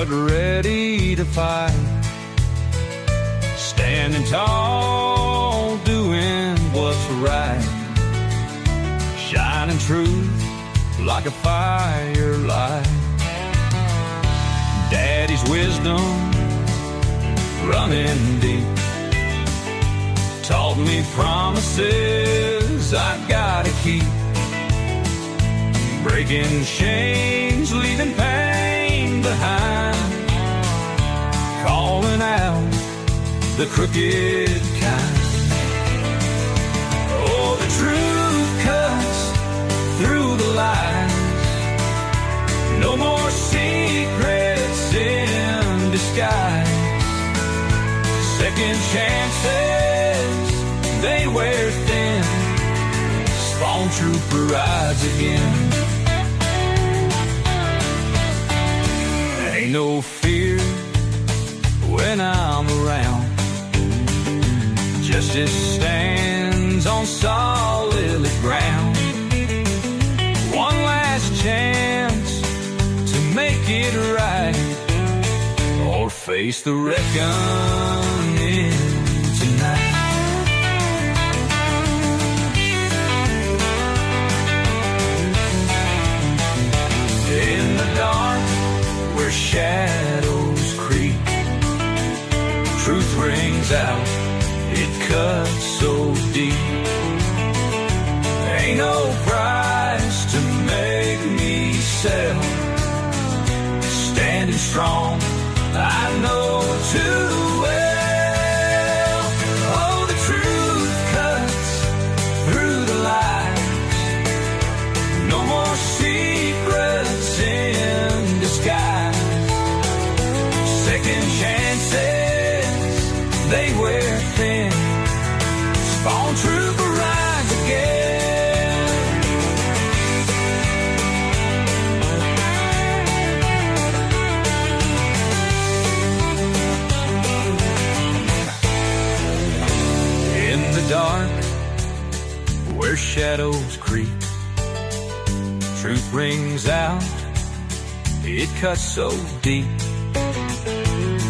but ready to fight. Standing tall, doing what's right. Shining truth like a firelight. Daddy's wisdom running deep taught me promises I've gotta keep. Breaking chains, leaving pain behind. Calling out the crooked kind. Oh, the truth cuts through the lies. No more secrets in disguise. Second chances, they wear thin. Spawn trooper rides again. Ain't no fear when I'm around. Justice stands on solid ground. One last chance to make it right, or face the reckoning tonight. In the dark where shadows creep, truth rings out, it cuts so deep. Ain't no price to make me sell. Standing strong, I know too well. Oh, the truth cuts through the lies. No more secrets in disguise. Second chances, they wear thin. Spawn trooper rides again. In the dark, where shadows creep, truth rings out, it cuts so deep.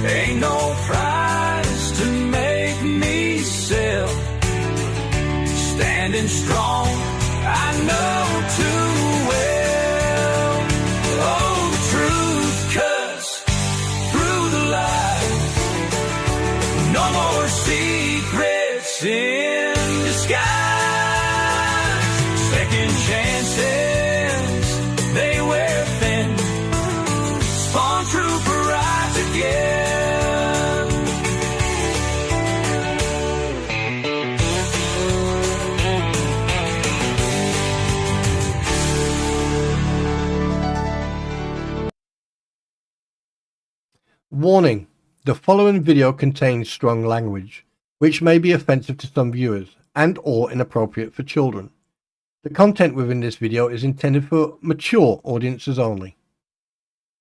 Ain't no price to make me sell. Standing strong, I know too well. Oh, the truth cuts through the lies. No more secrets in disguise. Second chances, they wear thin. Spawn trooper rides again. Warning: the following video contains strong language, which may be offensive to some viewers and or inappropriate for children. The content within this video is intended for mature audiences only.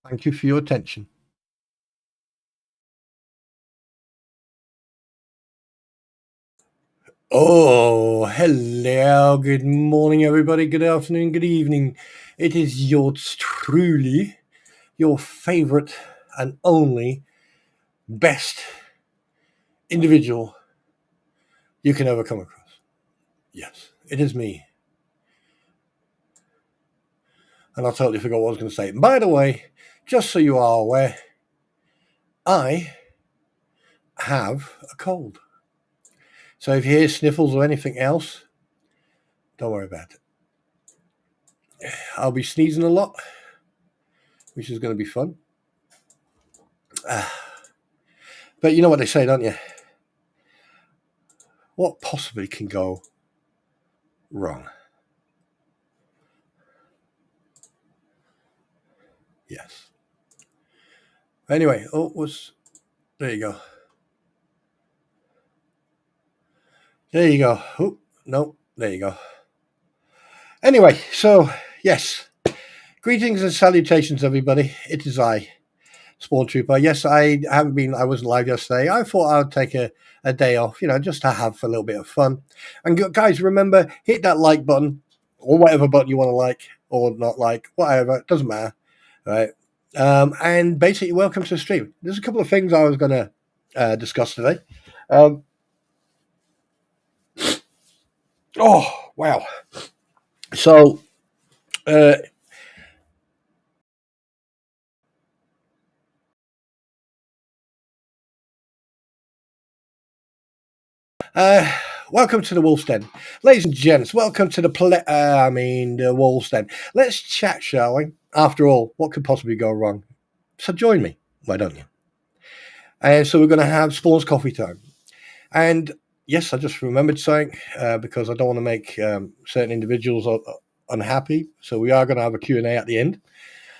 Thank you for your attention. Oh, hello, good morning everybody, good afternoon, good evening. It is yours truly, your favorite and only best individual you can ever come across. Yes, it is me. And I totally forgot what I was going to say. And by the way, just so you are aware, I have a cold. So if you hear sniffles or anything else, don't worry about it. I'll be sneezing a lot, which is going to be fun. But you know what they say, don't you? What possibly can go wrong? Yes. Anyway, there you go. There you go. Oh, no, there you go. Anyway, so, yes. Greetings and salutations, everybody. It is I, Spawn Trooper. Yes, I wasn't live yesterday. I thought I would take a day off, just to have a little bit of fun. And guys, remember, hit that like button, or whatever button you want to like, or not like, whatever, it doesn't matter, right? And basically, welcome to the stream. There's a couple of things I was going to discuss today. Um, oh, wow. So, uh, uh, welcome to the Wolf's Den. Ladies and gents, welcome to the Wolf's Den. Let's chat, shall we? After all, what could possibly go wrong? So join me, why don't you? And so we're going to have Spawn's coffee time. And yes, I just remembered something because I don't want to make certain individuals unhappy. So we are going to have a Q&A at the end.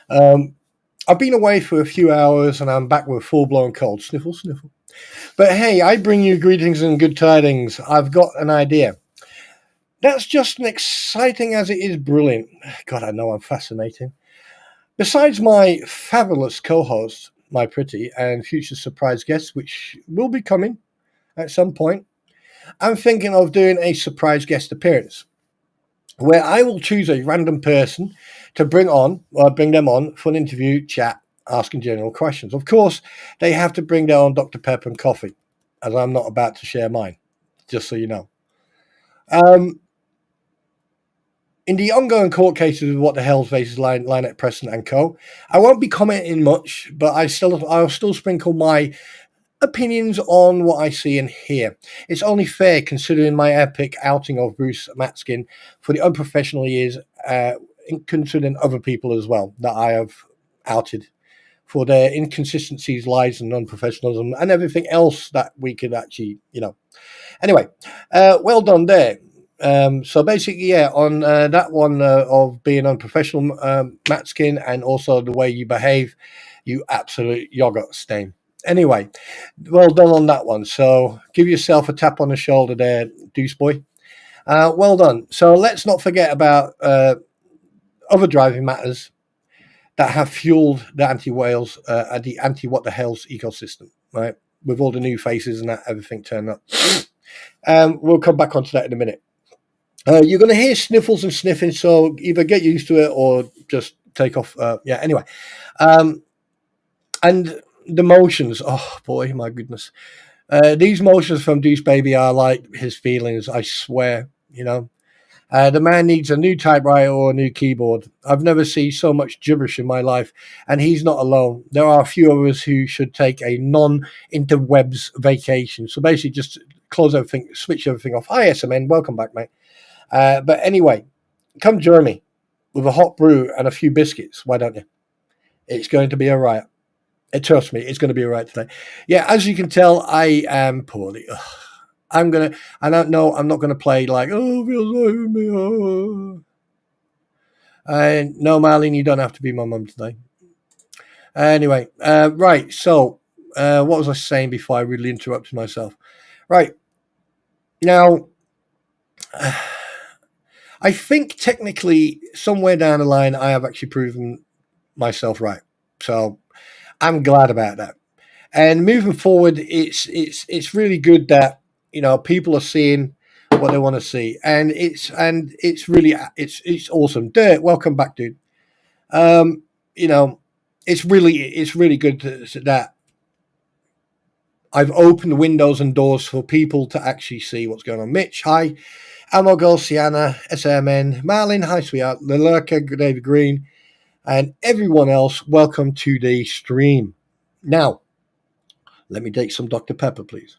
I've been away for a few hours and I'm back with a full-blown cold. Sniffle, sniffle. But hey, I bring you greetings and good tidings. I've got an idea. That's just as exciting as it is brilliant. God, I know I'm fascinating. Besides my fabulous co-host, my pretty, and future surprise guests, which will be coming at some point, I'm thinking of doing a surprise guest appearance where I will choose a random person to bring them on for an interview, chat, asking general questions. Of course, they have to bring their own Dr. Pepper and coffee, as I'm not about to share mine, just so you know. In the ongoing court cases of What the Hell's faces Lynette Preston and co., I won't be commenting much, but I'll still sprinkle my opinions on what I see and hear. It's only fair considering my epic outing of Bruce Matzkin for the unprofessional he is, considering other people as well that I have outed for their inconsistencies, lies, and unprofessionalism, and everything else that we could actually, Anyway, well done there. So basically, yeah, on that one of being unprofessional, Matskin, and also the way you behave, you absolute yogurt stain. Anyway, well done on that one. So give yourself a tap on the shoulder there, Deuce Boy. Well done. So let's not forget about other driving matters that have fueled the anti-Wales, the anti-what the hell's ecosystem, right? With all the new faces and that everything turned up. We'll come back onto that in a minute. You're going to hear sniffles and sniffing, so either get used to it or just take off. Anyway. And the motions, oh boy, my goodness. These motions from Deuce Baby are like his feelings, I swear, The man needs a new typewriter or a new keyboard. I've never seen so much gibberish in my life, and he's not alone. There are a few of us who should take a non-interwebs vacation. So basically just close everything, switch everything off. Hi, SMN, welcome back, mate. But anyway, come join me with a hot brew and a few biscuits. Why don't you? It's going to be all right. Trust me, it's going to be all right today. Yeah, as you can tell, I am poorly. Ugh. I don't know, I'm not going to play like, oh, feels sorry for me. Oh. And no, Marlene, you don't have to be my mum today. Anyway, right. So, what was I saying before I really interrupted myself? Right. Now, I think technically somewhere down the line, I have actually proven myself right. So I'm glad about that. And moving forward, it's really good that people are seeing what they want to see, and it's really it's awesome. Dirt, welcome back, dude. Um, you know, it's really good that I've opened windows and doors for people to actually see what's going on. Mitch, hi. Amogol, Sienna, SMN, Marlin, hi, sweetheart. Lurker, David Green, and everyone else, welcome to the stream. Now, let me take some Dr. Pepper, please.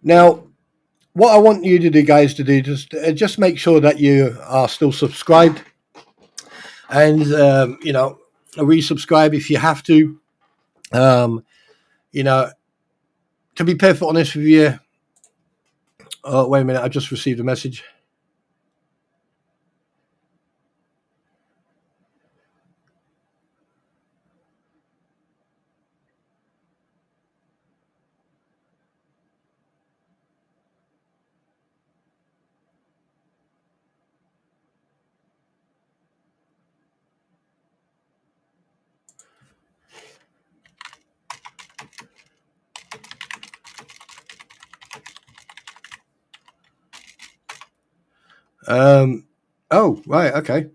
Now, what I want you to do, guys, just make sure that you are still subscribed, and resubscribe if you have to. To be perfectly honest with you, oh, wait a minute, I just received a message. Oh, right, okay.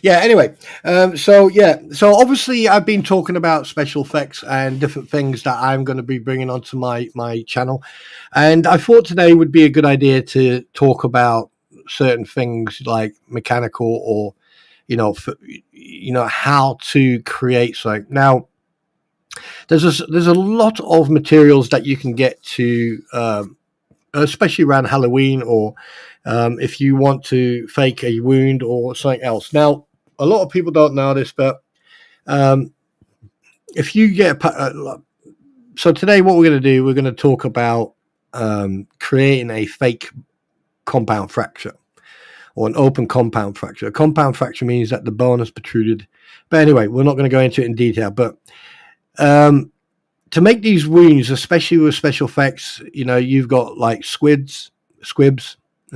Yeah, anyway, so obviously I've been talking about special effects and different things that I'm going to be bringing onto my channel, and I thought today would be a good idea to talk about certain things like mechanical or how to create something. Now there's a lot of materials that you can get to, especially around Halloween, or if you want to fake a wound or something else. Now, a lot of people don't know this, but um, if you get so today, what we're going to do, we're going to talk about creating a fake compound fracture or an open compound fracture. A compound fracture means that the bone has protruded. But anyway, we're not going to go into it in detail. But to make these wounds, especially with special effects, you've got like squibs. A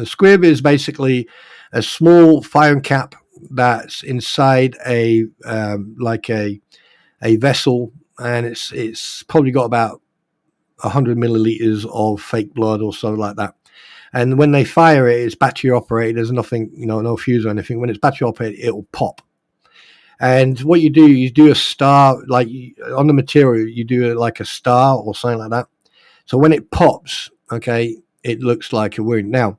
squib is basically a small firing cap that's inside a a vessel, and it's probably got about 100 milliliters of fake blood or something like that. And when they fire it, it's battery operated. There's nothing, no fuse or anything. When it's battery operated, it'll pop. And what you do a star, like on the material, you do like a star or something like that. So when it pops, okay, it looks like a wound. Now,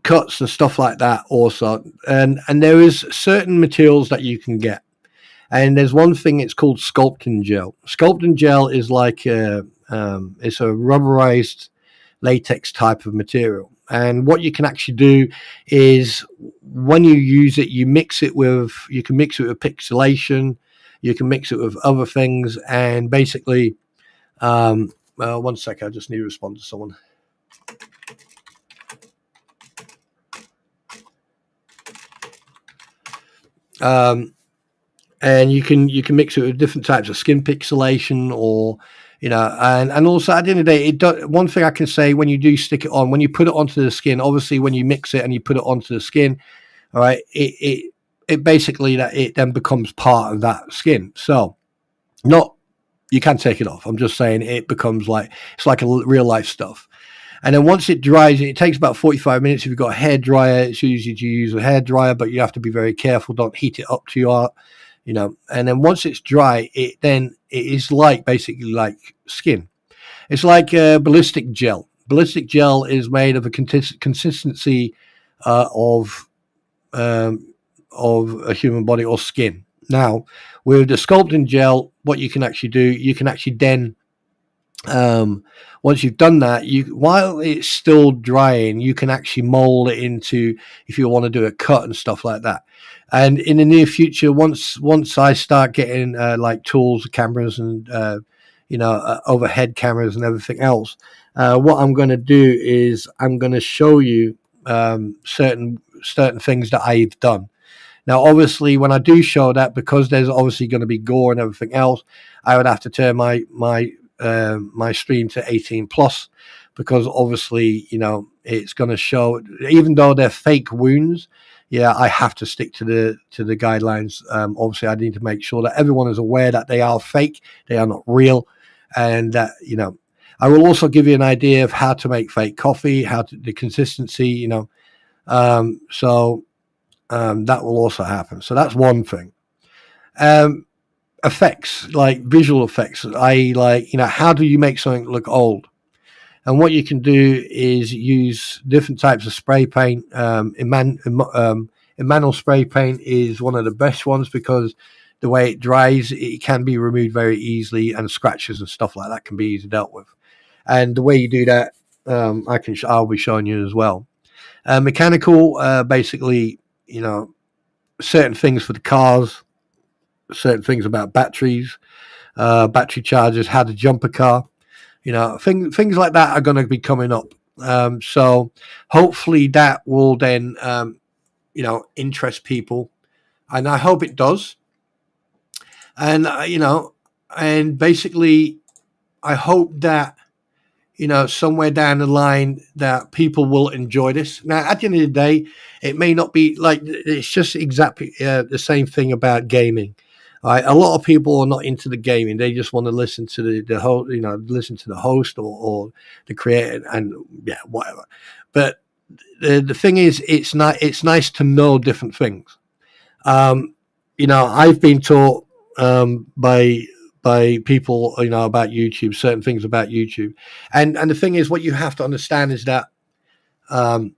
cuts and stuff like that also, and there is certain materials that you can get. And there's one thing, it's called sculpting gel. Sculpting gel is like it's a rubberized latex type of material. And what you can actually do is when you use it, you can mix it with pixelation, you can mix it with other things, and basically, one sec, I just need to respond to someone. And you can mix it with different types of skin pixelation, or and also at the end of the day, one thing I can say, when you do stick it on, when you put it onto the skin, obviously when you mix it and you put it onto the skin, all right, it basically, that it then becomes part of that skin. So not, you can't take it off. I'm just saying it becomes like, it's like a real life stuff. And then once it dries, it takes about 45 minutes. If you've got a hair dryer, it's easy to use a hair dryer, but you have to be very careful. Don't heat it up too hard, And then once it's dry, it is like basically like skin. It's like ballistic gel. Ballistic gel is made of a consistency of a human body or skin. Now, with the sculpting gel, what you can actually do, you can actually then, once you've done that, while it's still drying, you can actually mold it into, if you want to do a cut and stuff like that. And in the near future, once I start getting like tools, cameras, and overhead cameras and everything else, what I'm going to do is I'm going to show you certain things that I've done. Now, obviously, when I do show that, because there's obviously going to be gore and everything else, I would have to turn my stream to 18 plus, because obviously, it's going to show, even though they're fake wounds. Yeah, I have to stick to the guidelines. Obviously, I need to make sure that everyone is aware that they are fake, they are not real, and that I will also give you an idea of how to make fake coffee, the consistency, so that will also happen. So that's one thing. Effects, like visual effects, how do you make something look old? And what you can do is use different types of spray paint. Enamel spray paint is one of the best ones, because the way it dries, it can be removed very easily, and scratches and stuff like that can be easily dealt with. And the way you do that, I'll be showing you as well. Mechanical, basically, certain things for the cars, certain things about batteries, battery chargers, how to jump a car, things like that are going to be coming up. So hopefully that will then, interest people, and I hope it does. And, and basically, I hope that, somewhere down the line that people will enjoy this. Now, at the end of the day, it may not be like it's just exactly the same thing about gaming. Right? A lot of people are not into the gaming; they just want to listen to the host, listen to the host or the creator, and yeah, whatever. But the thing is, it's not. It's nice to know different things. I've been taught by people, about YouTube, certain things about YouTube, and the thing is, what you have to understand um,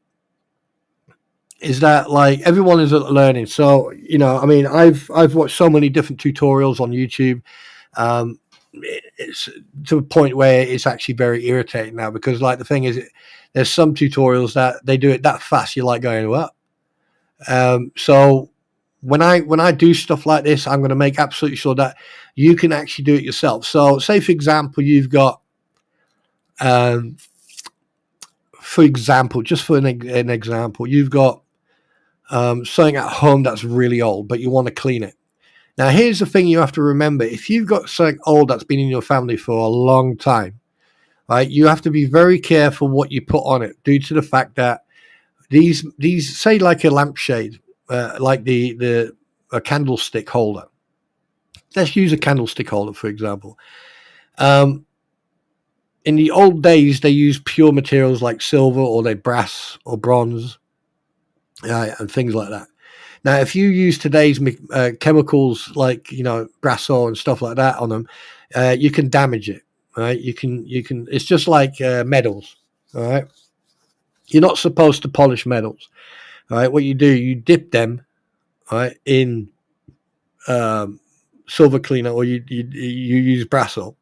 is that like everyone is learning. So I've watched so many different tutorials on YouTube. It's to a point where it's actually very irritating now because like the thing is, there's some tutorials that they do it that fast. You're like going, what? So when I do stuff like this, I'm going to make absolutely sure that you can actually do it yourself. So say, for example, you've got, just for an example, you've got something at home that's really old, but you want to clean it. Now, here's the thing you have to remember. If you've got something old that's been in your family for a long time, right, you have to be very careful what you put on it due to the fact that these say like a lampshade, like a candlestick holder. Let's use a candlestick holder, for example. In the old days, they used pure materials like silver or they brass or bronze and things like that. Now, if you use today's chemicals like brass ore and stuff like that on them, you can damage it. Right? You can. It's just like metals. All right. You're not supposed to polish metals. All right. What you do, you dip them, right, in silver cleaner, or you use brass ore.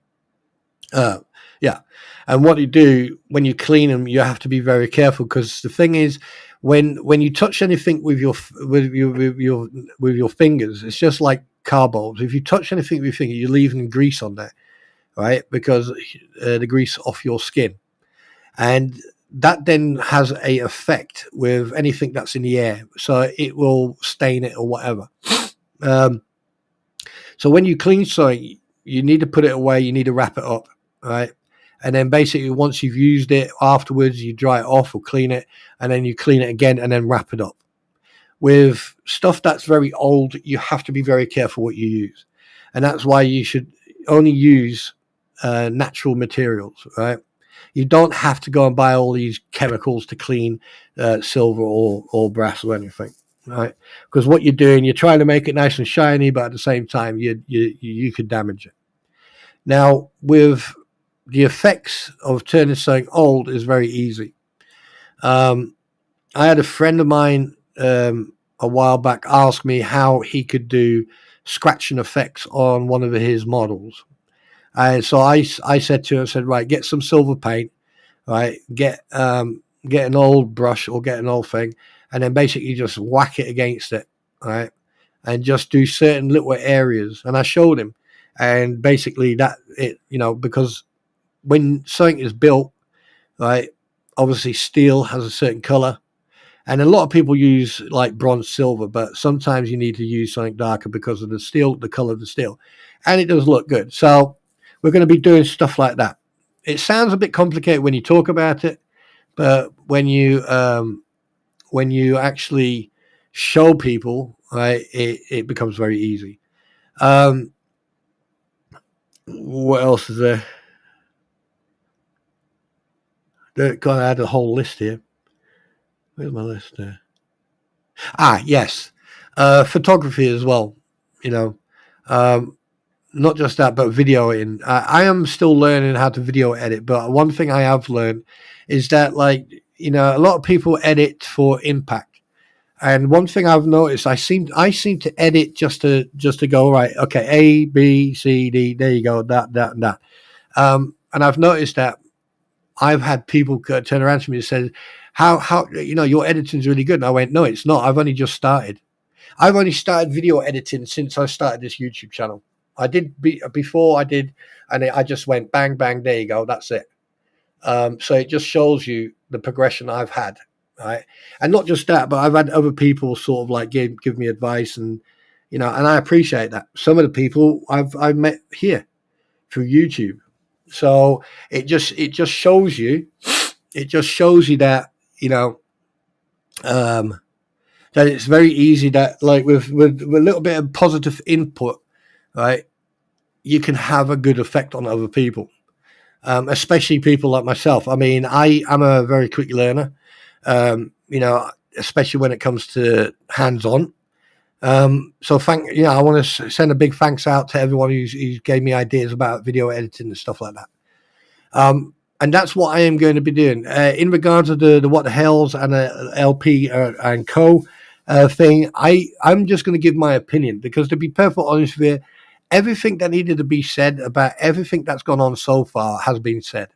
Yeah, and what you do when you clean them, you have to be very careful because the thing is, when you touch anything with your fingers, it's just like car bulbs. If you touch anything with your finger, you're leaving grease on there, right? Because the grease off your skin, and that then has a effect with anything that's in the air, so it will stain it or whatever. So when you clean something, you need to put it away. You need to wrap it up, right? And then basically once you've used it afterwards, you dry it off or clean it, and then you clean it again and then wrap it up. With stuff that's very old, you have to be very careful what you use. And that's why you should only use natural materials, right? You don't have to go and buy all these chemicals to clean silver or brass or anything, right? Because what you're doing, you're trying to make it nice and shiny, but at the same time, you could damage it. Now, with the effects of turning something old is very easy. I had a friend of mine a while back ask me how he could do scratching effects on one of his models. And so I said to him, I said, right, get some silver paint, right, get an old brush or get an old thing, and then basically just whack it against it, right, and just do certain little areas. And I showed him, and basically that it, because when something is built, right, obviously steel has a certain color, and a lot of people use like bronze silver, but sometimes you need to use something darker because of the steel, the color of the steel, and it does look good. So we're going to be doing stuff like that. It sounds a bit complicated when you talk about it, but when you actually show people, right, it becomes very easy. What else is there? God, I had a whole list here. Where's my list there? Yes. Photography as well. Not just that, but video editing. I am still learning how to video edit, but one thing I have learned is that, like, a lot of people edit for impact. And one thing I've noticed, I seem to edit just to go, right, okay, A, B, C, D, there you go, that, and that. And I've noticed that I've had people turn around to me and say, how your editing's really good. And I went, no, it's not. I've only just started. I've only started video editing since I started this YouTube channel. I did before I did, and I just went bang, bang, there you go, that's it. So it just shows you the progression I've had, right? And not just that, but I've had other people sort of like give me advice, and and I appreciate that. Some of the people I've met here through YouTube, So it just shows you that, that it's very easy that, like, with a little bit of positive input, right, you can have a good effect on other people, especially people like myself. I mean, I'm a very quick learner, especially when it comes to hands-on. So I want to send a big thanks out to everyone who's gave me ideas about video editing and stuff like that. And that's what I am going to be doing. In regards to the what the hells and LP and co thing, I'm just going to give my opinion, because, to be perfectly honest with you, everything that needed to be said about everything that's gone on so far has been said,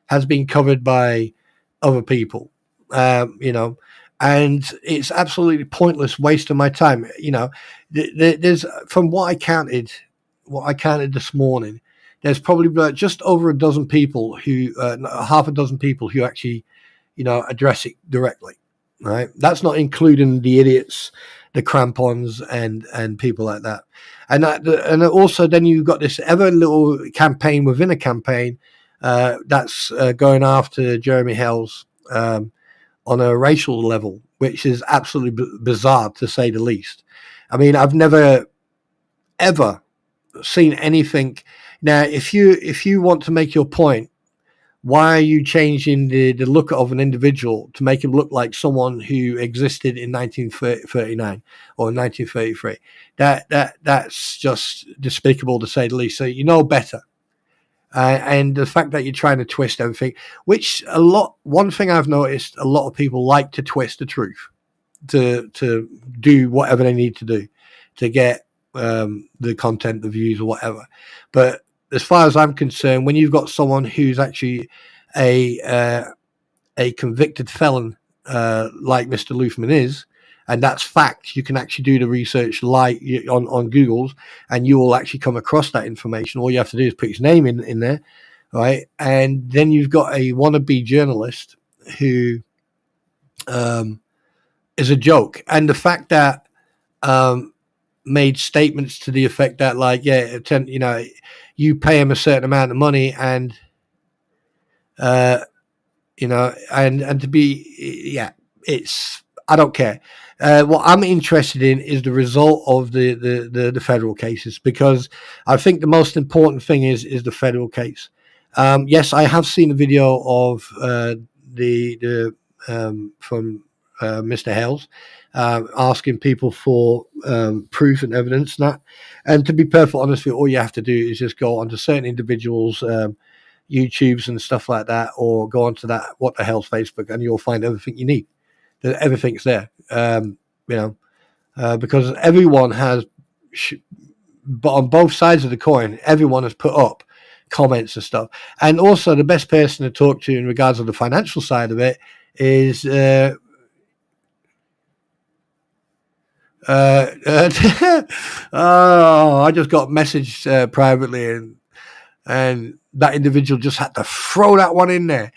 has been covered by other people, and it's absolutely pointless waste of my time. There's, from what I counted this morning, there's probably just over a dozen people who, half a dozen people who actually, address it directly. Right, that's not including the idiots, the crampons, and people like that. And also, then you've got this ever little campaign within a campaign that's going after Jeremy Hells on a racial level, which is absolutely bizarre, to say the least. I mean, I've never ever seen anything. Now, if you want to make your point, why are you changing the look of an individual to make him look like someone who existed in 1939 or 1933? That's just despicable, to say the least. So you know better. And the fact that you're trying to twist everything, one thing I've noticed, a lot of people like to twist the truth to do whatever they need to do to get the content, the views, or whatever. But as far as I'm concerned, when you've got someone who's actually a convicted felon, like Mr. Luthman is, and that's fact, you can actually do the research like on Google's, and you will actually come across that information. All you have to do is put his name in there, right? And then you've got a wannabe journalist who is a joke. And the fact that made statements to the effect that, like, you pay him a certain amount of money, and and to be, it's, I don't care. What I'm interested in is the result of the federal cases, because I think the most important thing is the federal case. Yes, I have seen a video of the from Mr. Hells asking people for proof and evidence, and to be perfectly honest with you, all you have to do is just go onto certain individuals' YouTubes and stuff like that, or go onto that what the hell's Facebook, and you'll find everything you need. Everything's there, because everyone has, but on both sides of the coin, everyone has put up comments and stuff. And also, the best person to talk to in regards to the financial side of it is I just got messaged privately, and that individual just had to throw that one in there.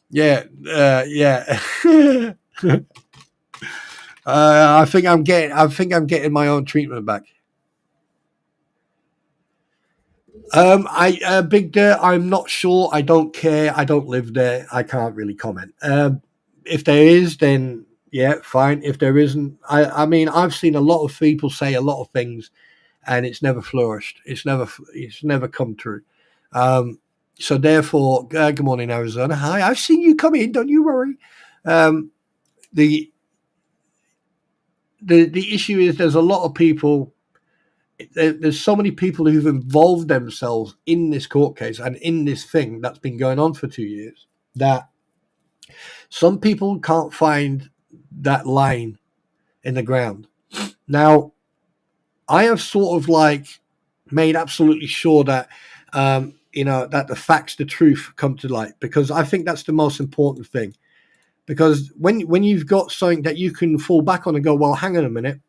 Yeah. I think I'm getting my own treatment back. Big Dirt, I'm not sure. I don't care. I don't live there. I can't really comment. If there is, then yeah, fine. If there isn't, I mean, I've seen a lot of people say a lot of things, and it's never flourished. It's never come true. So therefore, good morning, Arizona. Hi, I've seen you come in. Don't you worry. The issue is, there's a lot of people. There's so many people who've involved themselves in this court case and in this thing that's been going on for 2 years, that some people can't find that line in the ground. Now, I have sort of like made absolutely sure that that the facts, the truth come to light, because I think that's the most important thing. Because when you've got something that you can fall back on and go, well, hang on a minute,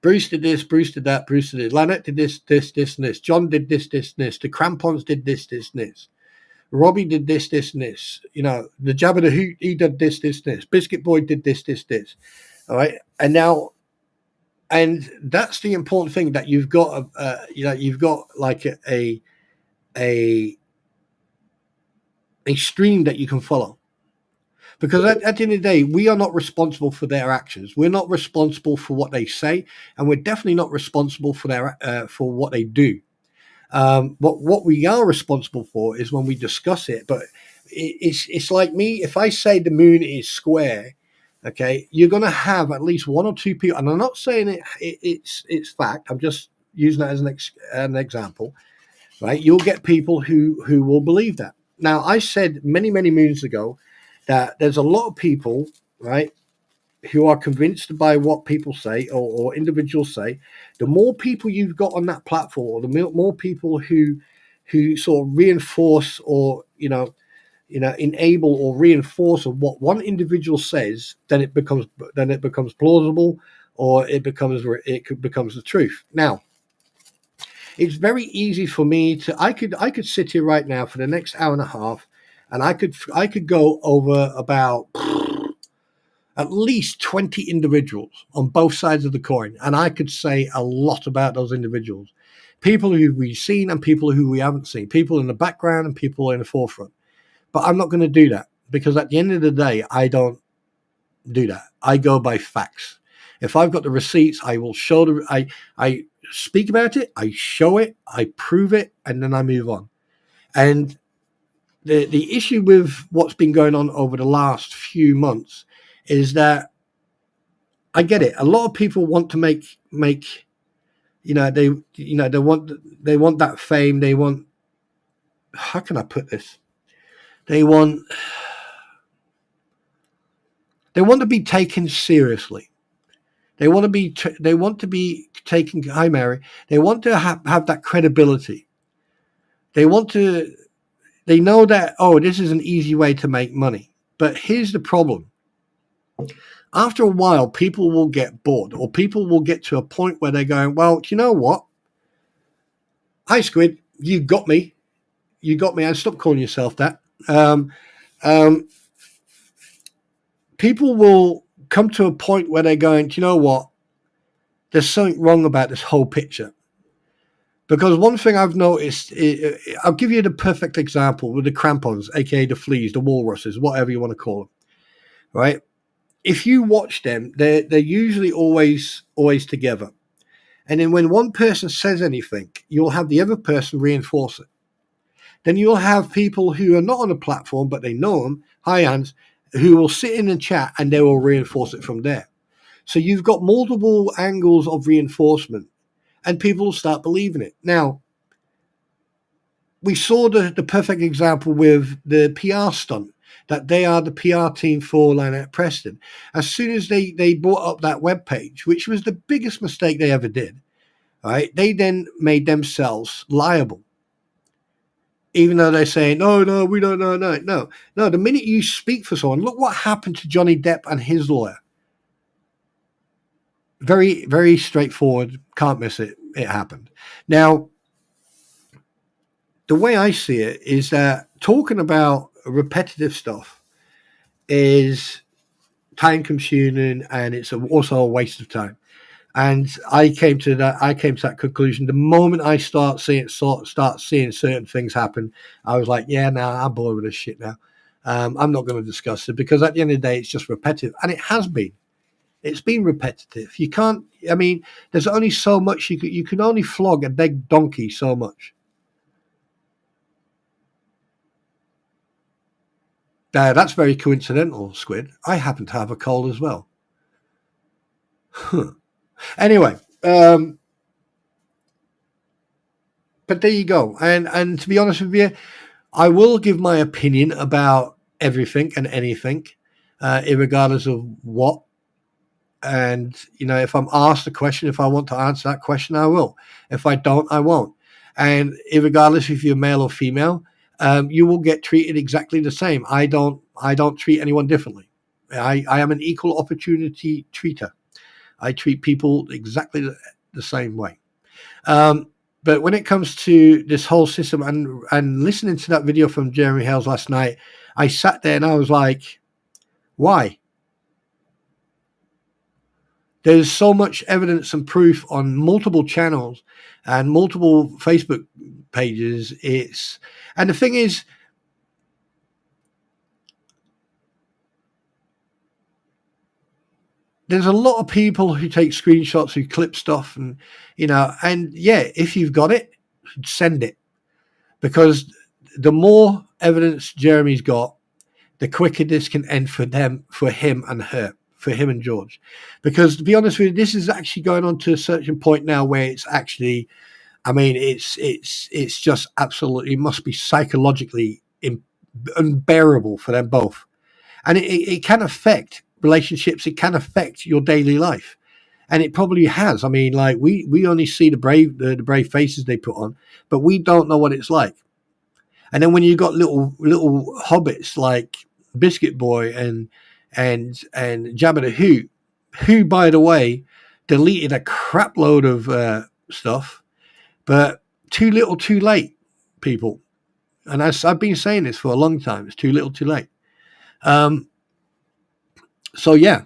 Bruce did this, Bruce did that, Bruce did it, Lynette did this, and this, John did this, and this, the Crampons did this, and this, Robbie did this, and this, the Jabba the Hoot, he did this, and this, Biscuit Boy did this, all right, and that's the important thing, that you've got, you've got like a a stream that you can follow. Because at the end of the day, we are not responsible for their actions. We're not responsible for what they say, and we're definitely not responsible for for what they do. But what we are responsible for is when we discuss it. But it's like me. If I say the moon is square, okay, you're going to have at least one or two people. And I'm not saying it's fact. I'm just using that as an example, right? You'll get people who will believe that. Now, I said many moons ago that there's a lot of people, right, who are convinced by what people say or individuals say. The more people you've got on that platform, or the more people who sort of reinforce or enable or reinforce of what one individual says, then it becomes plausible, or it becomes the truth. Now, it's very easy for me to I could sit here right now for the next hour and a half, and I could go over about at least 20 individuals on both sides of the coin, and I could say a lot about those individuals. People who we've seen and people who we haven't seen, people in the background and people in the forefront. But I'm not going to do that, because at the end of the day, I don't do that. I go by facts. If I've got the receipts, I will show I speak about it, I show it, I prove it, and then I move on. And the issue with what's been going on over the last few months is that I get it. A lot of people want to make they want that fame. They want, how can I put this? They want to be taken seriously. They want to be taken. Hi, Mary. They want to have that credibility. They know that, oh, this is an easy way to make money. But here's the problem. After a while, people will get bored, or people will get to a point where they're going, well, do you know what? Hi, Squid. You got me. And stop calling yourself that. People will come to a point where they're going, do you know what? There's something wrong about this whole picture. Because one thing I've noticed, I'll give you the perfect example with the crampons, aka the fleas, the walruses, whatever you want to call them, right? If you watch them, they're usually always together. And then when one person says anything, you'll have the other person reinforce it. Then you'll have people who are not on the platform, but they know them, hi Hans, who will sit in the chat and they will reinforce it from there. So you've got multiple angles of reinforcement, and people will start believing it. Now, we saw the perfect example with the PR stunt, that they are the PR team for Lynette Preston. As soon as they brought up that webpage, which was the biggest mistake they ever did, right? They then made themselves liable. Even though they're saying, no, we don't know, no. The minute you speak for someone, look what happened to Johnny Depp and his lawyer. Very, very straightforward. Can't miss it. It happened. Now, the way I see it is that talking about repetitive stuff is time consuming, and it's also a waste of time. And I came to that conclusion the moment I start seeing certain things happen. I was like, yeah, now I'm bored with this shit now. I'm not going to discuss it, because at the end of the day, it's just repetitive, and it has been. It's been repetitive. You can't. I mean, there's only so much you can only flog a dead donkey so much. That's very coincidental, Squid. I happen to have a cold as well. Anyway, but there you go. And to be honest with you, I will give my opinion about everything and anything, regardless of what. And, if I'm asked a question, if I want to answer that question, I will. If I don't, I won't. And regardless if you're male or female, you will get treated exactly the same. I don't treat anyone differently. I am an equal opportunity treater. I treat people exactly the same way. But when it comes to this whole system, and listening to that video from Jeremy Hales last night, I sat there and I was like, why? There's so much evidence and proof on multiple channels and multiple Facebook pages. And the thing is, there's a lot of people who take screenshots, who clip stuff, and and yeah, if you've got it, send it, because the more evidence Jeremy's got, the quicker this can end for him and George. Because to be honest with you, this is actually going on to a certain point now where it's actually, I mean, it's just absolutely, it must be psychologically unbearable for them both. And it can affect relationships. It can affect your daily life. And it probably has. I mean, like we only see the brave faces they put on, but we don't know what it's like. And then when you got little hobbits like Biscuit Boy and Jabba the Hoot, who by the way deleted a crap load of stuff, but too little, too late, people. And I've been saying this for a long time. It's too little, too late. So yeah,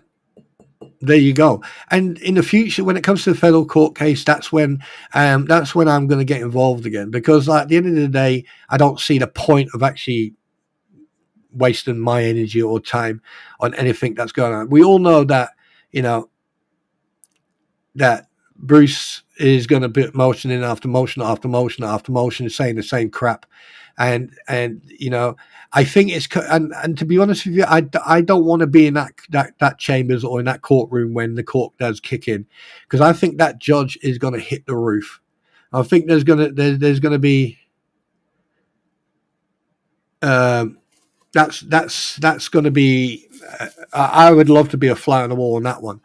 there you go. And in the future, when it comes to the federal court case, that's when I'm going to get involved again, because like, at the end of the day, I don't see the point of actually wasting my energy or time on anything that's going on. We all know that, that Bruce is going to be motioning after motion after motion after motion, saying the same crap. And I think it's, and to be honest with you, I don't want to be in that chambers or in that courtroom when the court does kick in, because I think that judge is going to hit the roof. I think there's going to be that's going to be. I would love to be a fly on the wall on that one.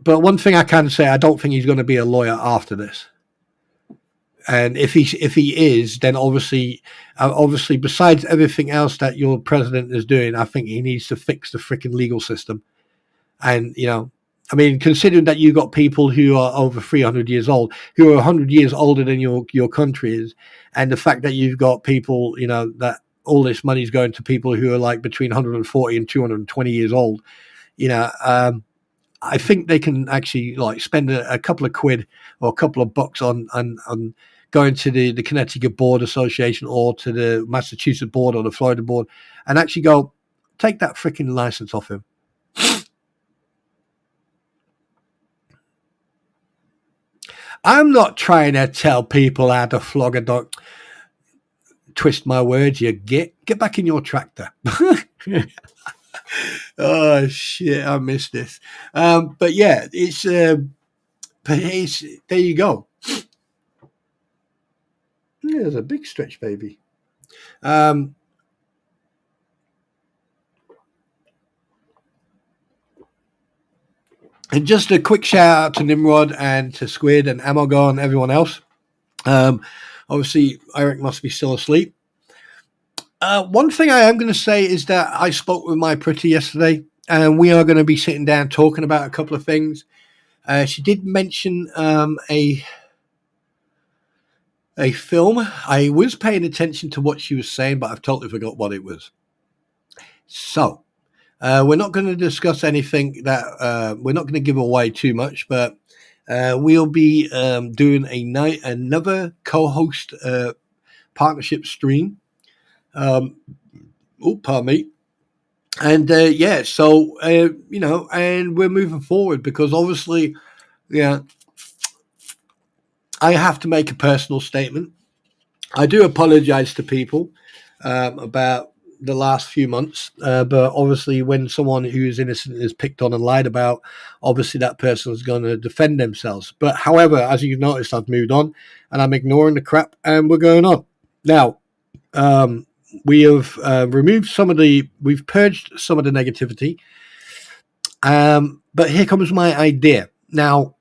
But one thing I can say, I don't think he's going to be a lawyer after this. And if he is, then obviously, besides everything else that your president is doing, I think he needs to fix the freaking legal system. And I mean, considering that you got people who are over 300 years old, who are 100 years older than your country is, and the fact that you've got people, that all this money is going to people who are like between 140 and 220 years old, I think they can actually like spend a couple of quid or a couple of bucks on going to the Connecticut Board Association or to the Massachusetts Board or the Florida Board and actually go, take that freaking license off him. I'm not trying to tell people how to flog a dog. Twist my words, you get back in your tractor. Oh shit, I missed this. But yeah, it's there you go. Yeah, there's a big stretch, baby. And just a quick shout out to Nimrod and to Squid and Amogo and everyone else. Obviously, Eric must be still asleep. One thing I am going to say is that I spoke with my pretty yesterday, and we are going to be sitting down talking about a couple of things. She did mention a film. I was paying attention to what she was saying, but I've totally forgot what it was. So we're not going to discuss anything that we're not going to give away too much, but we'll be doing another co-host partnership stream. Pardon me. And yeah, so and we're moving forward because obviously, yeah, I have to make a personal statement. I do apologize to people about the last few months, but obviously, when someone who is innocent is picked on and lied about, obviously that person is going to defend themselves. But however, as you've noticed, I've moved on and I'm ignoring the crap and we're going on now. We have we've purged some of the negativity. But here comes my idea. Now,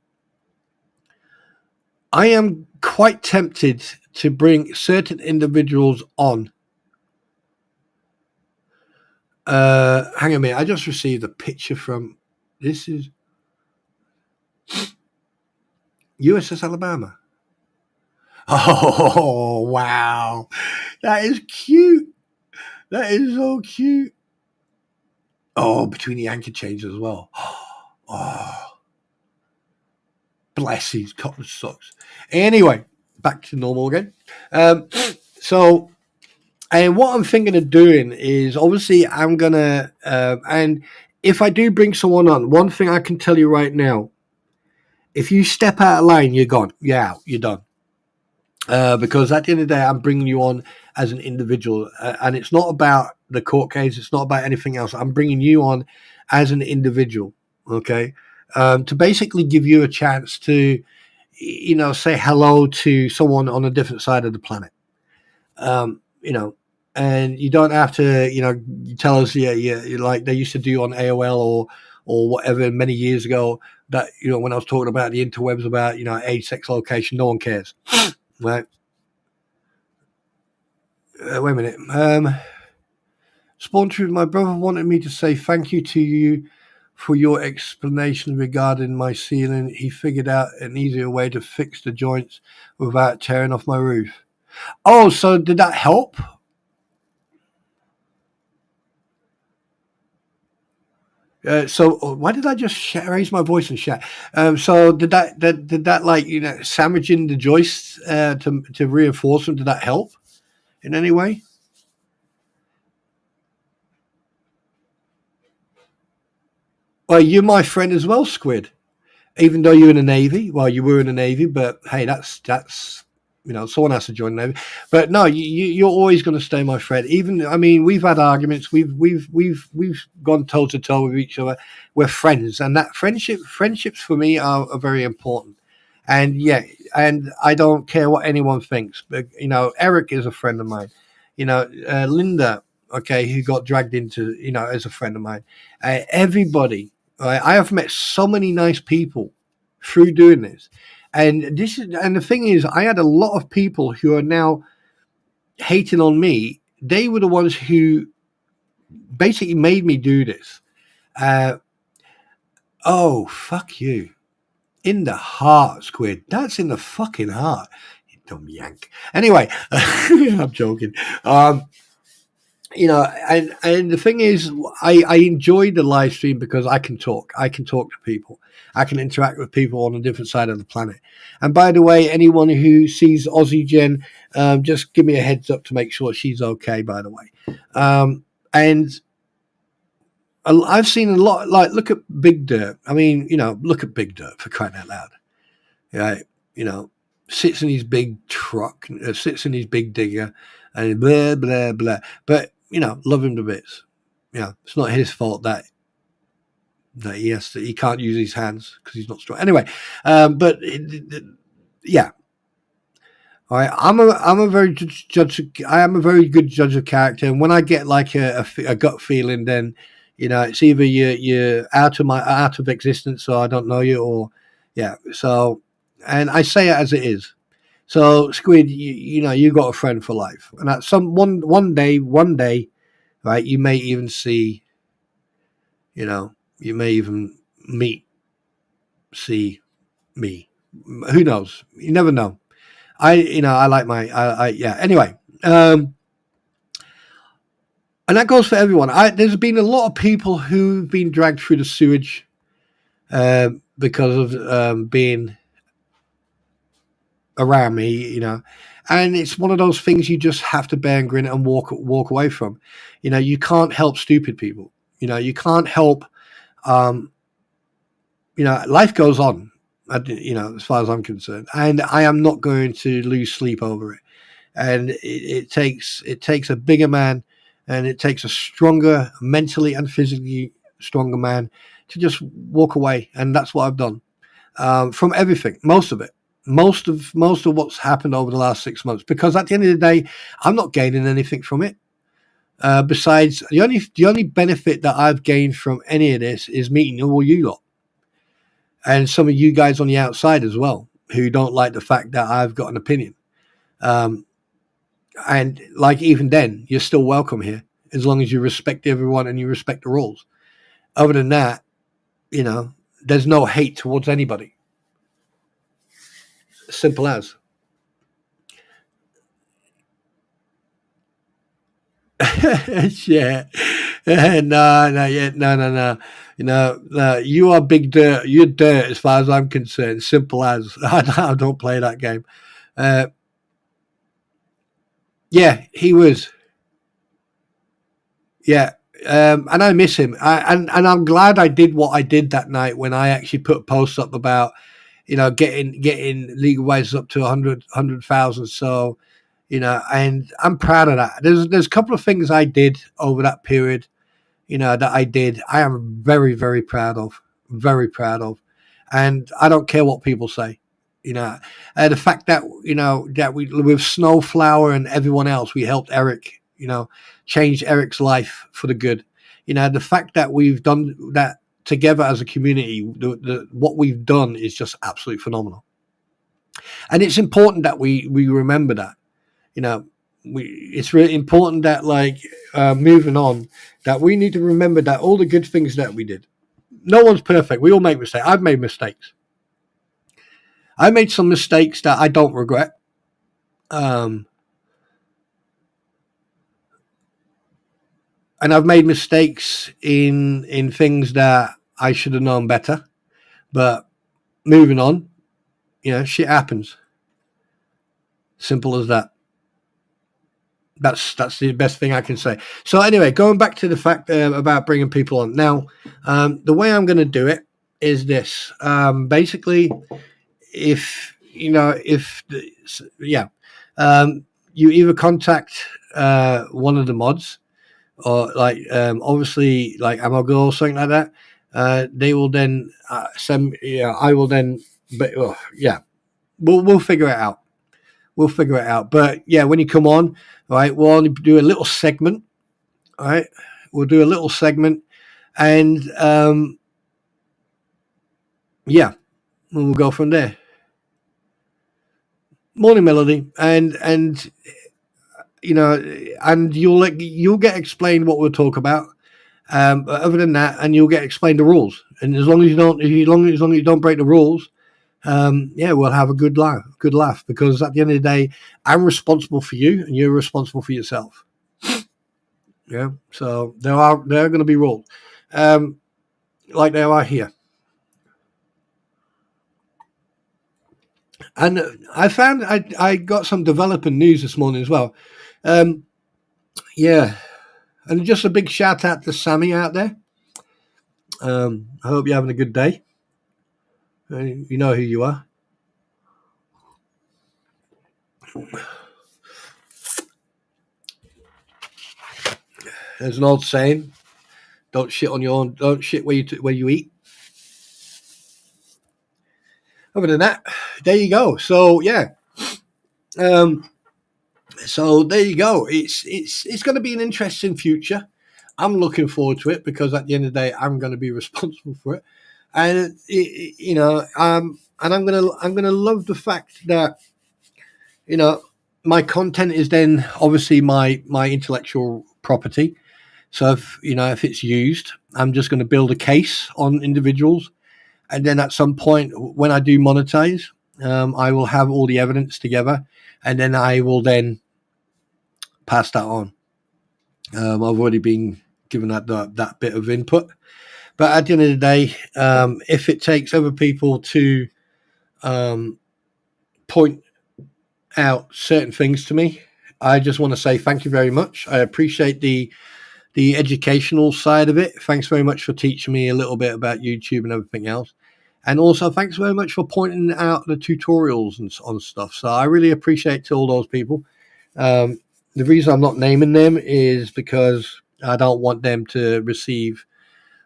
I am quite tempted to bring certain individuals on. Hang on a minute. I just received a picture from, this is USS Alabama. Oh, wow. That is cute. That is so cute. Oh, between the anchor chains as well. Oh, bless his cotton socks. Anyway, back to normal again. So, and what I'm thinking of doing is obviously I'm gonna, and if I do bring someone on, one thing I can tell you right now, if you step out of line, you're gone. You're out. You're done. Because at the end of the day, I'm bringing you on as an individual, and it's not about the court case. It's not about anything else. I'm bringing you on as an individual, okay, to basically give you a chance to, say hello to someone on a different side of the planet, and you don't have to, tell us, like they used to do on AOL or whatever many years ago. That when I was talking about the interwebs about age, sex, location, no one cares. Right. Wait a minute. Spawn Truth, my brother wanted me to say thank you to you for your explanation regarding my ceiling. He figured out an easier way to fix the joints without tearing off my roof. Oh, so did that help? So why did I just raise my voice and shout? So did that like sandwiching the joists to reinforce them? Did that help in any way? Well, you're my friend as well, Squid. Even though you're in the Navy, well, you were in the Navy, but hey, that's someone has to join the Navy. But no, you're always going to stay my friend. Even I mean, we've had arguments, we've gone toe to toe with each other. We're friends, and that friendships for me are very important. And yeah, and I don't care what anyone thinks. But Eric is a friend of mine. Linda, okay, who got dragged into is a friend of mine. Everybody. Right? I have met so many nice people through doing this, and the thing is, I had a lot of people who are now hating on me. They were the ones who basically made me do this. Uh, oh, fuck you! In the heart, Squid. That's in the fucking heart. You dumb yank. Anyway, I'm joking. And the thing is, I enjoy the live stream because I can talk. I can talk to people. I can interact with people on a different side of the planet. And by the way, anyone who sees Aussie Jen, just give me a heads up to make sure she's okay, by the way. And I've seen a lot, like, look at Big Dirt. I mean, look at Big Dirt, for crying out loud. Yeah, sits in his big truck, sits in his big digger, and blah, blah, blah. But love him to bits. It's not his fault that he can't use his hands because he's not strong. Anyway, but yeah, all right. I'm a very judge. I am a very good judge of character, and when I get like a gut feeling, then it's either you're out of existence, or I don't know you, or yeah. So, and I say it as it is. So, Squid, you got a friend for life, and at one day, right, you may even see, you may even see me. Who knows? You never know. I like yeah. Anyway, and that goes for everyone. There's been a lot of people who've been dragged through the sewage because of being around me, and it's one of those things you just have to bear and grin and walk away from. You can't help stupid people. You can't help. Life goes on. As far as I'm concerned, and I am not going to lose sleep over it. And it takes a bigger man, and it takes a stronger, mentally and physically stronger man to just walk away, and that's what I've done from everything, most of it. Most of what's happened over the last 6 months, because at the end of the day, I'm not gaining anything from it. Besides, the only benefit that I've gained from any of this is meeting all you lot, and some of you guys on the outside as well, who don't like the fact that I've got an opinion. And like, even then, you're still welcome here as long as you respect everyone and you respect the rules. Other than that, there's no hate towards anybody. Simple as. Yeah. No, yeah, no. You are big dirt. You're dirt as far as I'm concerned. Simple as. I don't play that game. Yeah, he was. Yeah, and I miss him. And I'm glad I did what I did that night when I actually put posts up about getting league wise up to 100,000. So and I'm proud of that. There's a couple of things I did over that period, that I did. I am very, very proud of, and I don't care what people say. The fact that that we with Snowflower and everyone else, we helped Eric. Change Eric's life for the good. The fact that we've done that together as a community, what we've done is just absolutely phenomenal. And it's important that we remember that. It's really important that moving on, that we need to remember that all the good things that we did. No one's perfect. We all make mistakes. I've made mistakes. I made some mistakes that I don't regret. And I've made mistakes in things that I should have known better. But moving on, shit happens. Simple as that. That's the best thing I can say. So anyway, going back to the fact about bringing people on. Now, the way I'm going to do it is this. Basically, if you either contact one of the mods, or obviously like Amogul or something like that. They will then send. I will then. But we'll figure it out. But yeah, when you come on, all right, we'll only do a little segment. All right, we'll do a little segment, and we'll go from there. Morning, Melody, and and you'll get explained what we'll talk about. But other than that, and you'll get explained the rules. And as long as you don't break the rules, we'll have a good laugh. Because at the end of the day, I'm responsible for you, and you're responsible for yourself. Yeah. So there are going to be rules, like there are here. And I found I got some developing news this morning as well. Yeah. And just a big shout out to Sammy out there. I hope you're having a good day. You know who you are. There's an old saying: "Don't shit on your own. Don't shit where you eat." Other than that, there you go. So yeah, so there you go. It's going to be an interesting future. I'm looking forward to it because at the end of the day, I'm going to be responsible for it, and and I'm gonna love the fact that my content is then obviously my intellectual property. So if it's used, I'm just going to build a case on individuals, and then at some point when I do monetize, I will have all the evidence together, and then I will then pass that on. I've already been given that bit of input, but at the end of the day, if it takes other people to point out certain things to me, I just want to say thank you very much. I appreciate the educational side of it. Thanks very much for teaching me a little bit about YouTube and everything else. And also thanks very much for pointing out the tutorials and on stuff. So I really appreciate to all those people. The reason I'm not naming them is because I don't want them to receive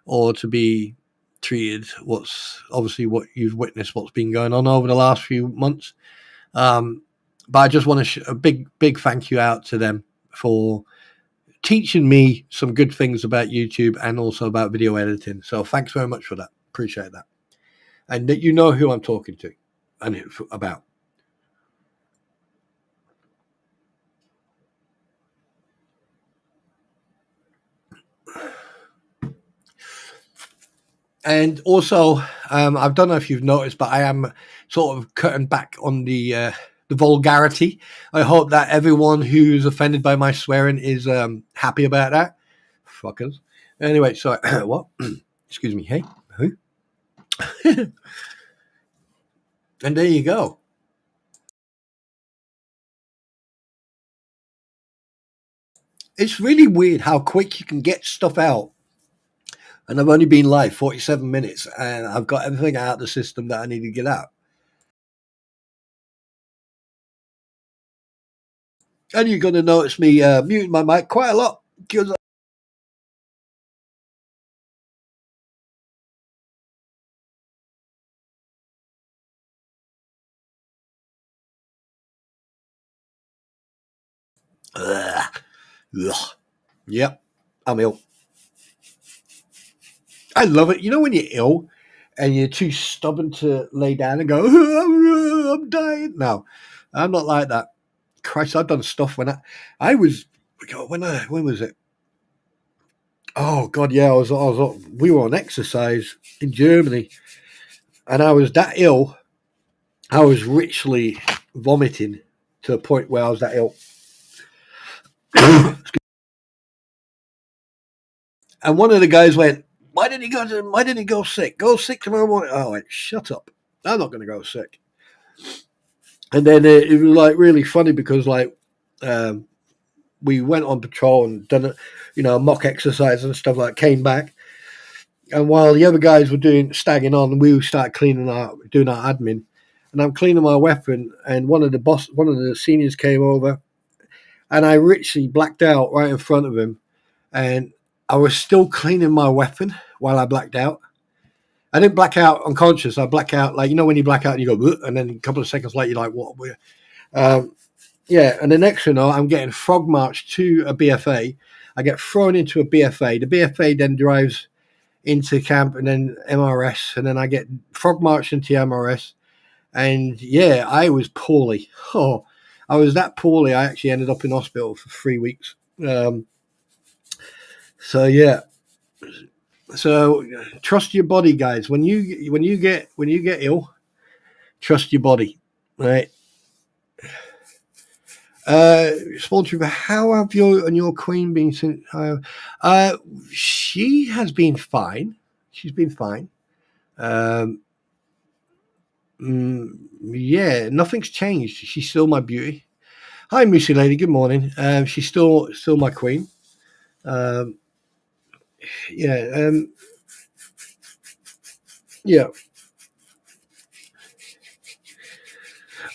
or to be treated what's obviously what you've witnessed, what's been going on over the last few months. But I just want to a big thank you out to them for teaching me some good things about YouTube and also about video editing. So thanks very much for that. Appreciate that. And that you know who I'm talking to and about. And also, I don't know if you've noticed, but I am sort of cutting back on the vulgarity. I hope that everyone who's offended by my swearing is happy about that. fuckers. Anyway, so what? Excuse me. Hey, who? And there you go. It's really weird how quick you can get stuff out. And I've only been live 47 minutes, and I've got everything out of the system that I need to get out. And you're going to notice me muting my mic quite a lot because yep, I'm ill. I love it. You know when you're ill and you're too stubborn to lay down and go, I'm dying. No, I'm not like that. Christ, I've done stuff I was, when was it? Oh God, yeah, we were on exercise in Germany, and I was that ill. I was literally vomiting to a point where I was that ill. And one of the guys went, why didn't he go sick? Go sick tomorrow morning. Oh, I went, shut up. I'm not going to go sick. And then it was like really funny because we went on patrol and done mock exercise and stuff like that, came back. And while the other guys were stagging on, we started doing our admin. And I'm cleaning my weapon, and one of the seniors came over, and I literally blacked out right in front of him. And I was still cleaning my weapon while I blacked out. I didn't black out unconscious. I black out when you black out and you go, and then a couple of seconds later you're like, what? Yeah, and the next thing I'm getting frog marched to a BFA. I get thrown into a BFA. The BFA then drives into camp and then MRS, and then I get frog marched into MRS. And yeah, I was poorly. Oh, I was that poorly. I actually ended up in hospital for 3 weeks. So yeah. So trust your body, guys. When you get ill, trust your body, right? Small trooper, how have your queen been since? She has been fine. She's been fine. Yeah, nothing's changed. She's still my beauty. Hi, Moosey lady. Good morning. She's still my queen. Yeah. Yeah.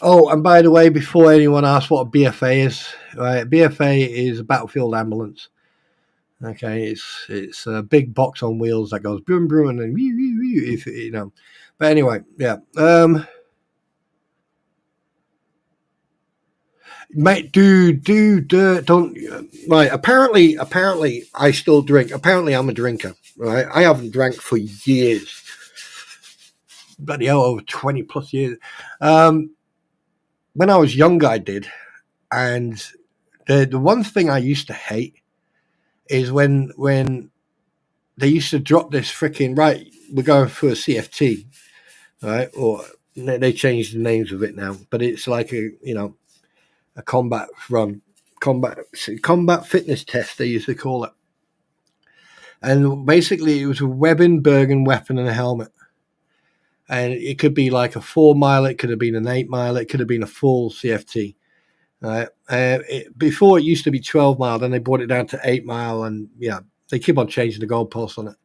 Oh, and by the way, before anyone asks what a BFA is, right? BFA is a battlefield ambulance. Okay, it's a big box on wheels that goes boom boom and then if you know. But anyway, yeah. Mate, don't. Right. Apparently, I still drink. Apparently, I'm a drinker. Right. I haven't drank for years. Bloody hell, over 20 plus years. When I was younger, I did, and the one thing I used to hate is when they used to drop this freaking right. We're going for a CFT, right? Or they changed the names of it now, but it's like a combat run, combat fitness test. They used to call it, and basically it was a Bergen weapon and a helmet, and it could be like a 4 mile, it could have been an 8 mile, it could have been a full CFT. Right. Before it used to be 12 mile, then they brought it down to 8 mile, and yeah, they keep on changing the goalposts on it.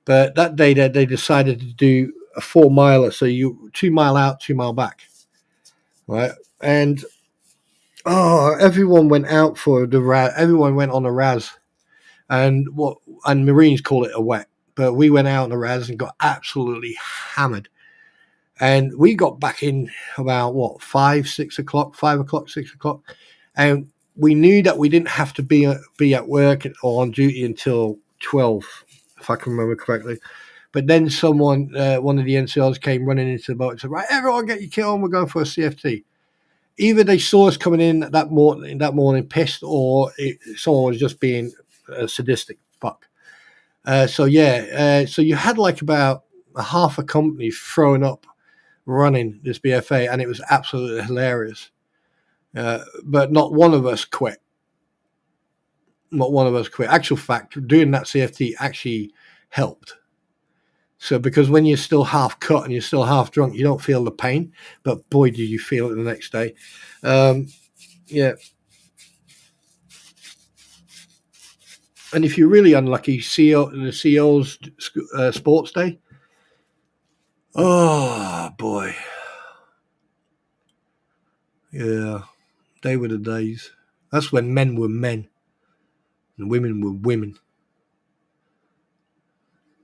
But that day they decided to do a 4 miler, so you 2 mile out, 2 mile back, right? And everyone went out for the RAS. Everyone went on a RAS, and Marines call it a wet, but we went out on a RAS and got absolutely hammered. And we got back in about 5 o'clock, 6 o'clock, and we knew that we didn't have to be at work or on duty until 12, if I can remember correctly. But then one of the NCOs came running into the boat and said, "Right, everyone, get your kit on. We're going for a CFT." Either they saw us coming in that morning pissed, or someone was just being a sadistic fuck. So you had like about a half a company throwing up running this BFA, and it was absolutely hilarious. But not one of us quit. not one of us quit. Actual fact, doing that CFT actually helped. So because when you're still half cut and you're still half drunk, you don't feel the pain, but boy, do you feel it the next day. Yeah. And if you're really unlucky, the CEO's sports day. Oh boy. Yeah. They were the days. That's when men were men and women were women.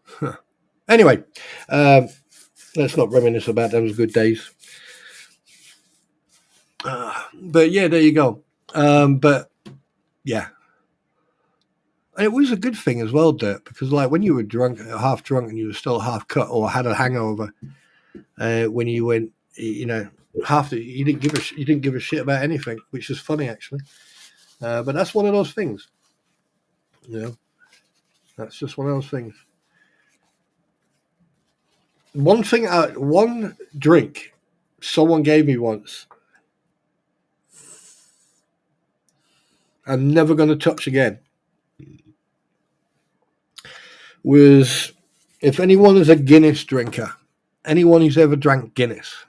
Huh. Anyway, let's not reminisce about those good days. But yeah, there you go. But yeah, and it was a good thing as well, Dirt, because like when you were drunk, half drunk, and you were still half cut or had a hangover, when you went, you know, you didn't give a shit about anything, which is funny actually. But that's one of those things, you know. That's just one of those things. One drink someone gave me once, I'm never going to touch again, was, if anyone is a Guinness drinker, anyone who's ever drank Guinness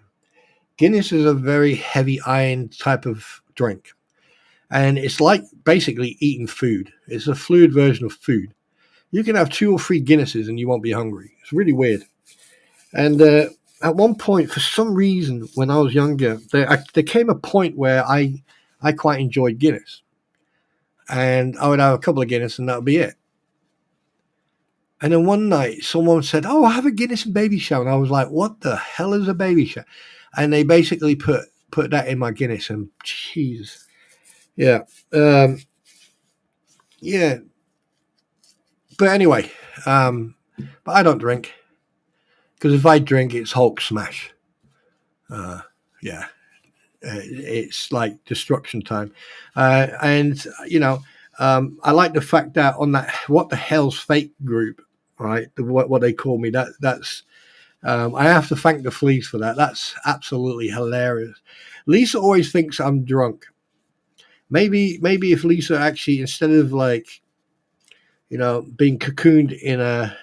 is a very heavy iron type of drink. And it's like basically eating food. It's a fluid version of food. You can have 2 or 3 Guinnesses and you won't be hungry. It's really weird. And at one point, for some reason, when I was younger, there came a point where I quite enjoyed Guinness. And I would have a couple of Guinness and that would be it. And then one night, someone said, "Oh, I have a Guinness and baby shower." And I was like, "What the hell is a baby shower?" And they basically put that in my Guinness, and jeez, yeah, yeah. But anyway, but I don't drink, because if I drink, it's Hulk smash. Yeah, it's like destruction time, and you know, I like the fact that on that What the Hell's Fake group, right? What they call me, that's I have to thank the Fleas for that. That's absolutely hilarious. Lisa always thinks I'm drunk. Maybe if Lisa actually, instead of like, you know, being cocooned in a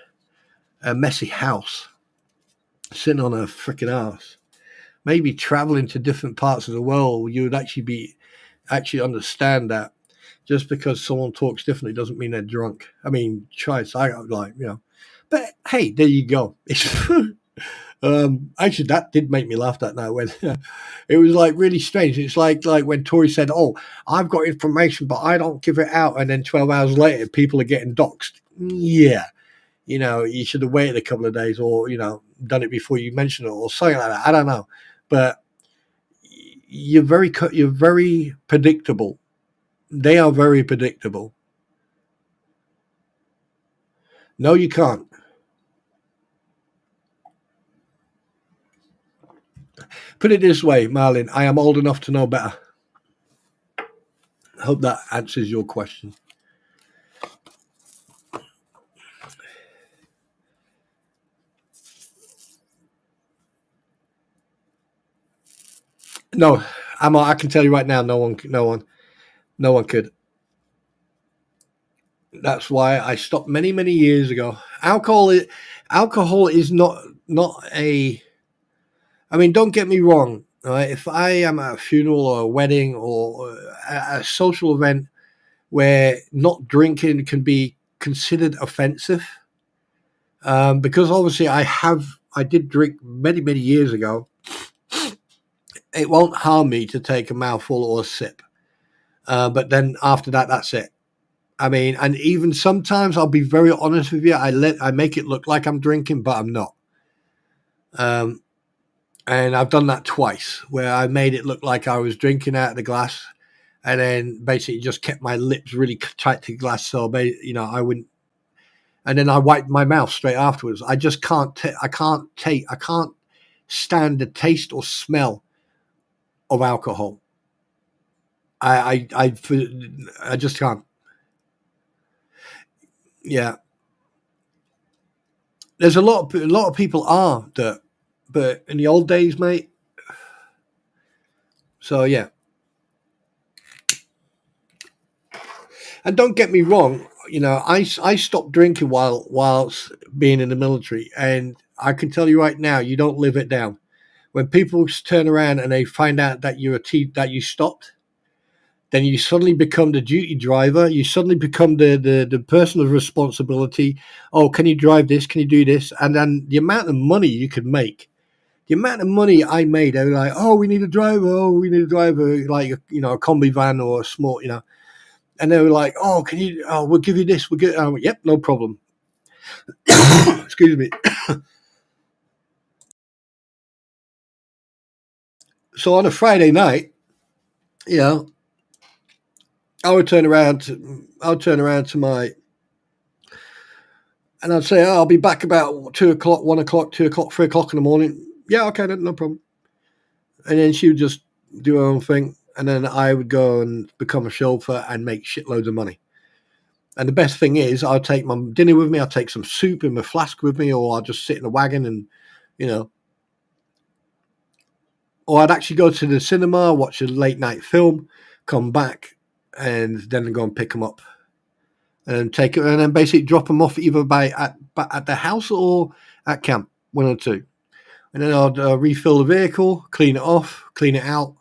messy house, sitting on her freaking ass, maybe traveling to different parts of the world, you would actually understand that just because someone talks differently doesn't mean they're drunk. I mean, choice. I like, you know, but hey, there you go. Actually, that did make me laugh that night when it was like really strange. It's like when Tori said, "Oh, I've got information, but I don't give it out," and then 12 hours later, people are getting doxxed. Yeah, you know, you should have waited a couple of days, or you know, done it before you mentioned it, or something like that. I don't know, but you're very predictable. They are very predictable. No, you can't. Put it this way, Marlin, I am old enough to know better. I hope that answers your question. No, I can tell you right now, no one could. That's why I stopped many years ago. Alcohol is not a. I mean, don't get me wrong. Right? If I am at a funeral or a wedding or a social event where not drinking can be considered offensive, because obviously I did drink many years ago. It won't harm me to take a mouthful or a sip, but then after that, that's it. I mean, and even sometimes I'll be very honest with you. I make it look like I'm drinking, but I'm not. Um, and I've done that twice, where I made it look like I was drinking out of the glass, and then basically just kept my lips really tight to the glass, so you know I wouldn't. And then I wiped my mouth straight afterwards. I just can't. I can't stand the taste or smell of alcohol. I just can't. Yeah, there's a lot of people are that, but in the old days, mate. So yeah, And don't get me wrong, I stopped drinking whilst being in the military, and I can tell you right now, you don't live it down. When people turn around and they find out that that you stopped, then you suddenly become the duty driver. You suddenly become the person of responsibility. Oh, can you drive this? Can you do this? And then the amount of money you could make, the amount of money I made, they were like, oh, we need a driver. Oh, we need a driver, like, a combi van or a small, and they were like, oh, we'll give you this. We'll get, yep, no problem. Excuse me. So on a Friday night, I would turn around to my, and I'd say, oh, I'll be back about 2 o'clock, 1 o'clock, 2 o'clock, 3 o'clock in the morning. Yeah, okay, no problem. And then she would just do her own thing. And then I would go and become a chauffeur and make shitloads of money. And the best thing is, I'll take my dinner with me. I'll take some soup in my flask with me, or I'll just sit in a wagon and, or I'd actually go to the cinema, watch a late night film, come back, and then go and pick them up. And take it, and then basically drop them off either at the house or at camp, one or two. And then I'd refill the vehicle, clean it off, clean it out,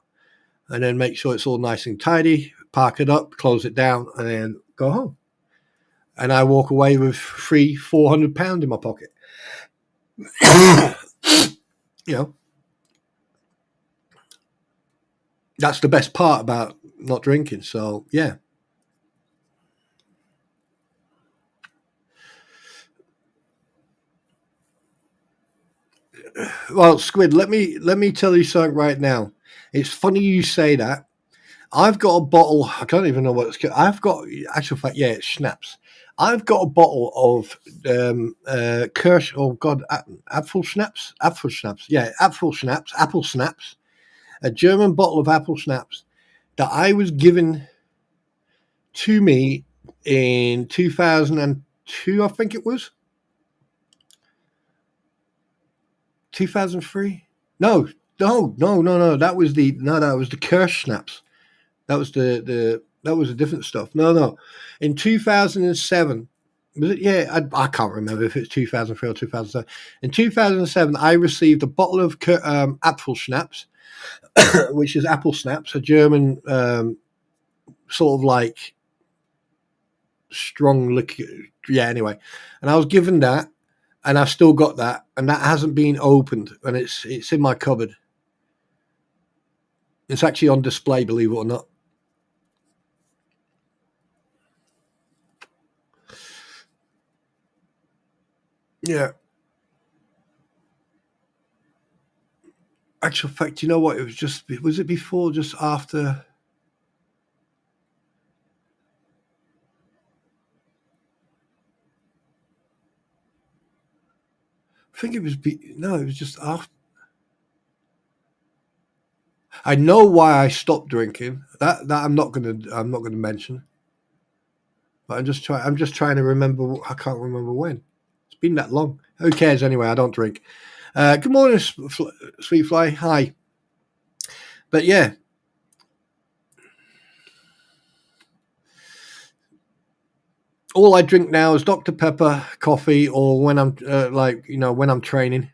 and then make sure it's all nice and tidy, park it up, close it down, and then go home. And I walk away with £400 in my pocket. That's the best part about not drinking. So, yeah. Well, Squid, let me tell you something right now. It's funny you say that. I've got a bottle. I don't even know what it's called. I've got, actual fact, yeah, it's schnapps. I've got a bottle of Kirsch. Oh God, apple schnapps. Yeah, apple schnapps. A German bottle of apple schnapps that I was given to me in 2002. I think it was 2003. No. That was the Kirsch schnapps. That was the different stuff. No. In 2007, was it? Yeah, I can't remember if it's 2003 or 2007. In 2007, I received a bottle of apple schnapps, which is apple snaps, a German sort of like strong liquor. Yeah, anyway. And I was given that, and I've still got that, and that hasn't been opened, and it's in my cupboard. It's actually on display, believe it or not. Yeah. Actual fact, you know what? Was it before, just after? I think it was, it was just after. I know why I stopped drinking. That I'm not gonna mention. But I'm just trying to remember. I can't remember when. It's been that long. Who cares anyway? I don't drink. Good morning, Sweet Fly. Hi. But yeah. All I drink now is Dr. Pepper, coffee, or when I'm when I'm training,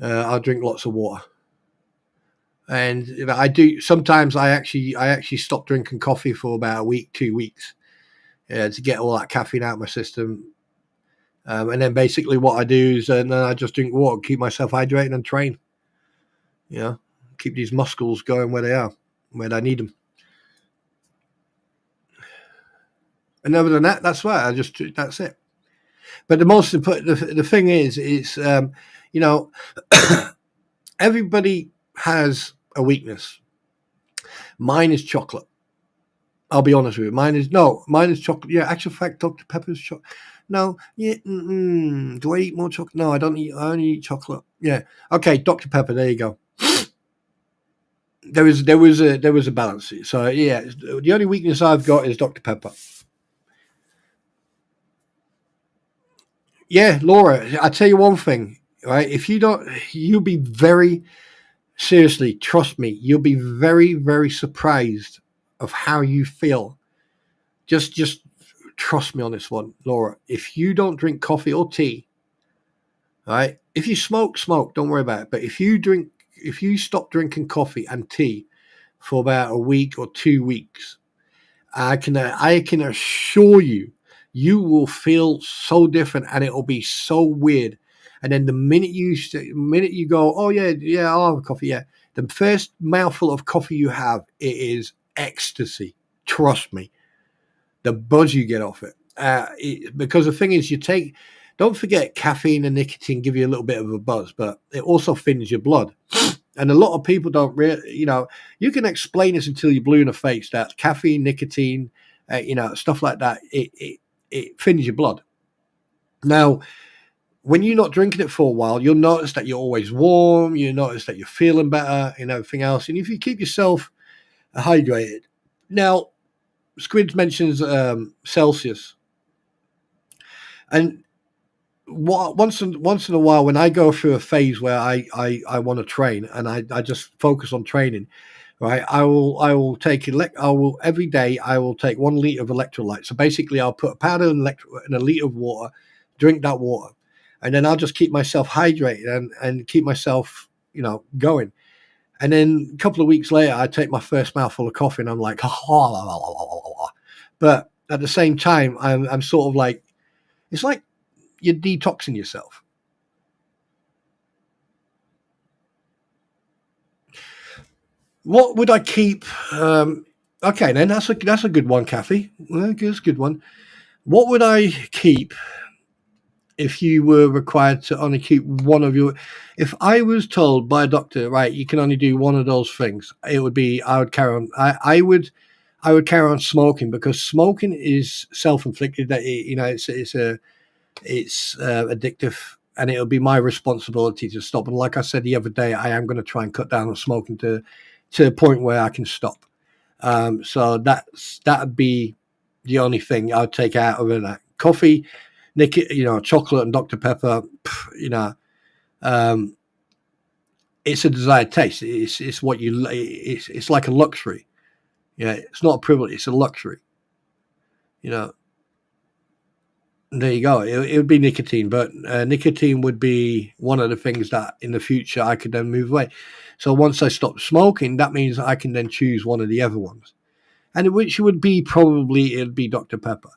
I'll drink lots of water. And I do sometimes. I actually stop drinking coffee for about a week, 2 weeks, to get all that caffeine out of my system. And then basically what I do is then I just drink water, keep myself hydrated, and train. Keep these muscles going where they are, where I need them. And other than that, that's why that's it. But the most important, the thing is, everybody has a weakness. Mine is chocolate. I'll be honest with you. Mine is chocolate. Yeah, actual fact, Dr. Pepper's chocolate. No, yeah. Do I eat more chocolate? No, I don't eat. I only eat chocolate. Yeah. Okay, Dr. Pepper. There you go. There was a balance. So yeah, the only weakness I've got is Dr. Pepper. Yeah, Laura, I tell you one thing, right? If you don't, you'll be very, seriously, trust me, you'll be very, very surprised of how you feel Just trust me on this one, Laura. If you don't drink coffee or tea, right? If you smoke, don't worry about it. But if you stop drinking coffee and tea for about a week or 2 weeks, I can assure you, you will feel so different, and it'll be so weird. And then the minute you go, oh yeah, I'll have a coffee, yeah. The first mouthful of coffee you have, it is ecstasy. Trust me, the buzz you get off it. Because the thing is, don't forget, caffeine and nicotine give you a little bit of a buzz, but it also thins your blood. And a lot of people don't really, you can explain this until you're blue in the face that caffeine, nicotine, stuff like that, it thins your blood. Now, when you're not drinking it for a while, you'll notice that you're always warm. You notice that you're feeling better and everything else. And if you keep yourself hydrated. Now, Squids mentions Celsius. And once in a while, when I go through a phase where I want to train and I just focus on training, right? I will take every day I will take 1 liter of electrolyte. So basically, I'll put a powder in a liter of water, drink that water, and then I'll just keep myself hydrated and keep myself going. And then a couple of weeks later, I take my first mouthful of coffee, and I'm like, but at the same time, I'm sort of like, it's like you're detoxing yourself. What would I keep? Okay, then that's a good one, Kathy. That's a good one. What would I keep if you were required to only keep one of your? If I was told by a doctor, right, you can only do one of those things, it would be I would carry on. I would carry on smoking, because smoking is self-inflicted. That it's addictive, and it'll be my responsibility to stop. And like I said the other day, I am going to try and cut down on smoking to a point where I can stop. So that'd be the only thing I'd take out of it. Coffee, chocolate and Dr. Pepper, it's a desired taste. It's what it's like a luxury. Yeah, it's not a privilege. It's a luxury. There you go. It would be nicotine, but nicotine would be one of the things that in the future I could then move away. So once I stop smoking, that means I can then choose one of the other ones, and which would be it'd be Dr. Pepper.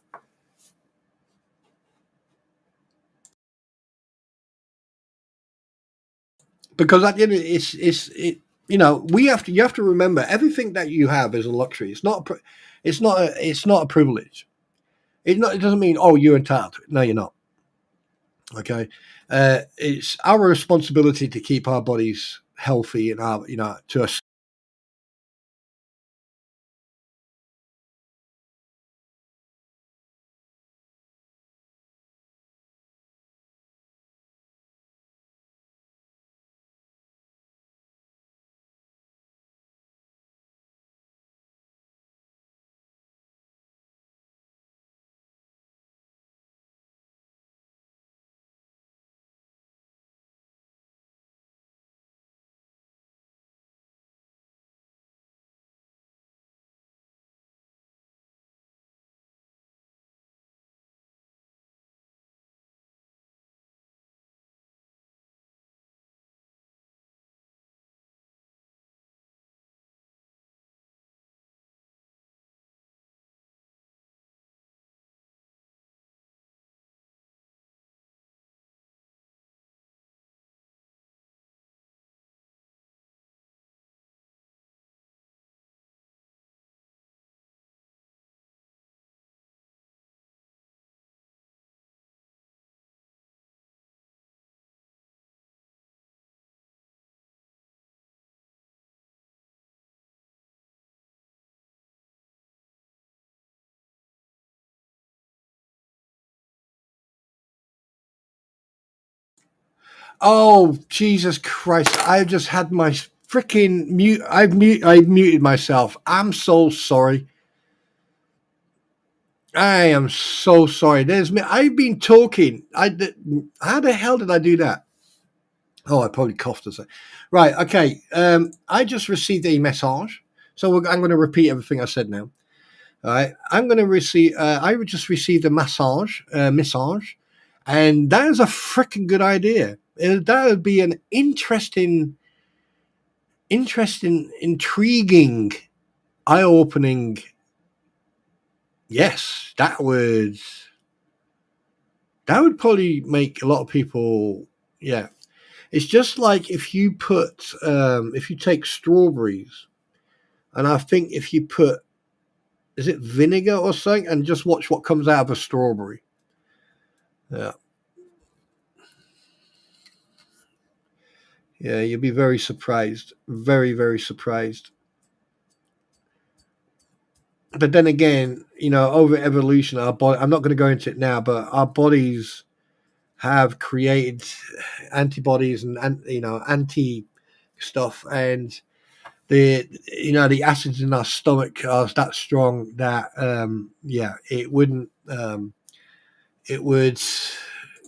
Because at the end, you have to remember, everything that you have is a luxury. It's not a privilege. It doesn't mean, oh, you're entitled to it. No, you're not. Okay, it's our responsibility to keep our bodies healthy and to us. Oh, Jesus Christ! I just had my freaking mute. I muted myself. I'm so sorry. I am so sorry. There's me. I've been talking. How the hell did I do that? Oh, I probably coughed or something. Right. Okay. I just received a message, so I'm going to repeat everything I said now. All right, I'm going to receive. I would just received a massage, and that is a freaking good idea. That would be an intriguing, eye-opening. Yes, that would probably make a lot of people. Yeah, it's just like if you take strawberries, and I think if you put, is it vinegar or something, and just watch what comes out of a strawberry. Yeah, yeah, you'll be very surprised, very, very surprised. But then again, over evolution, our body. I'm not going to go into it now, but our bodies have created antibodies and anti stuff, and the acids in our stomach are that strong that it would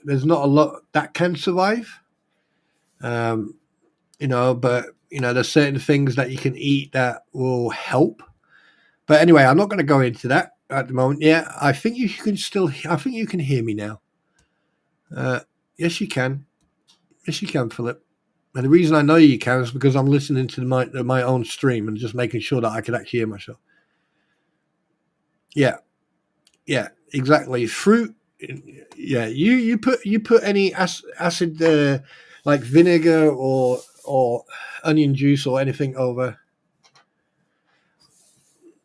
there's not a lot that can survive. um but there's certain things that you can eat that will help. But anyway, I'm not going to go into that at the moment. Yeah, I think you can hear me now. uh yes, you can. Yes, you can, Philip. And the reason I know you can is because I'm listening to my own stream and just making sure that I can actually hear myself. Yeah, yeah, exactly. Fruit. Yeah, you put any acid, like vinegar or onion juice or anything over.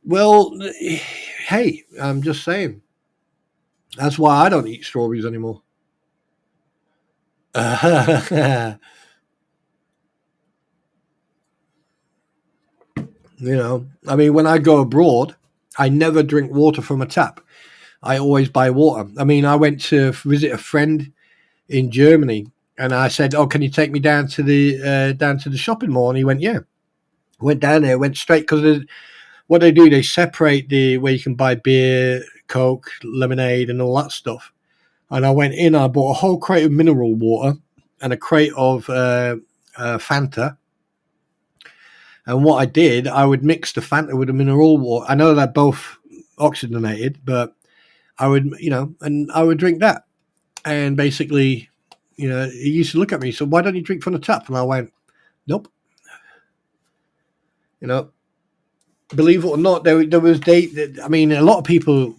Well, hey, I'm just saying. That's why I don't eat strawberries anymore. I mean, when I go abroad, I never drink water from a tap. I always buy water. I mean, I went to visit a friend in Germany, and I said, "Oh, can you take me down to the shopping mall?" And he went, "Yeah." Went down there, went straight because what they do, they separate the where you can buy beer, Coke, lemonade, and all that stuff. And I went in, I bought a whole crate of mineral water and a crate of Fanta. And what I did, I would mix the Fanta with the mineral water. I know they're both oxygenated, but and I would drink that. And basically, he used to look at me. So why don't you drink from the tap? And I went, nope. You know, believe it or not, there was I mean, a lot of people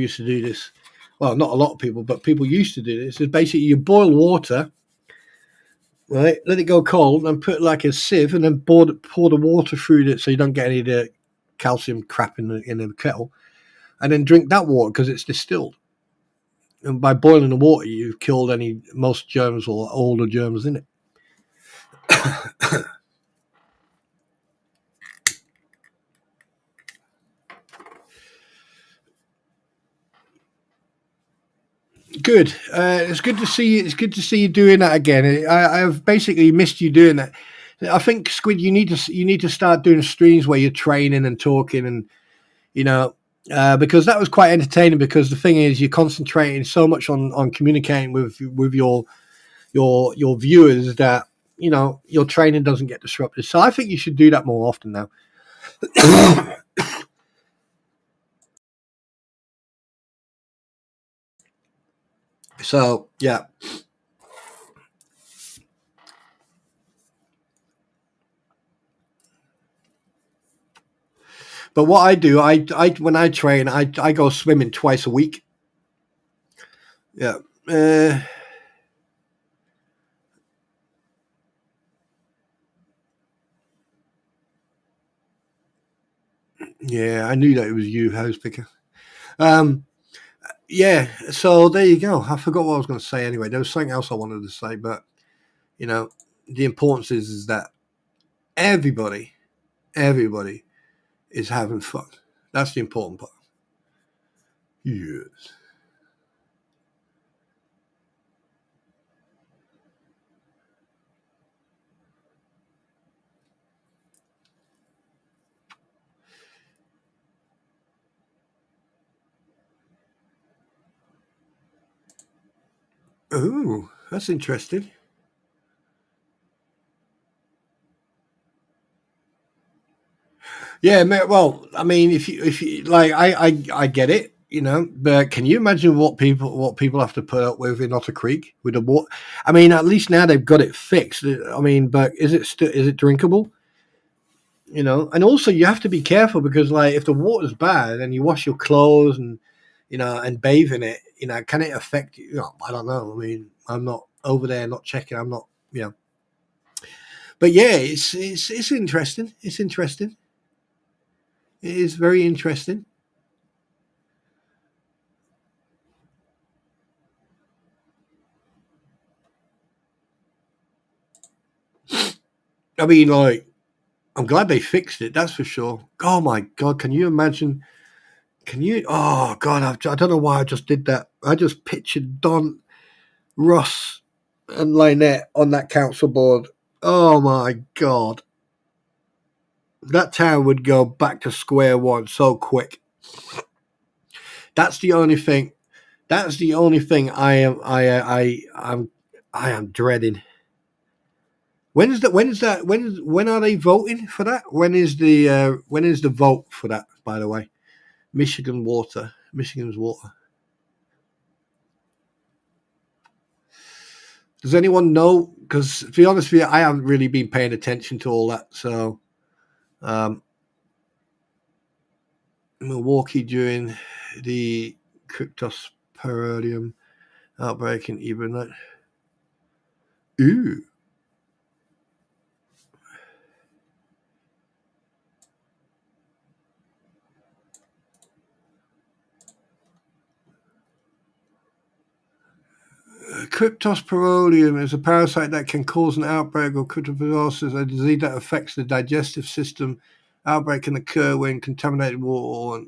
used to do this. Well, not a lot of people, but people used to do this. Is basically you boil water, right? Let it go cold, and put like a sieve, and then pour the water through it, so you don't get any of the calcium crap in the kettle, and then drink that water because it's distilled. And by boiling the water, you've killed most germs or all the germs in it. Good. It's good to see you. It's good to see you doing that again. I've basically missed you doing that. I think Squid, you need to start doing streams where you're training and talking, and you know, because that was quite entertaining. Because the thing is, you're concentrating so much on communicating with your viewers that your training doesn't get disrupted. So I think you should do that more often now. So yeah. But what I do, I when I train, I go swimming twice a week. Yeah. Yeah, I knew that it was you, house picker. Um, yeah, so there you go. I forgot what I was going to say anyway. There was something else I wanted to say, but you know, the importance is that everybody, everybody is having fun. That's the important part. Yes. Oh, that's interesting. Yeah, well, I mean, if you like, I get it, but can you imagine what people have to put up with in Otter Creek with the water? I mean, at least now they've got it fixed. I mean, but is it drinkable? And also you have to be careful because, like, if the water's bad and you wash your clothes and and bathe in it, can it affect you? I don't know. I mean, I'm not over there, not checking. I'm not, But yeah, it's interesting. It's interesting. It is very interesting. I mean, like, I'm glad they fixed it. That's for sure. Oh my god, can you imagine? Can you? Oh god, I don't know why I just did that. I just pictured Don, Ross, and Lynette on that council board. Oh my god, that town would go back to square one so quick. That's the only thing. That's the only thing I am dreading. When are they voting for that? When is the vote for that? By the way, Michigan's water. Does anyone know? Because to be honest with you, I haven't really been paying attention to all that. So, um, Milwaukee during the cryptosporidium outbreak in Ebronite. Ooh. Cryptosporidium is a parasite that can cause an outbreak of cryptobiosis, a disease that affects the digestive system. Outbreak can occur when contaminated water or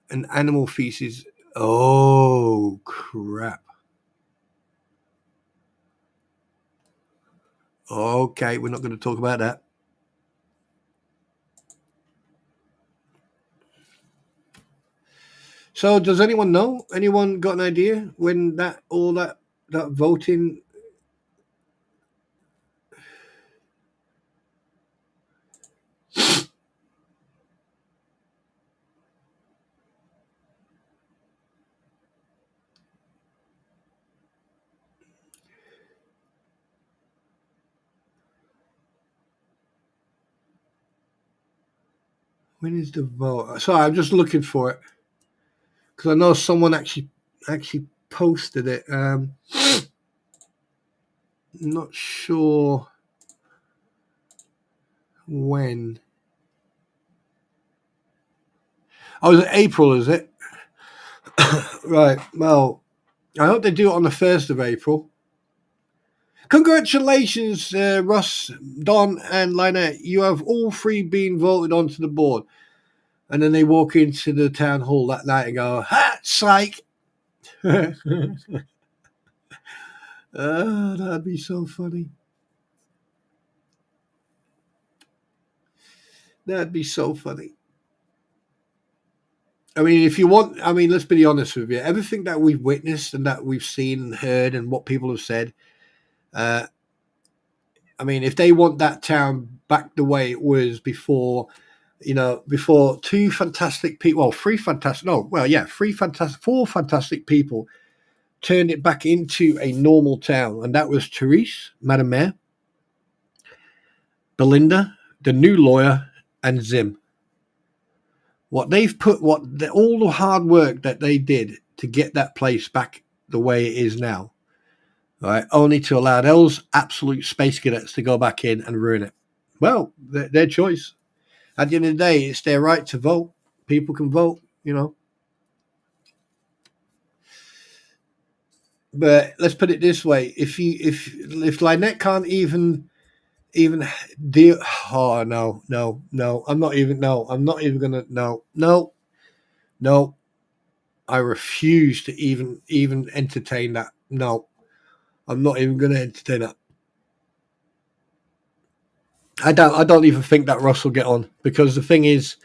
in animal feces. Oh, crap. Okay, we're not going to talk about that. So, does anyone know? Anyone got an idea when that voting? When is the vote? Sorry, I'm just looking for it because I know someone actually posted it. Not sure when. Oh, is it April? Is it? Right. Well, I hope they do it on the 1st of April. Congratulations, Russ, Don, and Lynette. You have all three been voted onto the board. And then they walk into the town hall that night and go, "Ha, psych!" That'd be so funny. That'd be so funny. I mean, if you want, I mean, let's be honest with you. Everything that we've witnessed and that we've seen and heard and what people have said, uh, I mean, if they want that town back the way it was before, before two fantastic people, well, three fantastic, no, well, yeah, four fantastic people turned it back into a normal town. And that was Therese, Madam Mayor, Belinda, the new lawyer, and Zim. What they've put, all the hard work that they did to get that place back the way it is now, right? Only to allow those absolute space cadets to go back in and ruin it. Well, their choice. At the end of the day, it's their right to vote. People can vote. But let's put it this way: if Lynette can't even deal, oh no, I'm not even gonna no. I refuse to even entertain that. No, I'm not even gonna entertain that. I don't even think that Russ will get on because the thing is,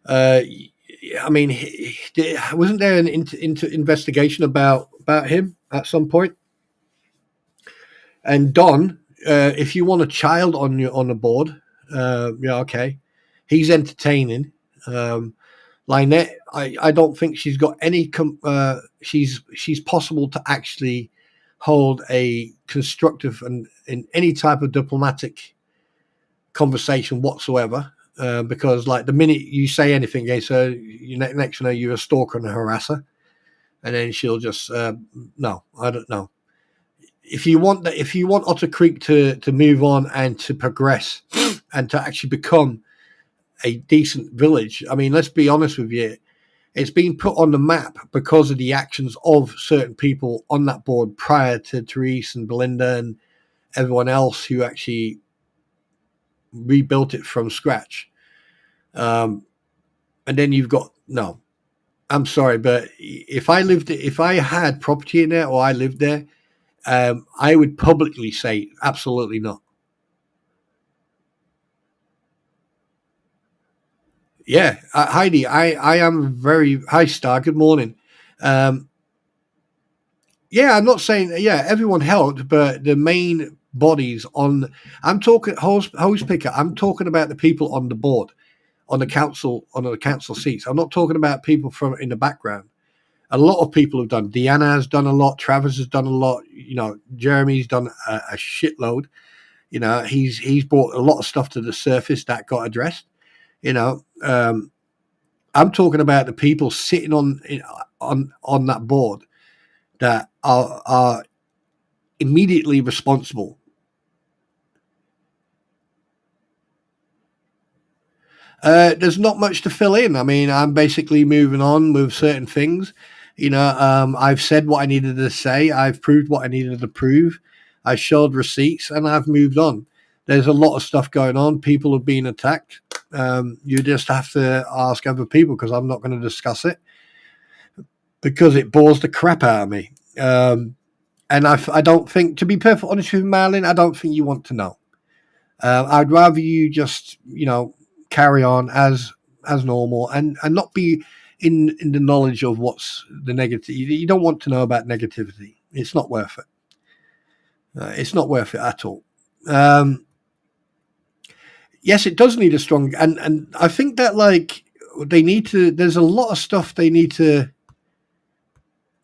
uh, I mean, wasn't there an investigation about him at some point? And Don, if you want a child on the board, yeah, okay. He's entertaining. Lynette, I don't think she's got any. She's possible to actually hold a constructive and in any type of diplomatic conversation whatsoever. Because like the minute you say anything against her, next you know you're a stalker and a harasser, and then she'll just no, I don't know. If you want Otter Creek to move on and to progress and to actually become a decent village, I mean, let's be honest with you, it's been put on the map because of the actions of certain people on that board prior to Therese and Belinda and everyone else who actually rebuilt it from scratch. And then you've got, no, I'm sorry, but if I had property in there or I lived there, I would publicly say absolutely not. Yeah, Heidi, I am very, hi Star, good morning. Yeah, I'm not saying, yeah, everyone helped, but the main bodies on, I'm talking host picker, I'm talking about the people on the board, on the council seats. I'm not talking about people from in the background. A lot of people have done. Deanna has done a lot. Travis has done a lot. Jeremy's done a shitload. He's brought a lot of stuff to the surface that got addressed. I'm talking about the people sitting on that board that are immediately responsible. There's not much to fill in. I mean, I'm basically moving on with certain things. I've said what I needed to say. I've proved what I needed to prove. I showed receipts, and I've moved on. There's a lot of stuff going on. People have been attacked. You just have to ask other people because I'm not going to discuss it because it bores the crap out of me. And I don't think, to be perfectly honest with you, Marilyn, I don't think you want to know. I'd rather you just, carry on as normal and not be in the knowledge of what's the negative. You don't want to know about negativity. It's not worth it. It's not worth it at all. Yes, it does need a strong, and I think that like they need to. There's a lot of stuff they need to.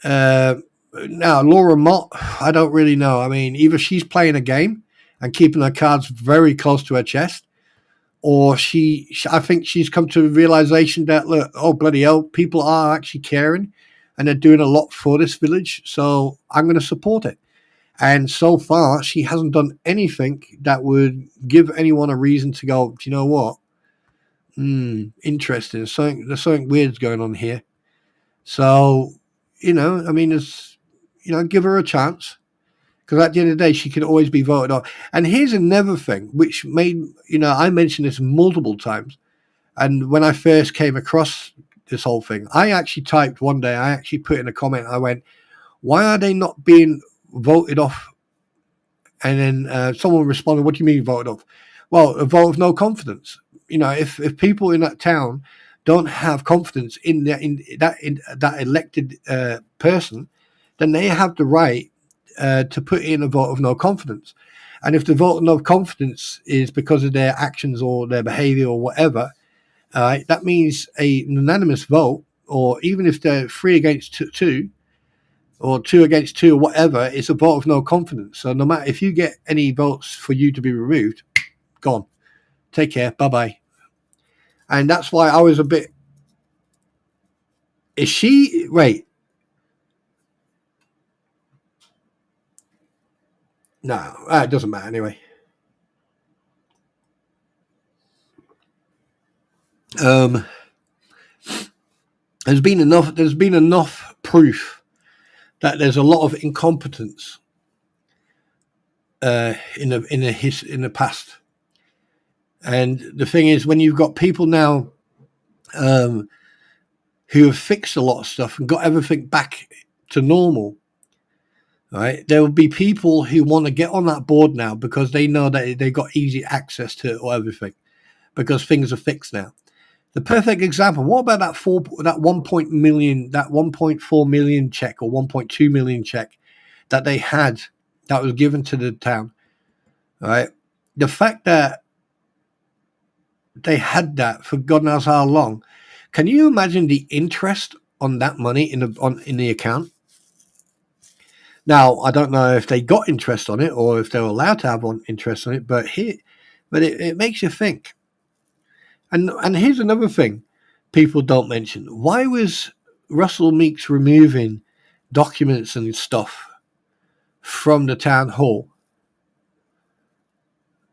Now, Laura Mott, I don't really know. I mean, either she's playing a game and keeping her cards very close to her chest, or I think she's come to a realization that, look, oh, bloody hell, people are actually caring and they're doing a lot for this village, so I'm going to support it. And so far, she hasn't done anything that would give anyone a reason to go, do you know what? Interesting. There's something weird's going on here. So, I mean, give her a chance. Because at the end of the day, she can always be voted off. And here's another thing, which made, I mentioned this multiple times. And when I first came across this whole thing, I actually typed one day, I actually put in a comment, I went, why are they not being voted off? And then someone responded, what do you mean voted off? Well, a vote of no confidence. If people in that town don't have confidence in that elected person, then they have the right to put in a vote of no confidence. And if the vote of no confidence is because of their actions or their behavior or whatever, that means an unanimous vote, or even if they're 3 against 2 or 2 against 2 or whatever, it's a vote of no confidence. So no matter if you get any votes for you to be removed, gone. Take care. Bye-bye. And that's why I was a bit... Is she... Wait. No, it doesn't matter anyway. There's been enough proof that there's a lot of incompetence in the past. And the thing is, when you've got people now who have fixed a lot of stuff and got everything back to normal, right? There will be people who want to get on that board now because they know that they got easy access to everything because things are fixed now. The perfect example. What about that 1.4 million check or 1.2 million check that they had that was given to the town, right? The fact that they had that for God knows how long. Can you imagine the interest on that money in the account? Now, I don't know if they got interest on it or if they were allowed to have interest on it, but it makes you think. And here's another thing people don't mention. Why was Russell Meeks removing documents and stuff from the town hall?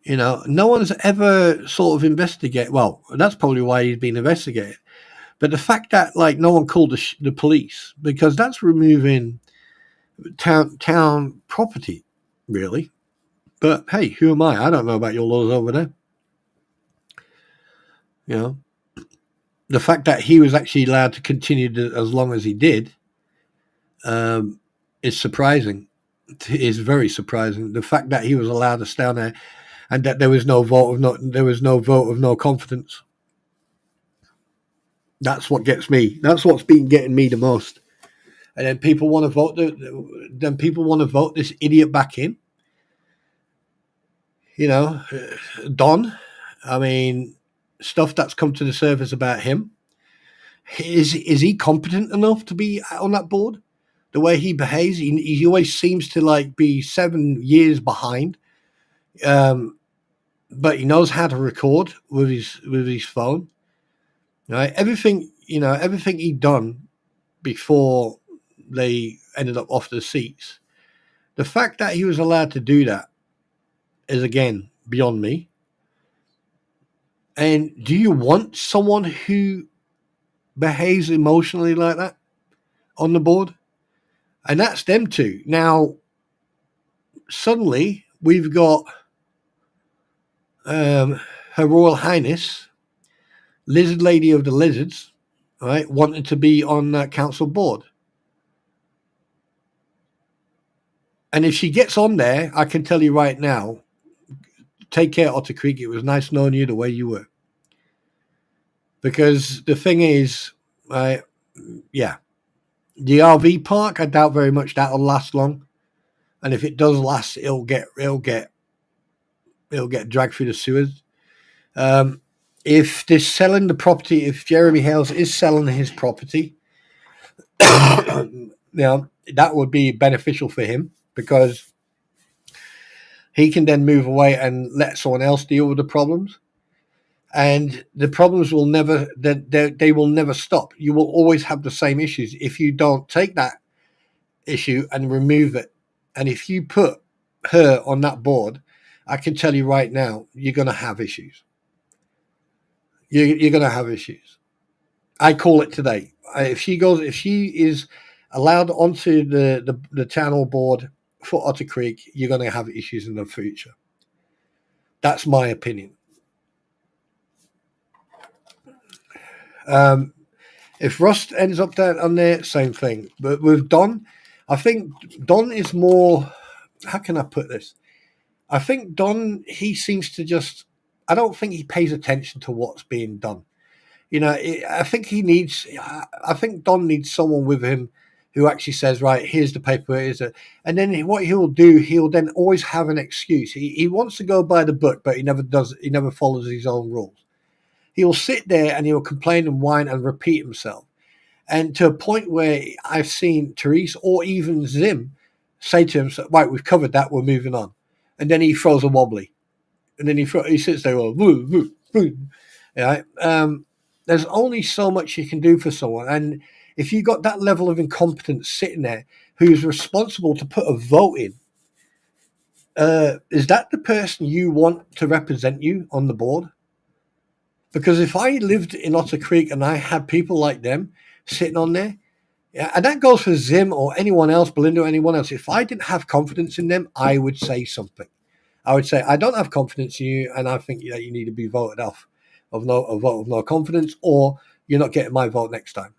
No one's ever sort of investigated. Well, that's probably why he's been investigated. But the fact that no one called the police, because that's removing town property, really. But hey, who am I? I don't know about your laws over there. The fact that he was actually allowed to continue as long as he did is surprising. It is very surprising. The fact that he was allowed to stay on there, and that there was no vote of no confidence. That's what gets me. That's what's been getting me the most. And then people want to vote. This idiot back in. Don. I mean, stuff that's come to the surface about him. Is he competent enough to be on that board? The way he behaves, he always seems to be 7 years behind. But he knows how to record with his phone. Right? Everything he'd done before they ended up off the seats. The fact that he was allowed to do that is, again, beyond me. And do you want someone who behaves emotionally like that on the board? And that's them two. Now, suddenly, we've got Her Royal Highness, Lizard Lady of the Lizards, right, wanting to be on that council board. And if she gets on there, I can tell you right now, take care, Otter Creek. It was nice knowing you the way you were. Because the thing is, the RV park, I doubt very much that'll last long. And if it does last, it'll get dragged through the sewers. If they're selling the property, if Jeremy Hales is selling his property, that would be beneficial for him, because he can then move away and let someone else deal with the problems. And the problems will never stop. You will always have the same issues if you don't take that issue and remove it. And if you put her on that board, I can tell you right now, you're going to have issues. You're going to have issues. I call it today. If she is allowed onto the town hall board for Otter Creek, you're going to have issues in the future. That's my opinion. If Rust ends up on there, same thing. But with Don, I think Don is more. How can I put this? I think Don, he seems to just. I don't think he pays attention to what's being done. I think Don needs someone with him who actually says, right, here's the paper, and then what he'll do, he'll then always have an excuse. He wants to go by the book, but he never does. He never follows his own rules. He'll sit there and he'll complain and whine and repeat himself. And to a point where I've seen Therese or even Zim say to him, right, we've covered that, we're moving on. And then he throws a wobbly. And then he sits there, well, woo, woo, woo. Right? There's only so much you can do for someone. And if you've got that level of incompetence sitting there who's responsible to put a vote in, is that the person you want to represent you on the board? Because if I lived in Otter Creek and I had people like them sitting on there, and that goes for Zim or anyone else, Belinda or anyone else, if I didn't have confidence in them, I would say something. I would say, I don't have confidence in you, and I think that you need to be voted off of a vote of no confidence, or you're not getting my vote next time.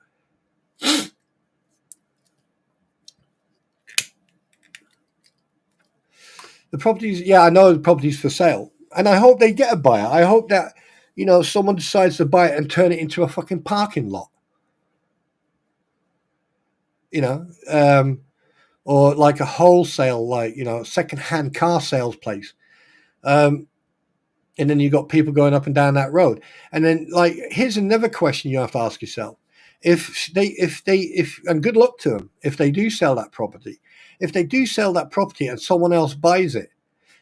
The properties, I know the property's for sale, and I hope they get a buyer. I hope that someone decides to buy it and turn it into a fucking parking lot. Or like a wholesale, second-hand car sales place. And then you've got people going up and down that road. And then, like, here's another question you have to ask yourself. And good luck to them if they do sell that property. If they do sell that property and someone else buys it,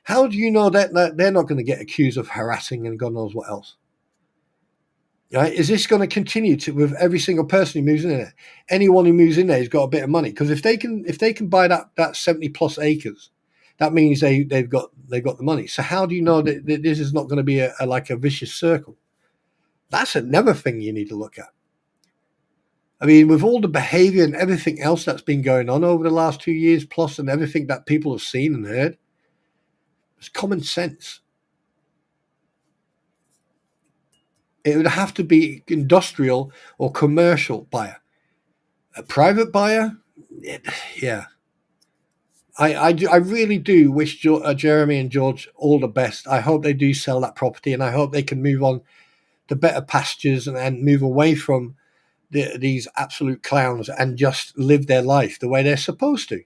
how do you know that they're not going to get accused of harassing and God knows what else? Right? Is this going to continue with every single person who moves in there? Anyone who moves in there has got a bit of money, because if they can buy that 70 plus acres, that means they've got the money. So how do you know that this is not going to be a vicious circle? That's another thing you need to look at. I mean, with all the behavior and everything else that's been going on over the last 2 years plus, and everything that people have seen and heard, it's common sense. It would have to be industrial or commercial buyer. A private buyer, yeah. I really do wish Jeremy and George all the best. I hope they do sell that property, and I hope they can move on to better pastures and move away from these absolute clowns and just live their life the way they're supposed to.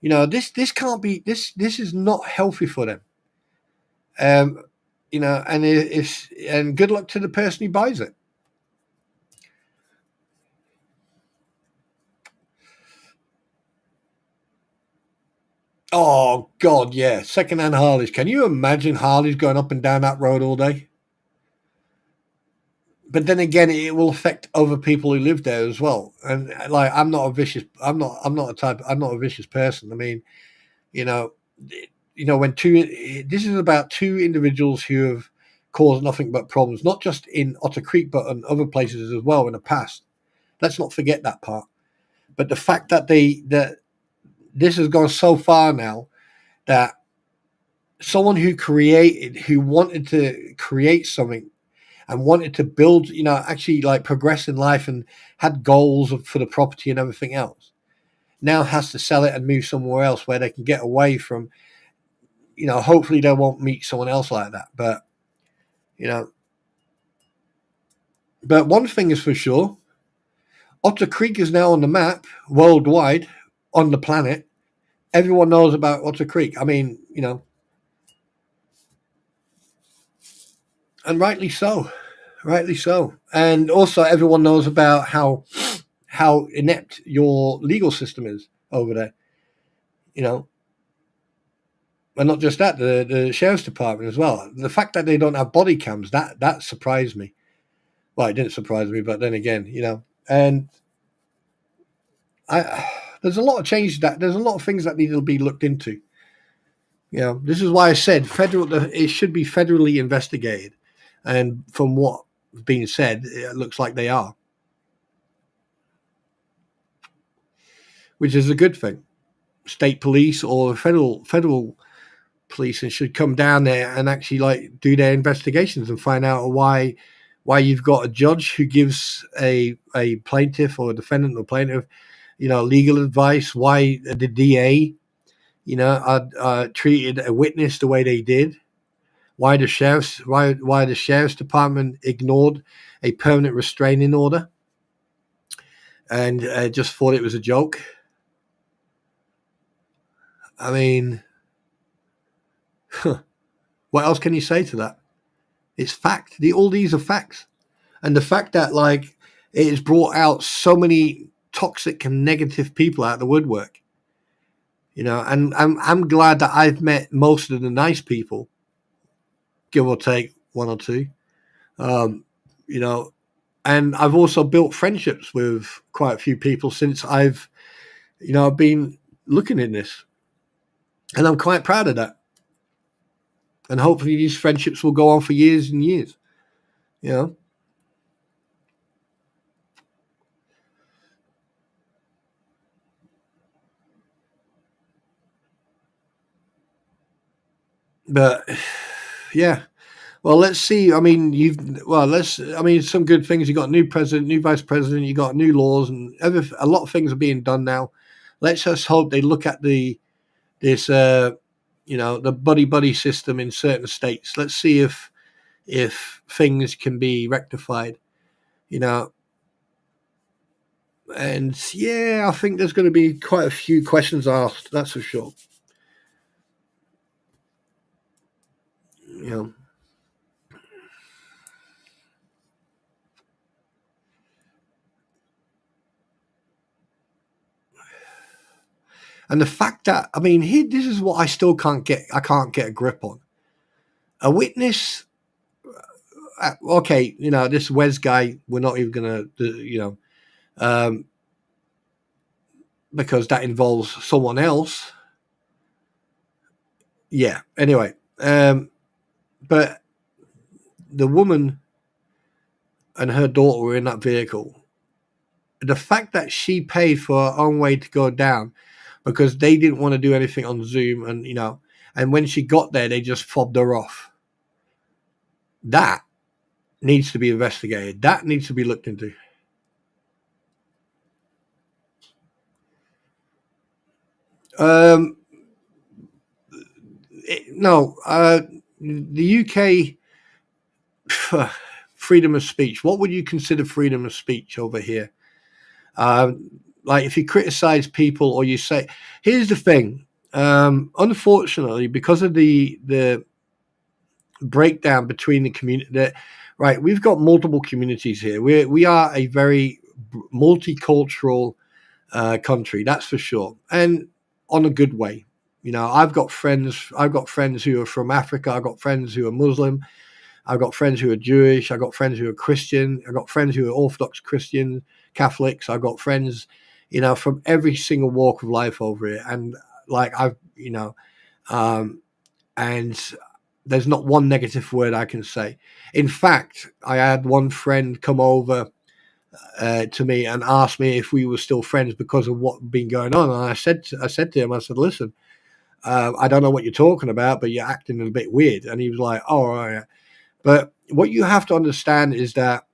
You know, this can't be, this is not healthy for them. You know, and good luck to the person who buys it. Oh God, yeah, secondhand Harleys. Can you imagine Harleys going up and down that road all day? But then again, it will affect other people who live there as well. And like, I'm not a vicious person. I mean, you know, this is about two individuals who have caused nothing but problems, not just in Otter Creek, but in other places as well in the past. Let's not forget that part. But the fact that this has gone so far now that someone who wanted to create something and wanted to build, actually like progress in life and had goals for the property and everything else, now has to sell it and move somewhere else where they can get away from, hopefully they won't meet someone else like that. But, but one thing is for sure, Otter Creek is now on the map worldwide, on the planet. Everyone knows about Otter Creek. I mean, and rightly so. And also everyone knows about how inept your legal system is over there. And not just that, the sheriff's department as well. The fact that they don't have body cams, that surprised me. Well, it didn't surprise me, but then again, and there's a lot of change there's a lot of things that need to be looked into. This is why I said it should be federally investigated. And from what's being said, it looks like they are, which is a good thing. State police or federal police should come down there and actually do their investigations and find out why you've got a judge who gives a plaintiff or a defendant or plaintiff, legal advice, why the DA, treated a witness the way they did, why the sheriff's department ignored a permanent restraining order and just thought it was a joke. I mean, what else can you say to that? It's fact. All these are facts. And the fact that it has brought out so many toxic and negative people out of the woodwork, and I'm glad that I've met most of the nice people, give or take one or two, and I've also built friendships with quite a few people since I've been looking in this, and I'm quite proud of that. And hopefully these friendships will go on for years and years, But yeah, well, let's see. I mean, some good things. You got a new president, new vice president. You got new laws, and a lot of things are being done now. Let's just hope they look at the buddy system in certain states. Let's see if things can be rectified. And yeah, I think there's going to be quite a few questions asked. That's for sure. And the fact that, I mean, this is what I still can't get a grip on. A witness, okay, this Wes guy, we're not even going to, because that involves someone else. Yeah, anyway. But the woman and her daughter were in that vehicle. The fact that she paid for her own way to go down because they didn't want to do anything on Zoom, and and when she got there, they just fobbed her off. That needs to be investigated. That needs to be looked into. The UK freedom of speech. What would you consider freedom of speech over here? Like if you criticize people or you say, here's the thing. Unfortunately, because of the breakdown between the community, right? We've got multiple communities here. We are a very multicultural country, that's for sure, and on a good way. I've got friends who are from Africa. I've got friends who are Muslim. I've got friends who are Jewish. I've got friends who are Christian. I've got friends who are Orthodox Christian, Catholics. I've got friends, from every single walk of life over here. And and there's not one negative word I can say. In fact, I had one friend come over to me and asked me if we were still friends because of what had been going on. And I said to him, I said, listen, I don't know what you're talking about, but you're acting a bit weird. And he was like, oh, all right. But what you have to understand is that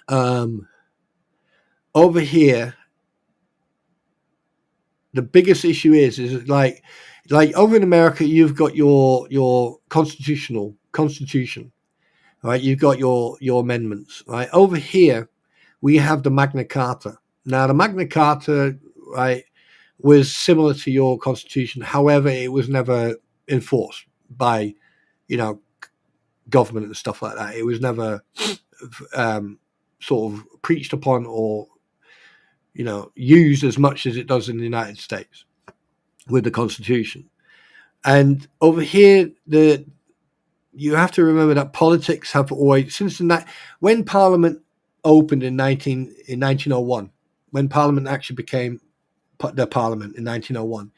over here, the biggest issue is like over in America, you've got your constitution, right? You've got your amendments, right? Over here, we have the Magna Carta. Now, the Magna Carta, right, was similar to your constitution. However, it was never enforced by, government and stuff like that. It was never sort of preached upon or, used as much as it does in the United States with the Constitution. And over here, you have to remember that politics have always, when Parliament opened in 1901, when Parliament actually became the Parliament in 1901,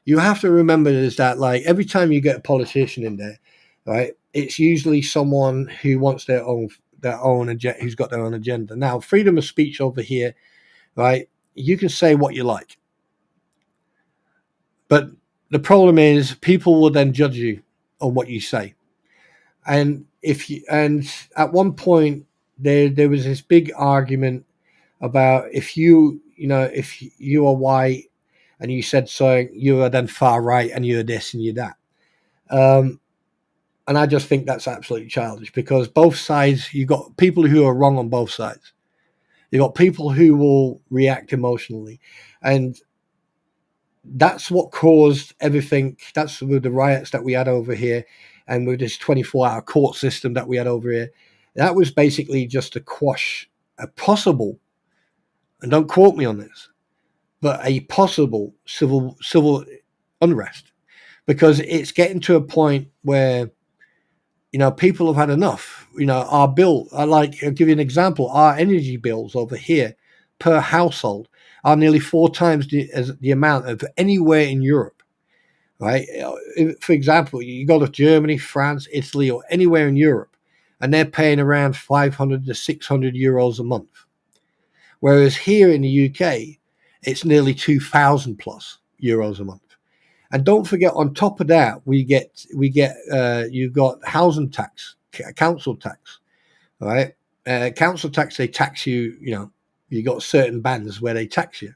you have to remember is that every time you get a politician in there, right, it's usually someone who wants their own agenda, who's got their own agenda. Now, freedom of speech over here, right, you can say what you like, but the problem is people will then judge you on what you say. And at one point there was this big argument about if you are white and you said so, you are then far right and you're this and you're that. And I just think that's absolutely childish because both sides, you've got people who are wrong on both sides. You've got people who will react emotionally. And that's what caused everything. That's with the riots that we had over here and with this 24-hour court system that we had over here. That was basically just to quash a possible, and don't quote me on this, but a possible civil unrest. Because it's getting to a point where people have had enough. Our bill, I'll give you an example. Our energy bills over here per household are nearly 4 times the amount of anywhere in Europe, right? For example, you go to Germany, France, Italy, or anywhere in Europe, and they're paying around 500 to 600 euros a month. Whereas here in the UK, it's nearly 2,000 plus euros a month. And don't forget, on top of that, you've got housing tax, council tax, right? Council tax, they tax you, you got certain bands where they tax you.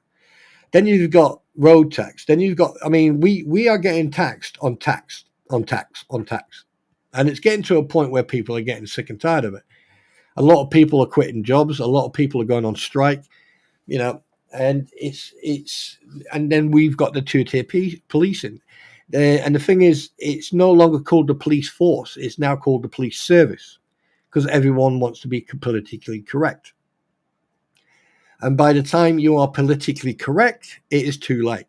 Then you've got road tax. Then you've got, we are getting taxed on tax. And it's getting to a point where people are getting sick and tired of it. A lot of people are quitting jobs. A lot of people are going on strike, and and then we've got the two-tier policing. And the thing is, it's no longer called the police force. It's now called the police service because everyone wants to be politically correct. And by the time you are politically correct, it is too late.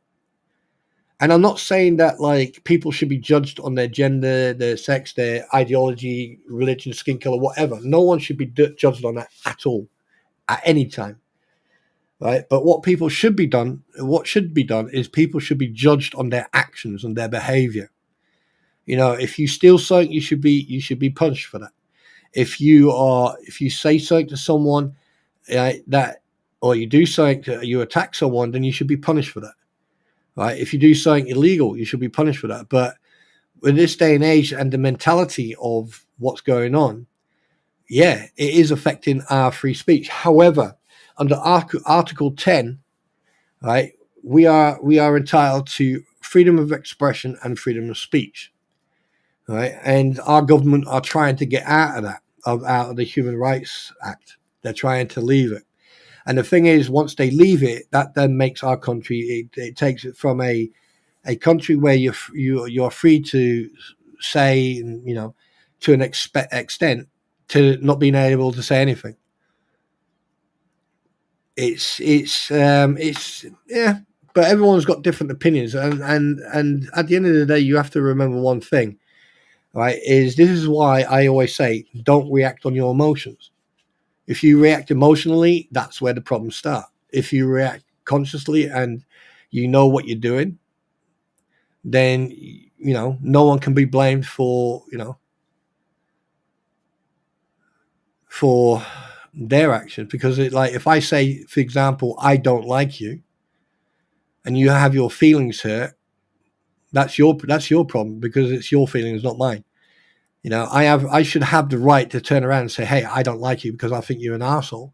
And I'm not saying that like people should be judged on their gender, their sex, their ideology, religion, skin color, whatever. No one should be judged on that at all, at any time, right? But what should be done is people should be judged on their actions and their behavior. You know, if you steal something, you should be punished for that. If you say something to someone that, or you do something, you attack someone, then you should be punished for that. Right? If you do something illegal, you should be punished for that. But with this day and age and the mentality of what's going on, yeah, it is affecting our free speech. However, under Article 10, right, we are entitled to freedom of expression and freedom of speech, right? And our government are trying to get out of that, out of the Human Rights Act. They're trying to leave it. And the thing is, once they leave it, that then makes our country, it takes it from a country where you're free to say, you know, to an extent, to not being able to say anything. It's yeah, but everyone's got different opinions, and at the end of the day, you have to remember one thing, right? This is why I always say, don't react on your emotions. If you react emotionally, that's where the problems start. If you react consciously and you know what you're doing, then, you know, no one can be blamed for, you know, for their actions. Because like, if I say, for example, I don't like you, and you have your feelings hurt, that's your problem, because it's your feelings, not mine. You know, I should have the right to turn around and say, hey, I don't like you because I think you're an arsehole.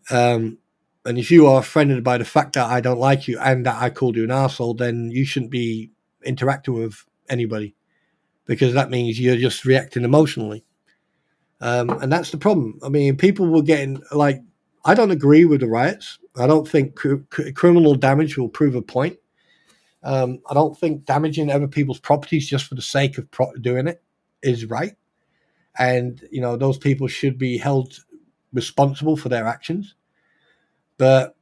And if you are offended by the fact that I don't like you and that I called you an arsehole, then you shouldn't be interacting with anybody, because that means you're just reacting emotionally. And that's the problem. I mean, people were getting, like, I don't agree with the riots. I don't think criminal damage will prove a point. I don't think damaging other people's properties just for the sake of doing it is right. And, you know, those people should be held responsible for their actions. But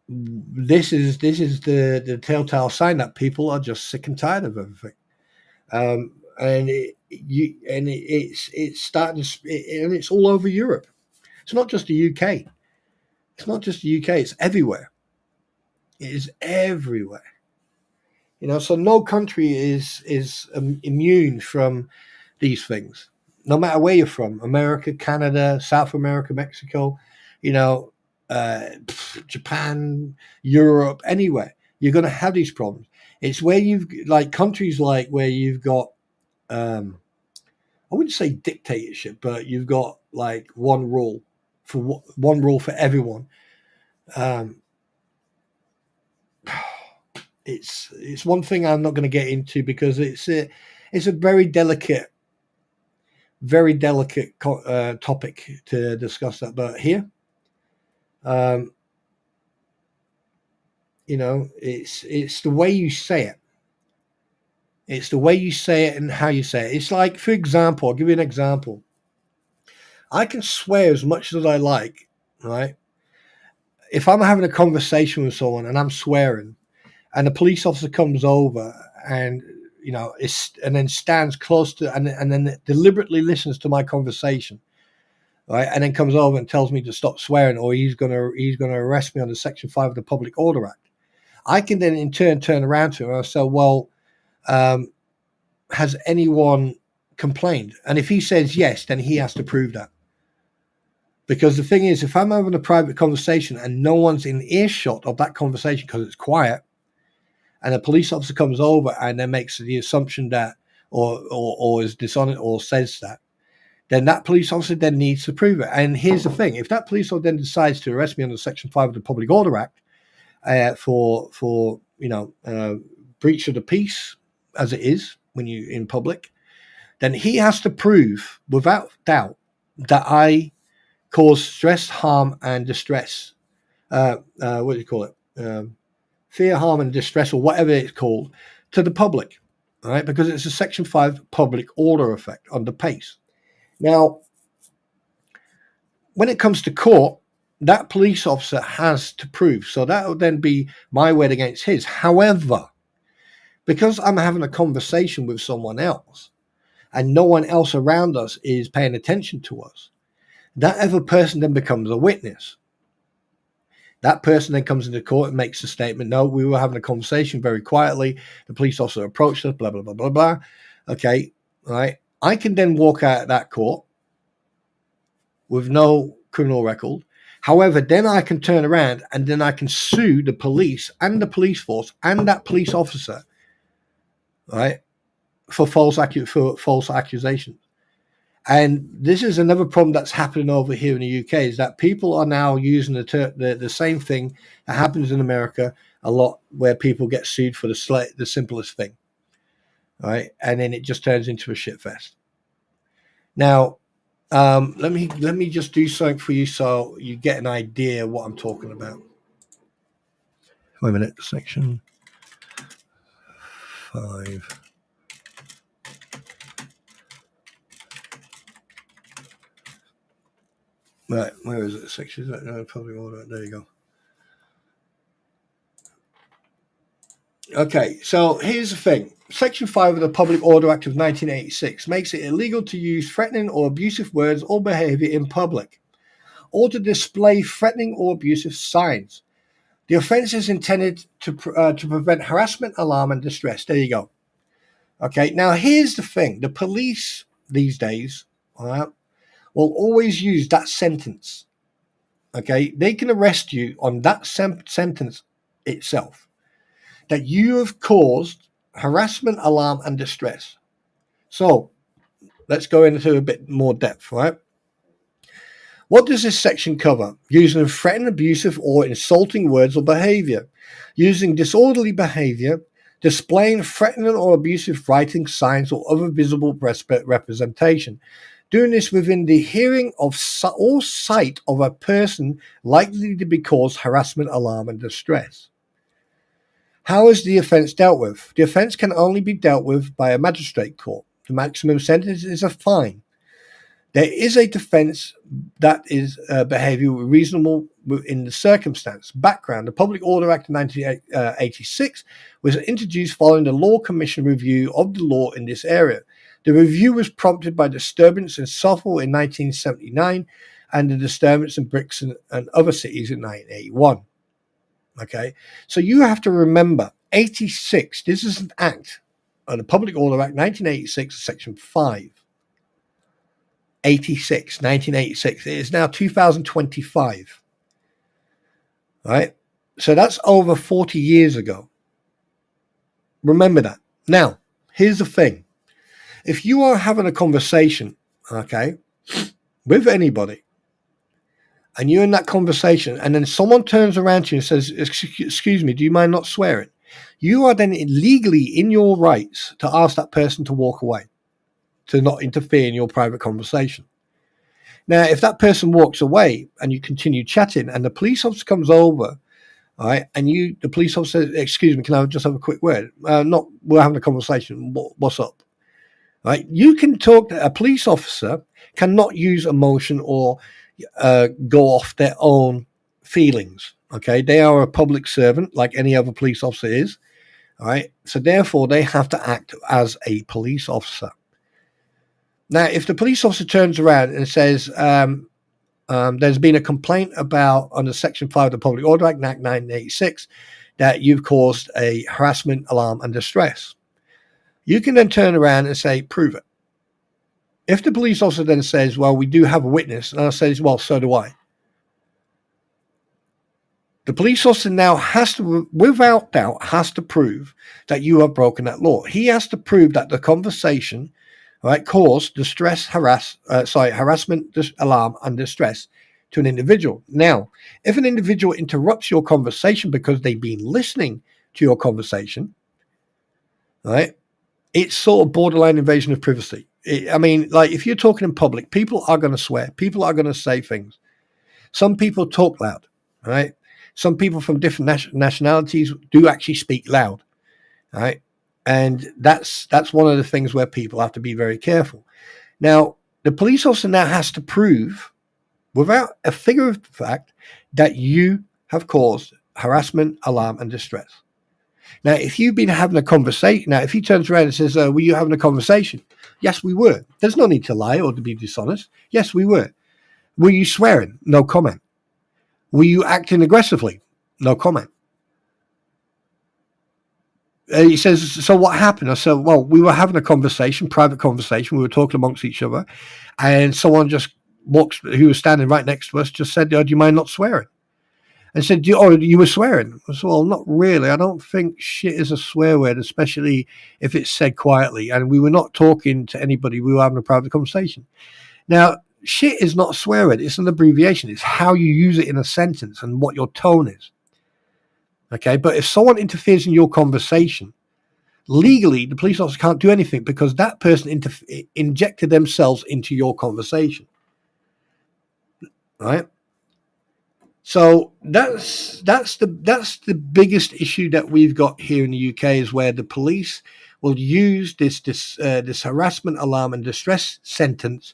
this is the telltale sign that people are just sick and tired of everything. And it's starting to, and it's all over Europe. It's not just the UK. It's everywhere. It is everywhere. You know, so no country is immune from these things, no matter where you're from. America, Canada, South America, Mexico, you know, Japan, Europe, anywhere. You're going to have these problems. It's where you've, like, countries like where you've got, I wouldn't say dictatorship, but you've got like one rule for everyone. It's one thing I'm not going to get into, because it's a very delicate topic to discuss that. But here, you know, it's the way you say it. It's the way you say it and how you say it. It's like, for example, I'll give you an example. I can swear as much as I like, right? If I'm having a conversation with someone and I'm swearing, and a police officer comes over and, you know, and then stands close to, and then deliberately listens to my conversation, right? And then comes over and tells me to stop swearing, or he's gonna arrest me under Section 5 of the Public Order Act. I can then in turn turn around to him and I say, well, has anyone complained? And if he says yes, then he has to prove that. Because the thing is, if I'm having a private conversation and no one's in earshot of that conversation because it's quiet, and a police officer comes over and then makes the assumption that, or is dishonest or says that, then that police officer then needs to prove it. And here's the thing: if that police officer then decides to arrest me under Section 5 of the Public Order Act for you know, breach of the peace, as it is when you in public, then he has to prove without doubt that I caused stress, harm, and distress. What do you call it? Fear, harm, and distress, or whatever it's called, to the public, all right? Because it's a Section 5 public order effect under PACE. Now, when it comes to court, that police officer has to prove. So that would then be my word against his. However, because I'm having a conversation with someone else and no one else around us is paying attention to us, that other person then becomes a witness. That person then comes into court and makes a statement. No, we were having a conversation very quietly. The police officer approached us, blah, blah, blah, blah, blah. Okay, right. I can then walk out of that court with no criminal record. However, then I can turn around and then I can sue the police and the police force and that police officer, right, for false accusations. And this is another problem that's happening over here in the UK, is that people are now using the same thing that happens in America a lot, where people get sued for the simplest thing, right? And then it just turns into a shit fest. Now, let me just do something for you so you get an idea of what I'm talking about. Wait a minute, section 5. Right, where is it? Section, public order. There you go. Okay, so here's the thing. Section 5 of the Public Order Act of 1986 makes it illegal to use threatening or abusive words or behavior in public, or to display threatening or abusive signs. The offense is intended to prevent harassment, alarm, and distress. There you go. Okay, now here's the thing. The police these days, all right, will always use that sentence. Okay, they can arrest you on that sentence itself, that you have caused harassment, alarm, and distress. So let's go into a bit more depth, right? What does this section cover? Using threatening, abusive, or insulting words or behavior, using disorderly behavior, displaying threatening or abusive writing, signs, or other visible representation. Doing this within the hearing of or sight of a person likely to be caused harassment, alarm, and distress. How is the offence dealt with? The offence can only be dealt with by a magistrate court. The maximum sentence is a fine. There is a defence that is behaviour reasonable in the circumstance. Background: the Public Order Act of 1986 was introduced following the Law Commission review of the law in this area. The review was prompted by disturbance in Suffolk in 1979 and the disturbance in Brixton and other cities in 1981. Okay, so you have to remember, 86, this is an act of the Public Order Act 1986, Section 5. 1986. It is now 2025. Right? So that's over 40 years ago. Remember that. Now, here's the thing. If you are having a conversation, okay, with anybody, and you're in that conversation, and then someone turns around to you and says, excuse me, do you mind not swearing? You are then legally in your rights to ask that person to walk away, to not interfere in your private conversation. Now, if that person walks away and you continue chatting and the police officer comes over, all right, and the police officer says, excuse me, can I just have a quick word? We're having a conversation. What's up? All right, you can talk. A police officer cannot use emotion or go off their own feelings. Okay, they are a public servant like any other police officer is. All right, so therefore they have to act as a police officer. Now, if the police officer turns around and says, there's been a complaint about, under Section 5 of the Public Order Act 1986, that you've caused a harassment, alarm, and distress, you can then turn around and say, prove it. If the police officer then says, well, we do have a witness, and I say, well, so do I. The police officer now has to, without doubt, has to prove that you have broken that law. He has to prove that the conversation, right, caused harassment, alarm, and distress to an individual. Now, if an individual interrupts your conversation because they've been listening to your conversation, right, it's sort of borderline invasion of privacy. If you're talking in public, people are going to swear. People are going to say things. Some people talk loud, right? Some people from different nationalities do actually speak loud, right? And that's one of the things where people have to be very careful. Now, the police officer now has to prove, without a figure of fact that you have caused harassment, alarm, and distress. Now, if you've been having a conversation, now, if he turns around and says, were you having a conversation? Yes, we were. There's no need to lie or to be dishonest. Yes, we were. Were you swearing? No comment. Were you acting aggressively? No comment. He says, so what happened? I said, well, we were having a conversation, private conversation. We were talking amongst each other. And someone just walks, who was standing right next to us, just said, do you mind not swearing? And said, you were swearing. I said, well, not really. I don't think shit is a swear word, especially if it's said quietly. And we were not talking to anybody. We were having a private conversation. Now, shit is not a swear word. It's an abbreviation. It's how you use it in a sentence and what your tone is. Okay, but if someone interferes in your conversation, legally, the police officer can't do anything because that person injected themselves into your conversation. Right? So that's the biggest issue that we've got here in the UK, is where the police will use this harassment, alarm, and distress sentence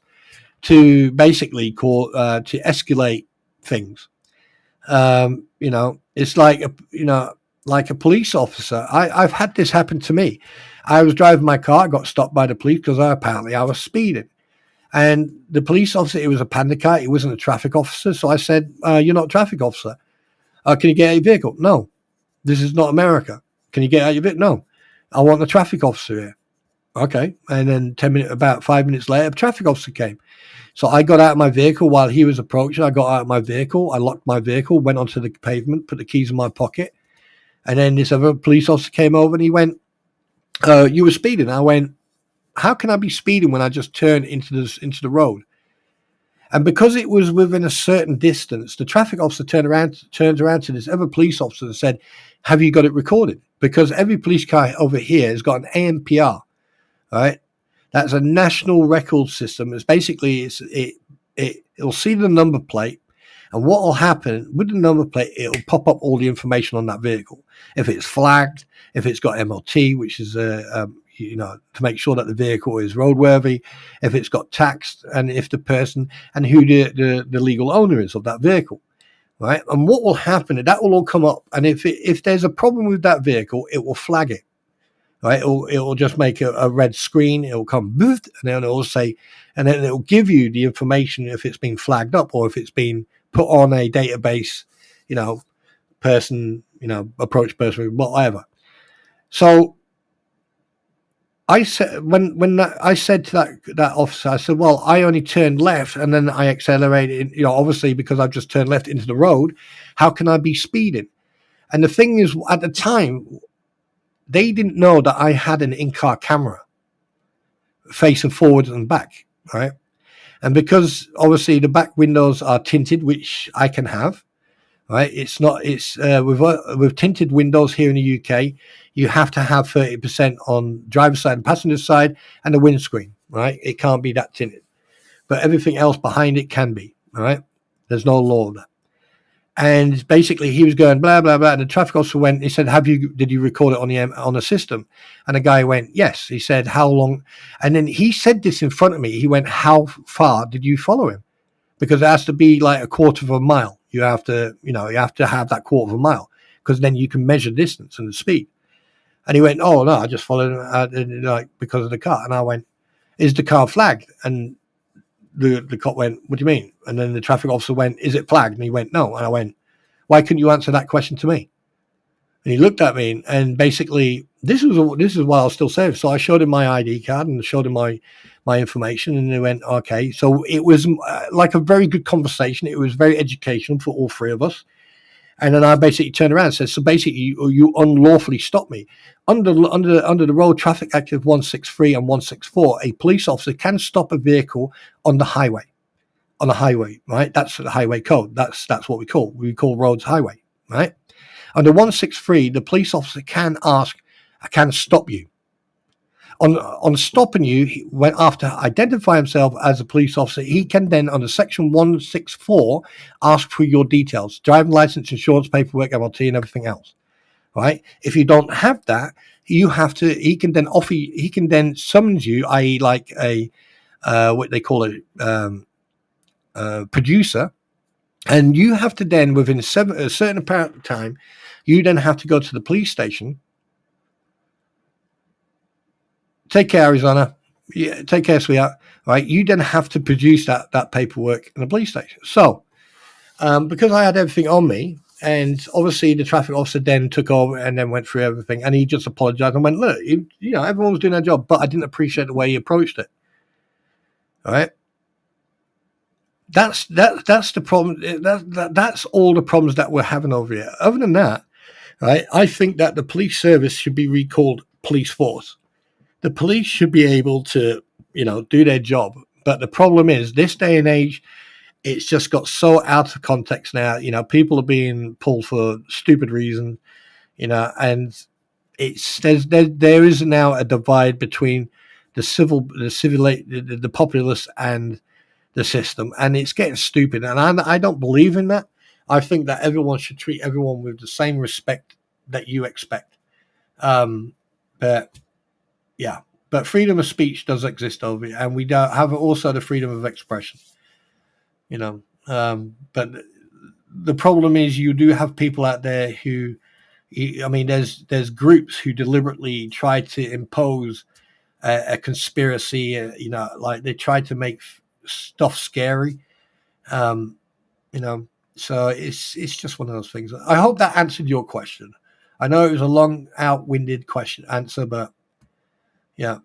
to basically to escalate things. It's like a police officer. I've had this happen to me. I was driving my car, got stopped by the police because I was speeding. And the police officer, it was a panda car, it wasn't a traffic officer. So I said, you're not a traffic officer. Can you get out of your vehicle? No. This is not America. Can you get out of your vehicle? No. I want a traffic officer here. Okay. And then about 5 minutes later, a traffic officer came. So I got out of my vehicle while he was approaching. I got out of my vehicle. I locked my vehicle, went onto the pavement, put the keys in my pocket. And then this other police officer came over and he went, you were speeding. I went, how can I be speeding when I just turned into the road? And because it was within a certain distance, the traffic officer turns around to this other police officer and said, have you got it recorded? Because every police car over here has got an ANPR, right? That's a national record system. It's basically, it'll see the number plate, and what will happen with the number plate, it'll pop up all the information on that vehicle. If it's flagged, if it's got MLT, which is to make sure that the vehicle is roadworthy, if it's got tax, and if the person and who the legal owner is of that vehicle, right? And what will happen, that will all come up, and if there's a problem with that vehicle, it will flag it. Right, it'll just make a red screen. It'll come, and then it'll say, and then it'll give you the information if it's been flagged up or if it's been put on a database, person, approach person, whatever. So I said I said to that officer, I said, well, I only turned left and then I accelerated, obviously because I've just turned left into the road. How can I be speeding? And the thing is, at the time, they didn't know that I had an in-car camera facing forwards and back, right? And because obviously the back windows are tinted, which I can have, right? It's with tinted windows here in the UK, you have to have 30% on driver's side and passenger side and the windscreen, right? It can't be that tinted, but everything else behind it can be, all right? There's no law of that. And basically, he was going blah blah blah, and the traffic officer went. He said, did you record it on the system?" And the guy went, "Yes." He said, "How long?" And then he said this in front of me. He went, "How far did you follow him?" Because it has to be like a quarter of a mile. You have to have that quarter of a mile because then you can measure distance and the speed. And he went, "Oh no, I just followed him because of the car." And I went, "Is the car flagged?" And the cop went, "What do you mean?" And then the traffic officer went, "Is it flagged?" And he went, "No." And I went, "Why couldn't you answer that question to me?" And he looked at me, and basically, this is what I was still saying. So I showed him my ID card and showed him my information, and he went, "Okay." So it was like a very good conversation. It was very educational for all three of us. And then I basically turned around and said, "So basically, you unlawfully stopped me under the Road Traffic Act of 163 and 164. A police officer can stop a vehicle on the highway, right? That's the highway code. That's what we call roads highway, right? Under 163, the police officer can stop you. On stopping you, when after identify himself as a police officer, he can then, under section 164, ask for your details, driving license, insurance, paperwork, MLT, and everything else. Right? If you don't have that, he can then summons you, i.e., like a what they call it, producer, and you have to then, within a certain amount of time, you then have to go to the police station. Take care, Arizona. Yeah, take care, sweetheart. Right, you then have to produce that paperwork in the police station. So, because I had everything on me, and obviously the traffic officer then took over and then went through everything, and he just apologized and went, "Look, everyone was doing their job, but I didn't appreciate the way he approached it." All right, that's the problem. That's all the problems that we're having over here. Other than that, right, I think that the police service should be recalled police force. The police should be able to, do their job. But the problem is, this day and age, it's just got so out of context now. People are being pulled for stupid reasons, and there is now a divide between the populace and the system, and it's getting stupid. And I don't believe in that. I think that everyone should treat everyone with the same respect that you expect. But yeah, but freedom of speech does exist over here, and we don't have also the freedom of expression. But the problem is you do have people out there who, there's groups who deliberately try to impose a conspiracy. Like they try to make stuff scary. So it's just one of those things. I hope that answered your question. I know it was a long, out-winded answer, but yeah,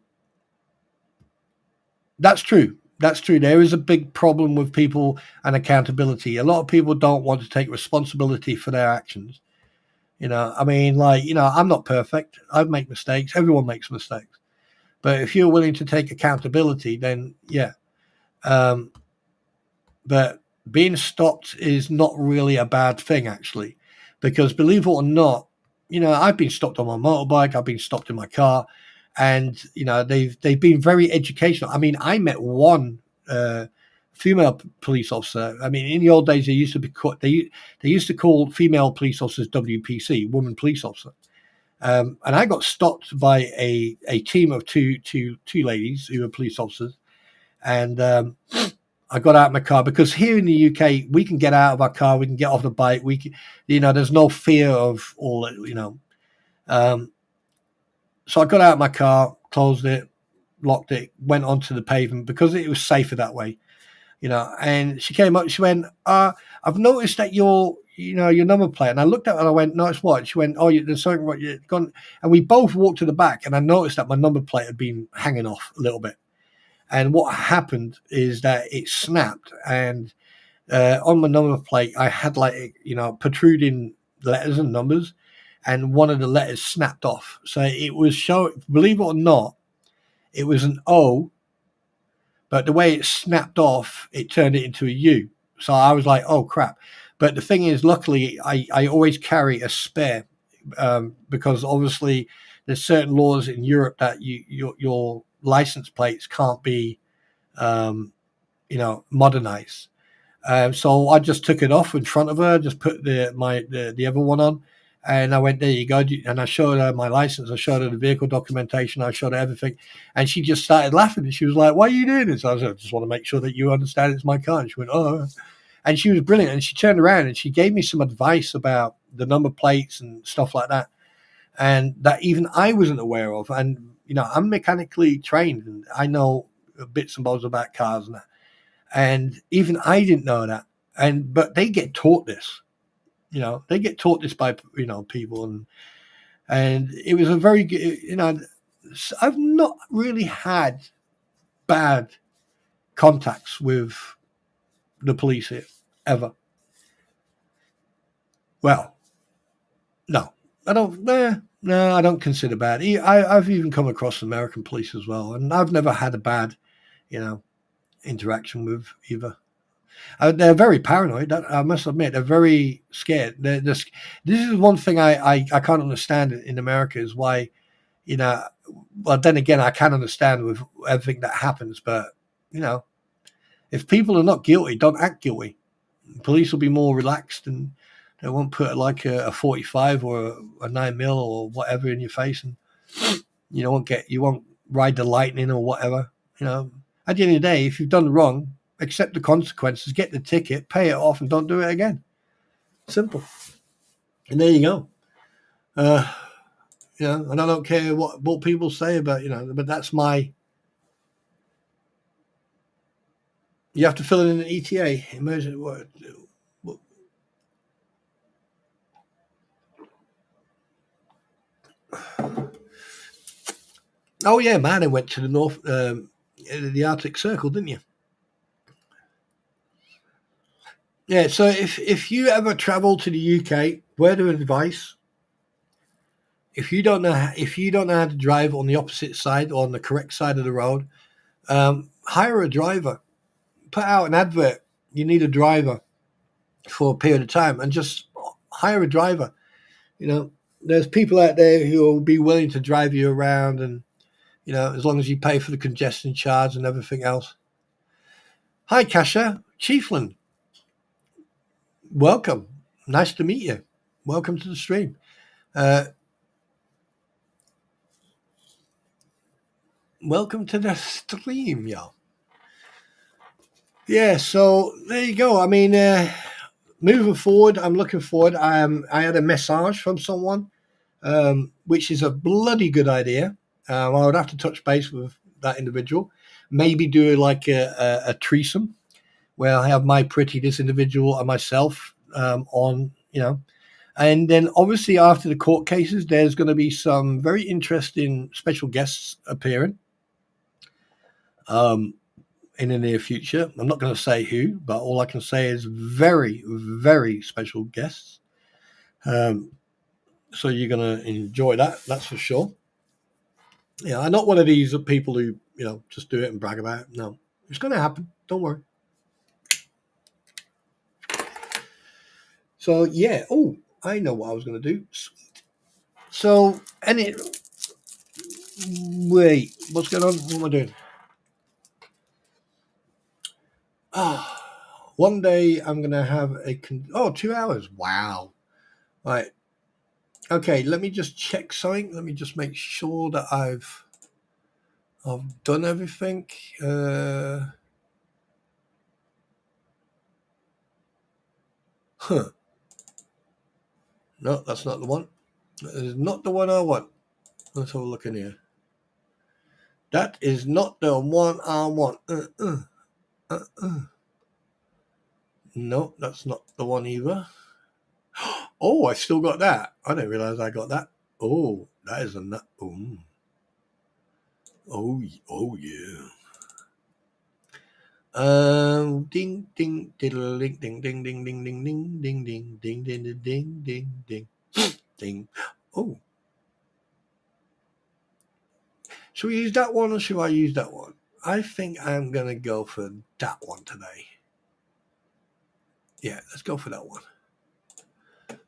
that's true. That's true. There is a big problem with people and accountability. A lot of people don't want to take responsibility for their actions. I'm not perfect. I make mistakes. Everyone makes mistakes. But if you're willing to take accountability, then yeah. But being stopped is not really a bad thing, actually, because believe it or not, I've been stopped on my motorbike. I've been stopped in my car. And they've been very educational. I met one female police officer. In the old days, they used to be they used to call female police officers WPC, woman police officer. And I got stopped by a team of two ladies who were police officers, and I got out of my car because here in the UK we can get out of our car, we can get off the bike, we can, there's no fear of all that, So I got out of my car, closed it, locked it, went onto the pavement because it was safer that way, And she came up, she went, "I've noticed that your number plate." And I looked at her and I went, "No, it's what?" She went, "Oh, there's something what you've gone." And we both walked to the back, and I noticed that my number plate had been hanging off a little bit. And what happened is that it snapped, and on my number plate, I had protruding letters and numbers. And one of the letters snapped off. So it was believe it or not, it was an O, but the way it snapped off, it turned it into a U. So I was like, oh crap. But the thing is, luckily, I always carry a spare because obviously there's certain laws in Europe that your license plates can't be, modernized. So I just took it off in front of her, just put the other one on. And I went, "There you go." And I showed her my license. I showed her the vehicle documentation. I showed her everything. And she just started laughing. And she was like, "Why are you doing this?" I was like, "I just want to make sure that you understand it's my car." And she went, "Oh." And she was brilliant. And she turned around and she gave me some advice about the number plates and stuff like that. And that even I wasn't aware of. And, I'm mechanically trained and I know bits and bobs about cars and that. And even I didn't know that. But they get taught this. They get taught this by, people. And it was a very good, I've not really had bad contacts with the police here, ever. Well, no, I don't, no, I don't consider bad. I've even come across American police as well. And I've never had a bad, interaction with either. They're very paranoid. I must admit, they're very scared. This is one thing I can't understand in America is why, well, then again, I can understand with everything that happens. But, if people are not guilty, don't act guilty. Police will be more relaxed and they won't put like a 45 or a 9mm or whatever in your face. And you won't ride the lightning or whatever. At the end of the day, if you've done wrong, accept the consequences, get the ticket, pay it off, and don't do it again. Simple. And there you go. And I don't care what people say about, but that's my. You have to fill in an ETA, emergency. Oh yeah, man! I went to the north, the Arctic Circle, didn't you? Yeah. So if you ever travel to the UK, word of advice: if you don't know how to drive on the opposite side or on the correct side of the road, hire a driver. Put out an advert. You need a driver for a period of time, and just hire a driver. There's people out there who will be willing to drive you around, and as long as you pay for the congestion charge and everything else. Hi, Kasha Chiefland. Welcome. Nice to meet you. Welcome to the stream. Welcome to the stream, y'all. Yeah, so there you go. I mean, moving forward, I'm looking forward. I had a massage from someone, which is a bloody good idea. I would have to touch base with that individual. Maybe do like a threesome where I have my pretty, this individual, and myself on, And then obviously after the court cases, there's going to be some very interesting special guests appearing in the near future. I'm not going to say who, but all I can say is very, very special guests. So you're going to enjoy that, that's for sure. Yeah, I'm not one of these people who, just do it and brag about it. No, it's going to happen. Don't worry. So, yeah. Oh, I know what I was going to do. Sweet. So, wait, what's going on? What am I doing? One day I'm going to have 2 hours. Wow. Right. Okay, let me just check something. Let me just make sure that I've done everything. No, that's not the one. That is not the one I want. Let's have a look in here. That is not the one I want. No, that's not the one either. Oh, I still got that. I didn't realize I got that. Oh, that is a nut. Oh, yeah. Ding, ding, diddle, ding, ding, ding, ding, ding, ding, ding, ding, ding, ding, ding, ding, ding, ding, ding. Oh. Should we use that one or should I use that one? I think I'm going to go for that one today. Yeah, let's go for that one.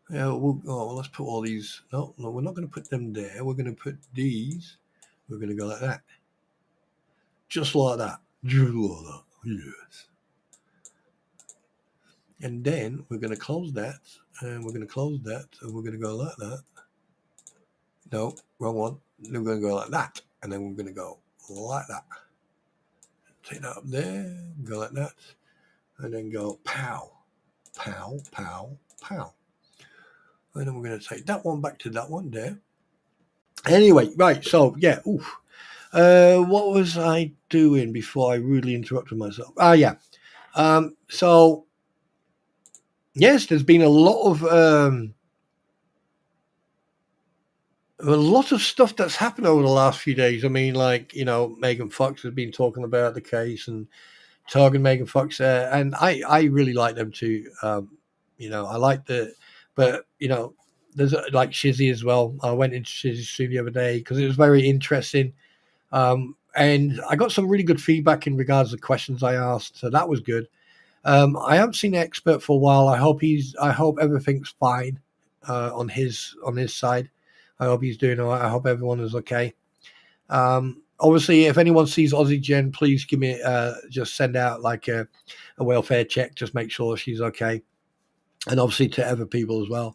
Yeah, let's put all these. No, we're not going to put them there. We're going to put these. We're going to go like that. Just like that. Just like that. Yes. And then we're going to close that. And we're going to close that. And we're going to go like that. No, wrong one. Then we're going to go like that. And then we're going to go like that. Take that up there. Go like that. And then go pow. Pow, pow, pow. And then we're going to take that one back to that one there. Anyway, right. So, yeah. Oof. What was I doing before I rudely interrupted myself? Yeah. So, yes, there's been a lot of stuff that's happened over the last few days. I mean, like, Megan Fox has been talking about the case and targeting Megan Fox. And I really like them too. I like but there's like Shizzy as well. I went into Shizzy's stream the other day because it was very interesting. And I got some really good feedback in regards to the questions I asked. So that was good. I haven't seen the expert for a while. I hope everything's fine on his side. I hope he's doing all right. I hope everyone is okay. Obviously, if anyone sees Aussie Jen, please give me just send out like a welfare check. Just make sure she's okay, and obviously to other people as well.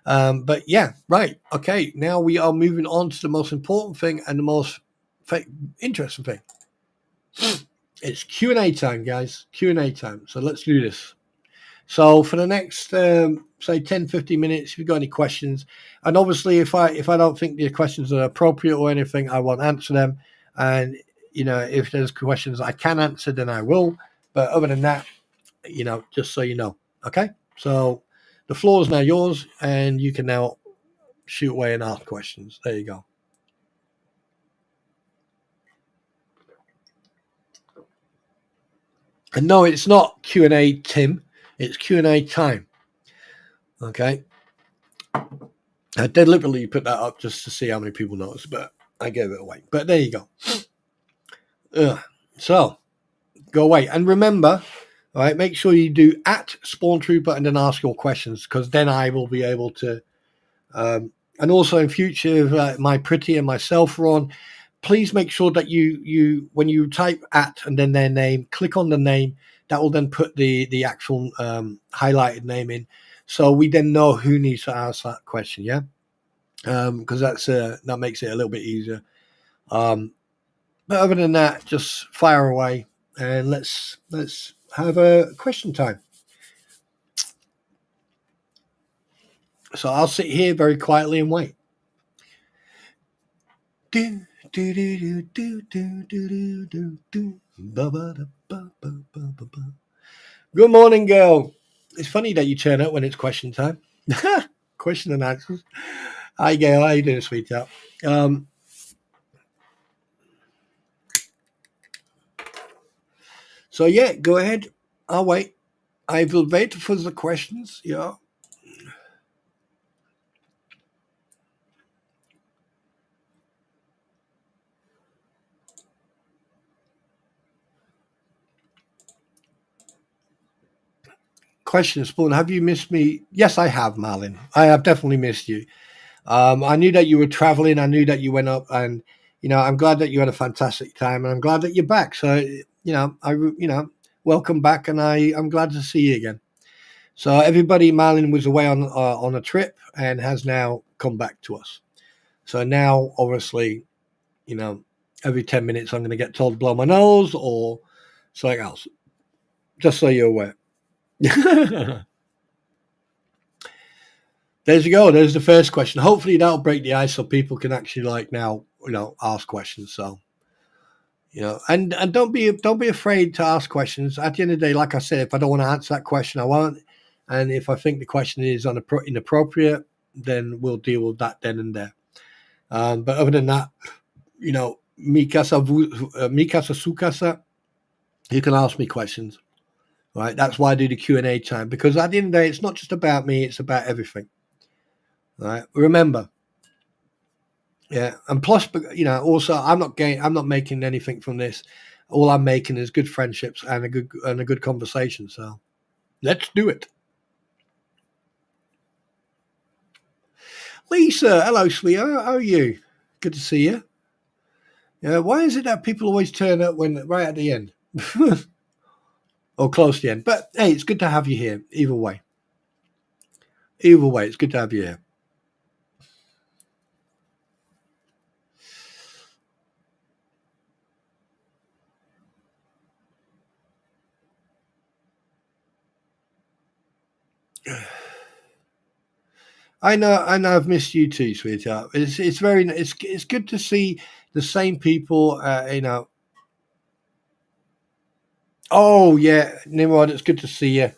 But yeah, right. Okay, now we are moving on to the most important thing and the most interesting thing. It's Q&A time, guys. Q&A time. So let's do this. So for the next, say 10, 15 minutes, if you've got any questions, and obviously if I don't think the questions are appropriate or anything, I won't answer them. And, if there's questions I can answer, then I will. But other than that, just so you know. Okay? So the floor is now yours, and you can now shoot away and ask questions. There you go. And no, it's not Q&A, Tim. It's Q&A time. Okay? I deliberately put that up just to see how many people notice, but I gave it away. But there you go. So, go away. And remember, all right, make sure you do @SpawnTrooper and then ask your questions, because then I will be able to. And also in future, if my Pretty and myself are on, please make sure that you when you type and then their name, click on the name. That will then put the actual highlighted name in, so we then know who needs to ask that question. Yeah, because that makes it a little bit easier. But other than that, just fire away and let's have a question time. So I'll sit here very quietly and wait. Good morning, girl. It's funny that you turn up when it's question time. Question and answers. Hi, Gail. How you doing, sweetheart? So yeah, go ahead. I'll wait. I will wait for the questions. Yeah. Question, Spawn. Have you missed me? Yes, I have, Marlin. I have definitely missed you. I knew that you were traveling. I knew that you went up, and I'm glad that you had a fantastic time, and I'm glad that you're back. So welcome back, and I'm glad to see you again. So everybody, Marlin was away on a trip and has now come back to us. So now, obviously, every 10 minutes I'm going to get told to blow my nose or something else. Just so you're aware. There you go. There's the first question. Hopefully that'll break the ice so people can actually now ask questions. So and don't be afraid to ask questions. At the end of the day, like I said, if I don't want to answer that question, I won't. And if I think the question is inappropriate, then we'll deal with that then and there. But other than that, mikasa sukasa, you can ask me questions. Right? That's why I do the Q&A time, because at the end of the day, it's not just about me; it's about everything. Right? Remember, yeah, and plus, also, I'm not making anything from this. All I'm making is good friendships and a good conversation. So, let's do it. Lisa, hello, sweetheart. How are you? Good to see you. Yeah, why is it that people always turn up right at the end, or close to the end? But hey, it's good to have you here. Either way, it's good to have you here. I know. I've missed you too, sweetheart. It's good to see the same people. Oh yeah, Nimrod, it's good to see you.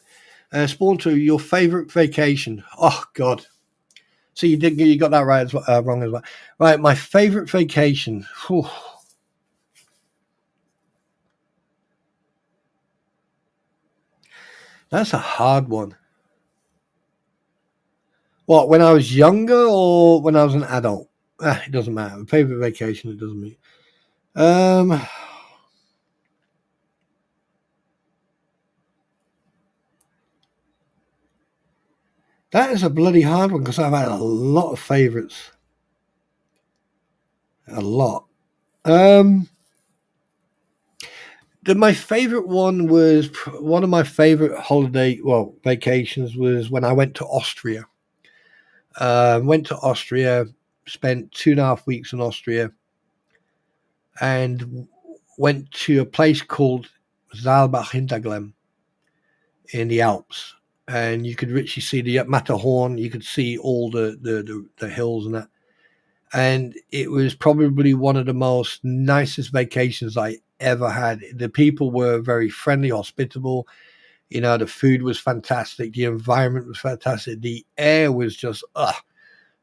Spawn 2, your favorite vacation? Oh God. So you got that right wrong as well. Right, my favorite vacation. Whew. That's a hard one. What, when I was younger or when I was an adult? It doesn't matter. Favorite vacation, it doesn't mean. That is a bloody hard one because I've had a lot of favorites. A lot. My favorite one was one of my favorite vacations was when I went to Austria. Went to Austria, spent 2.5 weeks in Austria, and went to a place called Saalbach Hinterglemm in the Alps, and you could literally see the Matterhorn. You could see all the hills and that. And it was probably one of the most nicest vacations I ever had. The people were very friendly, hospitable. The food was fantastic. The environment was fantastic. The air was just,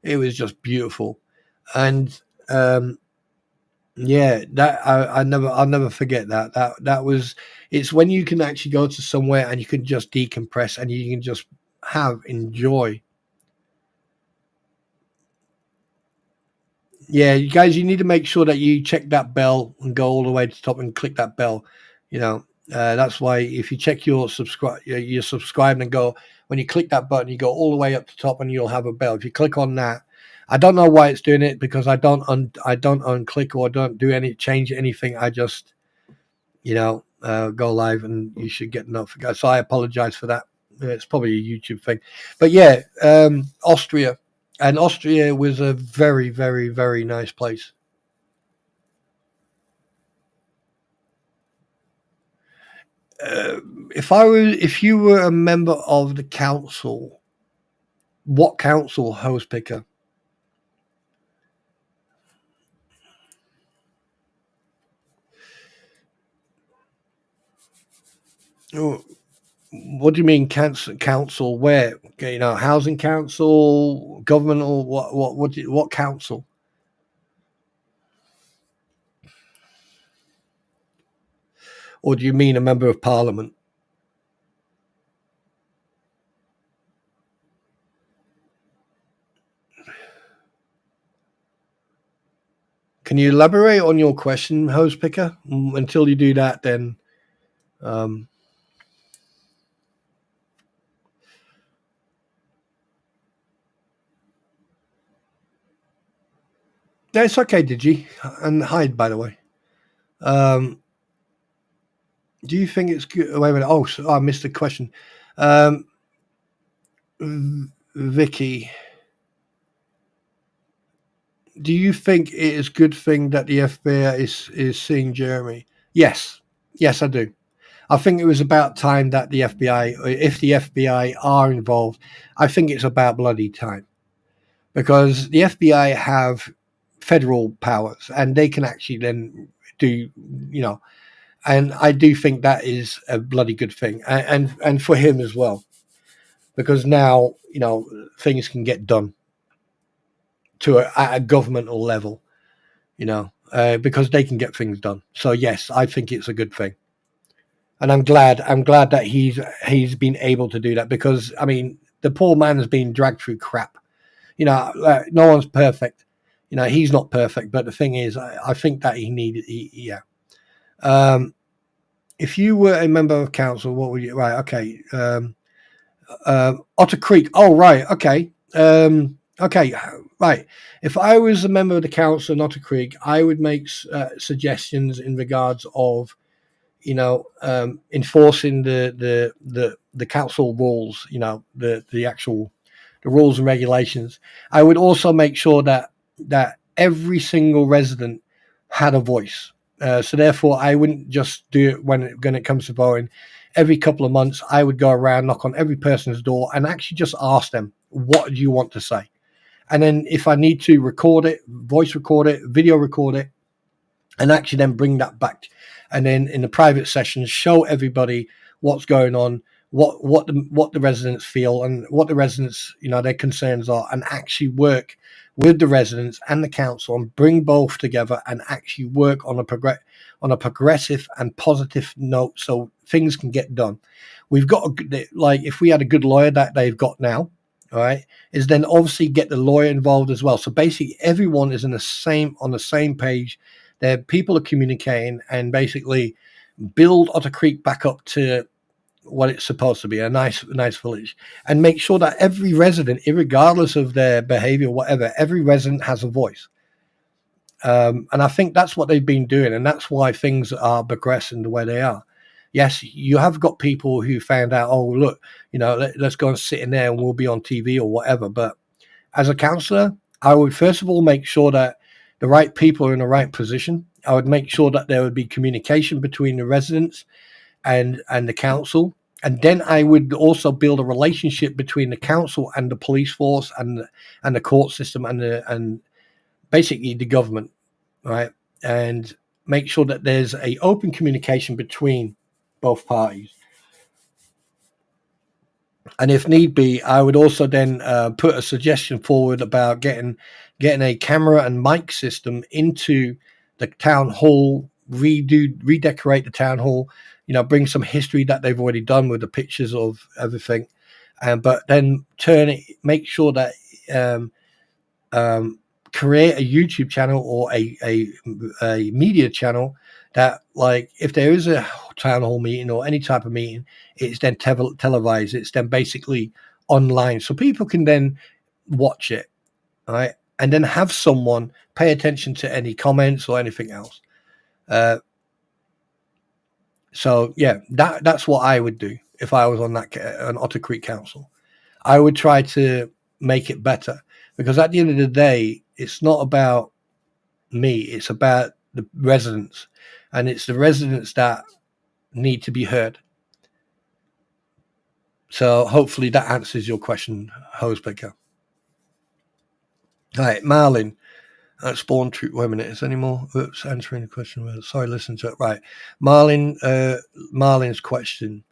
it was just beautiful. And yeah, that I'll never forget that. That was, it's when you can actually go to somewhere and you can just decompress and you can just enjoy. Yeah, you guys, you need to make sure that you check that bell and go all the way to the top and click that bell. That's why if you check your you're subscribed and go, when you click that button, you go all the way up to the top and you'll have a bell. If you click on that, I don't know why it's doing it, because I don't unclick or don't change anything. I just, go live and you should get notified. So I apologize for that. It's probably a YouTube thing, but yeah, Austria. And Austria was a very, very, very nice place. If you were a member of the council, what council, host picker? Oh, what do you mean council? Where? Housing council, governmental? What council? Or do you mean a member of parliament? Can you elaborate on your question, host picker? Until you do that, then it's okay, Digi, and hide, by the way. Do you think it's good? Wait a minute. Oh, I missed the question. Vicky, do you think it is a good thing that the FBI is seeing Jeremy? Yes, I do. I think it was about time that the FBI, if the FBI are involved, I think it's about bloody time, because the FBI have federal powers and they can actually then do, and I do think that is a bloody good thing, and for him as well, because now things can get done at a governmental level, because they can get things done. So yes, I think it's a good thing, and I'm glad that he's been able to do that, because I mean the poor man has been dragged through crap. No one's perfect. He's not perfect, but the thing is, I think that he needed. Yeah. If you were a member of council, what would you? Right. Okay. Otter Creek. Oh, right. Okay. Okay. Right. If I was a member of the council in Otter Creek, I would make suggestions in regards of, enforcing the council rules. The actual the rules and regulations. I would also make sure that every single resident had a voice. So therefore, I wouldn't just do it when it comes to voting. Every couple of months, I would go around, knock on every person's door, and actually just ask them, what do you want to say? And then if I need to record it, voice record it, video record it, and actually then bring that back. And then in the private sessions, show everybody what's going on, what the residents feel, and what the residents, their concerns are, and actually work with the residents and the council and bring both together and actually work on a progressive and positive note, so things can get done. We've got if we had a good lawyer that they've got now, all right, is then obviously get the lawyer involved as well. So basically everyone is on the same page. People are communicating and basically build Otter Creek back up to what it's supposed to be, a nice village, and make sure that every resident, regardless of their behavior, whatever, every resident has a voice. And I think that's what they've been doing, and that's why things are progressing the way they are. Yes, you have got people who found out, oh, look, let's go and sit in there and we'll be on TV or whatever. But as a councillor, I would first of all make sure that the right people are in the right position. I would make sure that there would be communication between the residents and the council. And then I would also build a relationship between the council and the police force and the court system and basically the government, right? And make sure that there's a open communication between both parties. And if need be, I would also then put a suggestion forward about getting a camera and mic system into the town hall, redecorate the town hall, bring some history that they've already done with the pictures of everything, but then make sure that create a YouTube channel or a media channel that, like, if there is a town hall meeting or any type of meeting, it's then televised. It's then basically online, so people can then watch it, right? And then have someone pay attention to any comments or anything else. So yeah, that's what I would do if I was on an Otter Creek Council. I would try to make it better, because at the end of the day, it's not about me. It's about the residents, and it's the residents that need to be heard. So hopefully that answers your question, Hosepicker. All right, Marlin. Spawn Troop. Wait a minute. Is there any more? Oops, answering the question. Sorry, listen to it. Right. Marlin's question.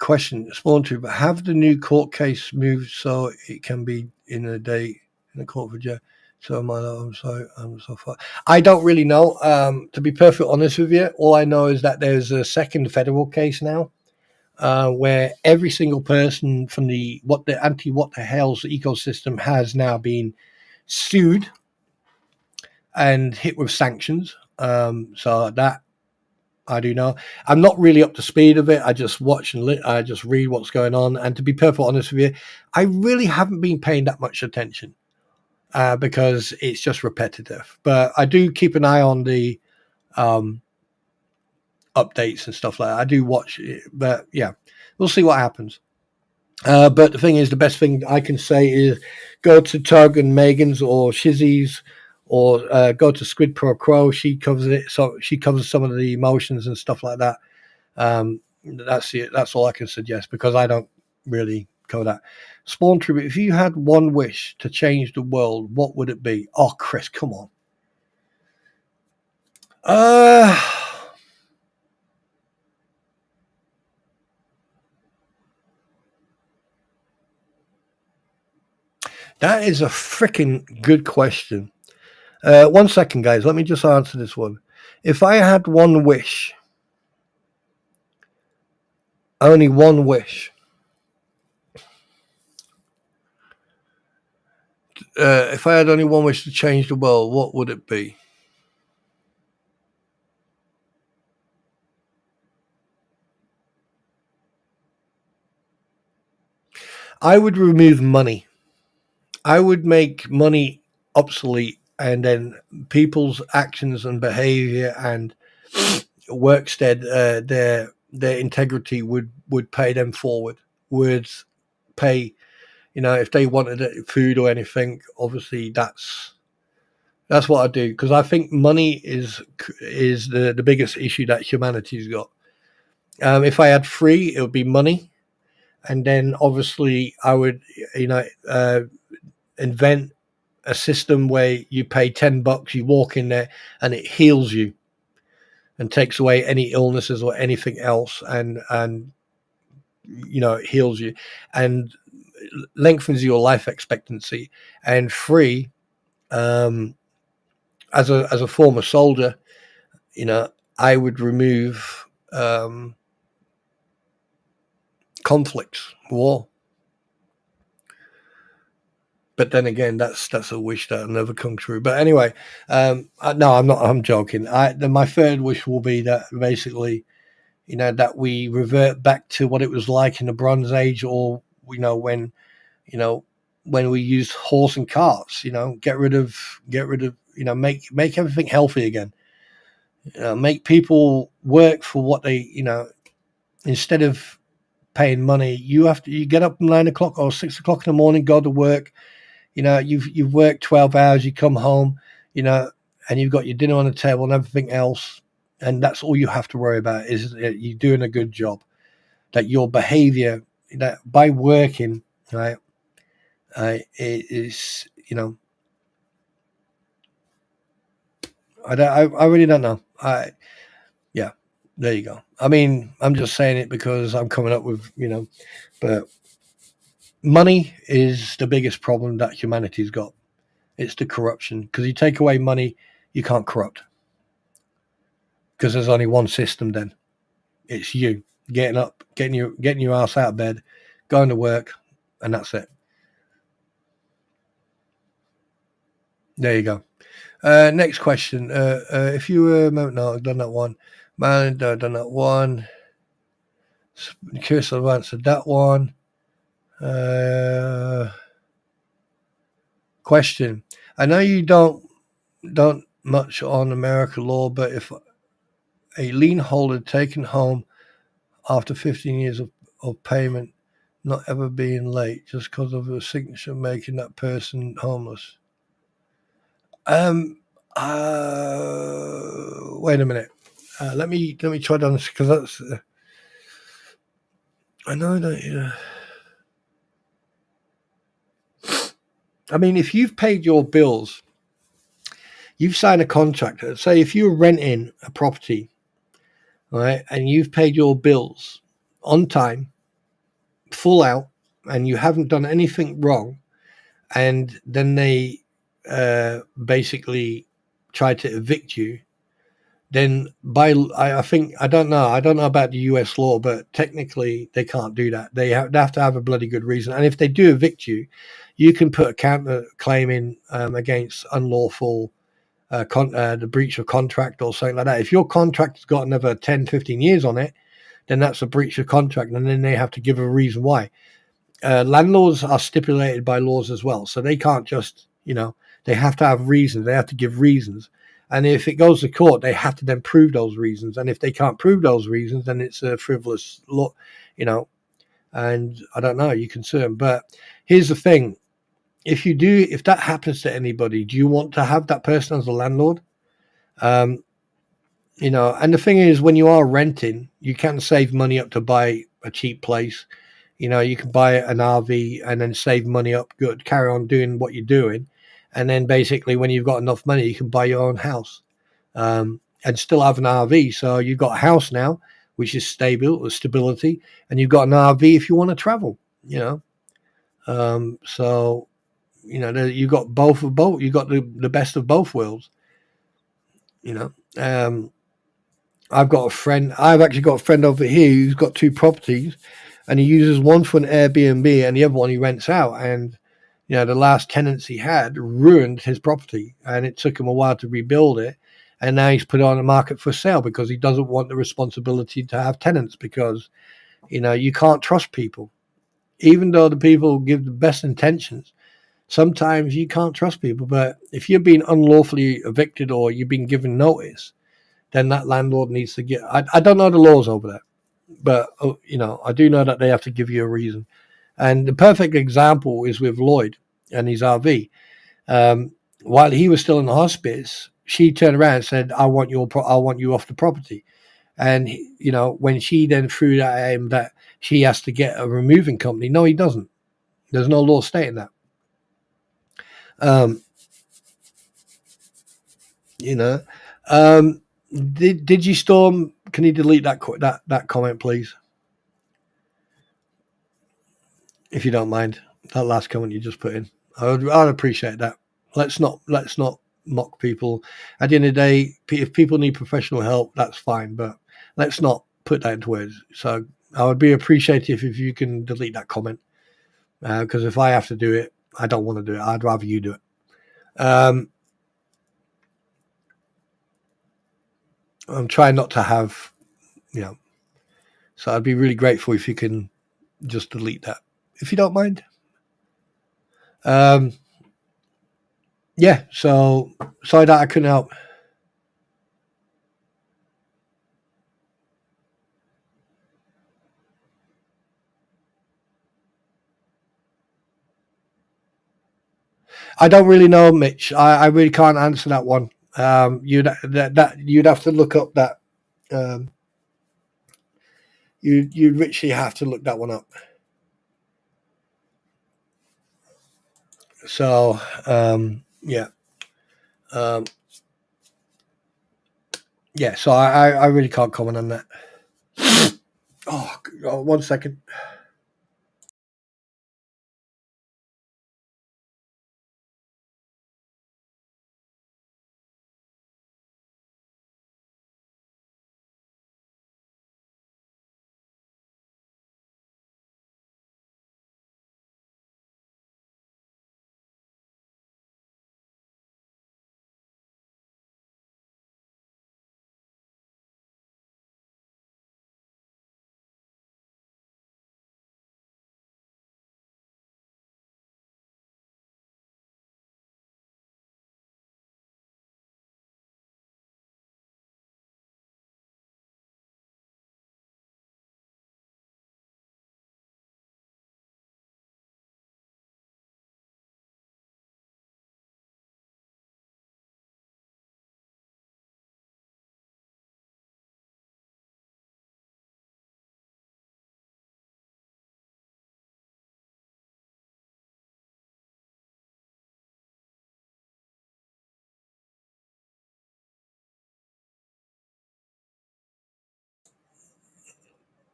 Spawn Troop. Have the new court case moved so it can be in a day in the court for jail? So I'm so far. I don't really know. To be perfectly honest with you, all I know is that there's a second federal case now, where every single person from the Anti WTH's ecosystem has now been sued and hit with sanctions. So that I do know. I'm not really up to speed of it. I just watch and I just read what's going on. And to be perfectly honest with you, I really haven't been paying that much attention, because it's just repetitive. But I do keep an eye on the updates and stuff like that. I do watch it, but yeah, we'll see what happens. But the thing is, the best thing I can say is go to Tug and Megan's or Shizzy's, or go to Squid Pro Crow. She covers it, so she covers some of the emotions and stuff like that. That's it. That's all I can suggest, because I don't really cover that. Spawn Tribute. If you had one wish to change the world, what would it be? Oh, Chris, come on. That is a freaking good question. 1 second, guys. Let me just answer this one. If I had one wish, only one wish, if I had only one wish to change the world, what would it be? I would remove money. I would make money obsolete, and then people's actions and behavior and workstead, their integrity would pay them forward, would pay, if they wanted food or anything. Obviously that's what I do, because I think money is the biggest issue that humanity's got. If I had free, it would be money. And then obviously I would, invent a system where you pay $10, you walk in there and it heals you and takes away any illnesses or anything else, and it heals you and lengthens your life expectancy. And free, as a former soldier, I would remove conflicts, war. But then again, that's a wish that'll never come true. But anyway, no, I'm not. I'm joking. My third wish will be that basically, that we revert back to what it was like in the Bronze Age, or when we used horse and carts. Get rid of make everything healthy again. Make people work for what they instead of paying money. You get up at 9 o'clock or 6 o'clock in the morning, go to work. You've worked 12 hours, you come home, and you've got your dinner on the table and everything else, and that's all you have to worry about is that you're doing a good job, that your behavior, that by working, right, it is, I really don't know. Yeah, there you go. I mean, I'm just saying it because I'm coming up with, but money is the biggest problem that humanity's got. It's the corruption, because you take away money, you can't corrupt, because there's only one system. Then it's you getting up, getting your ass out of bed, going to work, and that's it. There you go. Next question. If you were no, I've done that one. Man, I've done that one. Chris, I've answered that one. Question. I know you don't much on American law, but if a lien holder taken home after 15 years of payment, not ever being late, just because of a signature making that person homeless. Wait a minute. Let me try to understand, because that's. I know that. I mean, if you've paid your bills, you've signed a contract. Say if you're renting a property, right, and you've paid your bills on time, full out, and you haven't done anything wrong, and then they basically try to evict you, then I think I don't know about the US law, but technically they can't do that. They have to have a bloody good reason, and if they do evict you, you can put a counter claim in against unlawful the breach of contract or something like that. If your contract has got another 10, 15 years on it, then that's a breach of contract, and then they have to give a reason why. Landlords are stipulated by laws as well, so they can't just, they have to have reasons. They have to give reasons, and if it goes to court, they have to then prove those reasons. And if they can't prove those reasons, then it's a frivolous law, And I don't know, you can sue them. But here's the thing: if that happens to anybody, do you want to have that person as a landlord? And the thing is, when you are renting, you can save money up to buy a cheap place. You can buy an RV and then save money up, good, carry on doing what you're doing. And then basically when you've got enough money, you can buy your own house and still have an RV. So you've got a house now, which is stability, and you've got an RV if you want to travel, So, you got both. You got the best of both worlds, I've actually got a friend over here who's got two properties, and he uses one for an Airbnb and the other one he rents out. And, the last tenants he had ruined his property, and it took him a while to rebuild it. And now he's put it on the market for sale because he doesn't want the responsibility to have tenants, because, you can't trust people. Even though the people give the best intentions, sometimes you can't trust people. But if you're being unlawfully evicted or you've been given notice, then that landlord needs to get. I don't know the laws over there, but I do know that they have to give you a reason. And the perfect example is with Lloyd and his RV. While he was still in the hospice, she turned around and said, "I want you off the property." And when she then threw that at him that she has to get a removing company, no, he doesn't. There's no law stating that. Did you Storm? Can you delete that comment, please, if you don't mind? That last comment you just put in, I'd appreciate that. Let's not mock people. At the end of the day, if people need professional help, that's fine, but let's not put that into words. So I would be appreciative if you can delete that comment, because if I have to do it, I don't want to do it. I'd rather you do it. I'm trying not to have, so I'd be really grateful if you can just delete that, if you don't mind. Yeah, so sorry that I couldn't help. I don't really know, Mitch. I really can't answer that one. You'd have to look up that. You'd literally have to look that one up. So yeah. Yeah, so I really can't comment on that. Oh, 1 second.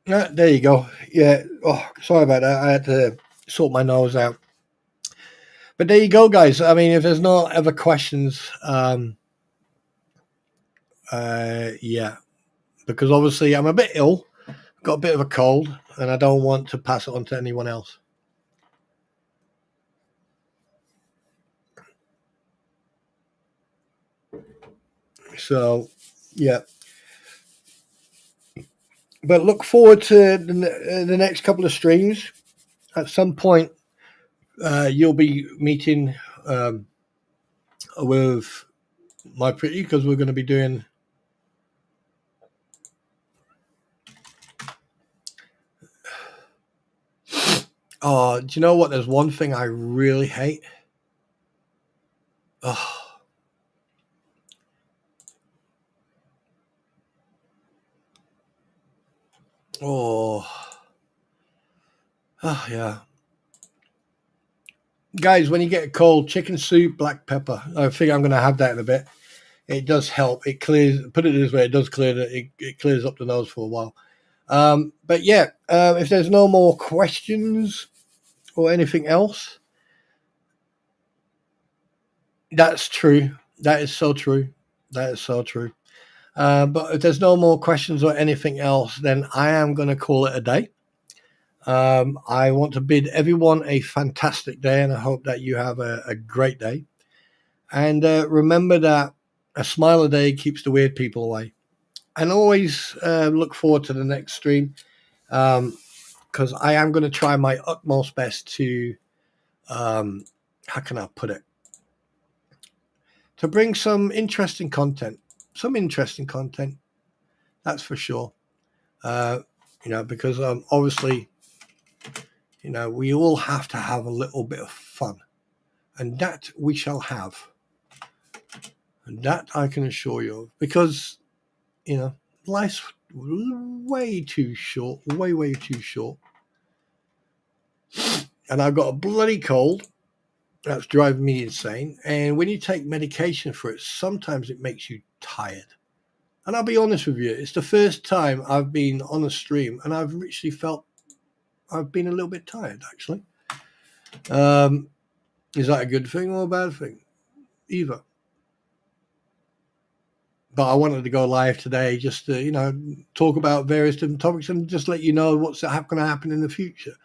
There you go. Yeah. Oh, sorry about that. I had to sort my nose out. But there you go, guys. I mean, if there's no other questions, yeah, because obviously I'm a bit ill, got a bit of a cold, and I don't want to pass it on to anyone else. So, yeah. But look forward to the next couple of streams. At some point, you'll be meeting with my pretty, because we're going to be doing. Oh, do you know what? There's one thing I really hate. Oh, oh, oh, yeah. Guys, when you get a cold, chicken soup, black pepper. I think I'm going to have that in a bit. It does help. It clears. Put it this way, it does clear. It clears up the nose for a while. But yeah, if there's no more questions or anything else, that's true. That is so true. That is so true. But if there's no more questions or anything else, then I am going to call it a day. I want to bid everyone a fantastic day, and I hope that you have a great day. And remember that a smile a day keeps the weird people away. And always look forward to the next stream, because I am going to try my utmost best to, how can I put it, to bring some interesting content. Some interesting content, that's for sure. Because obviously, we all have to have a little bit of fun, and that we shall have. And that I can assure you of, because, life's way too short, way, way too short. And I've got a bloody cold that's driving me insane. And when you take medication for it, sometimes it makes you tired. And I'll be honest with you, it's the first time I've been on a stream and I've literally felt I've been a little bit tired, actually. Is that a good thing or a bad thing? Either. But I wanted to go live today just to, talk about various different topics and just let you know what's going to happen in the future.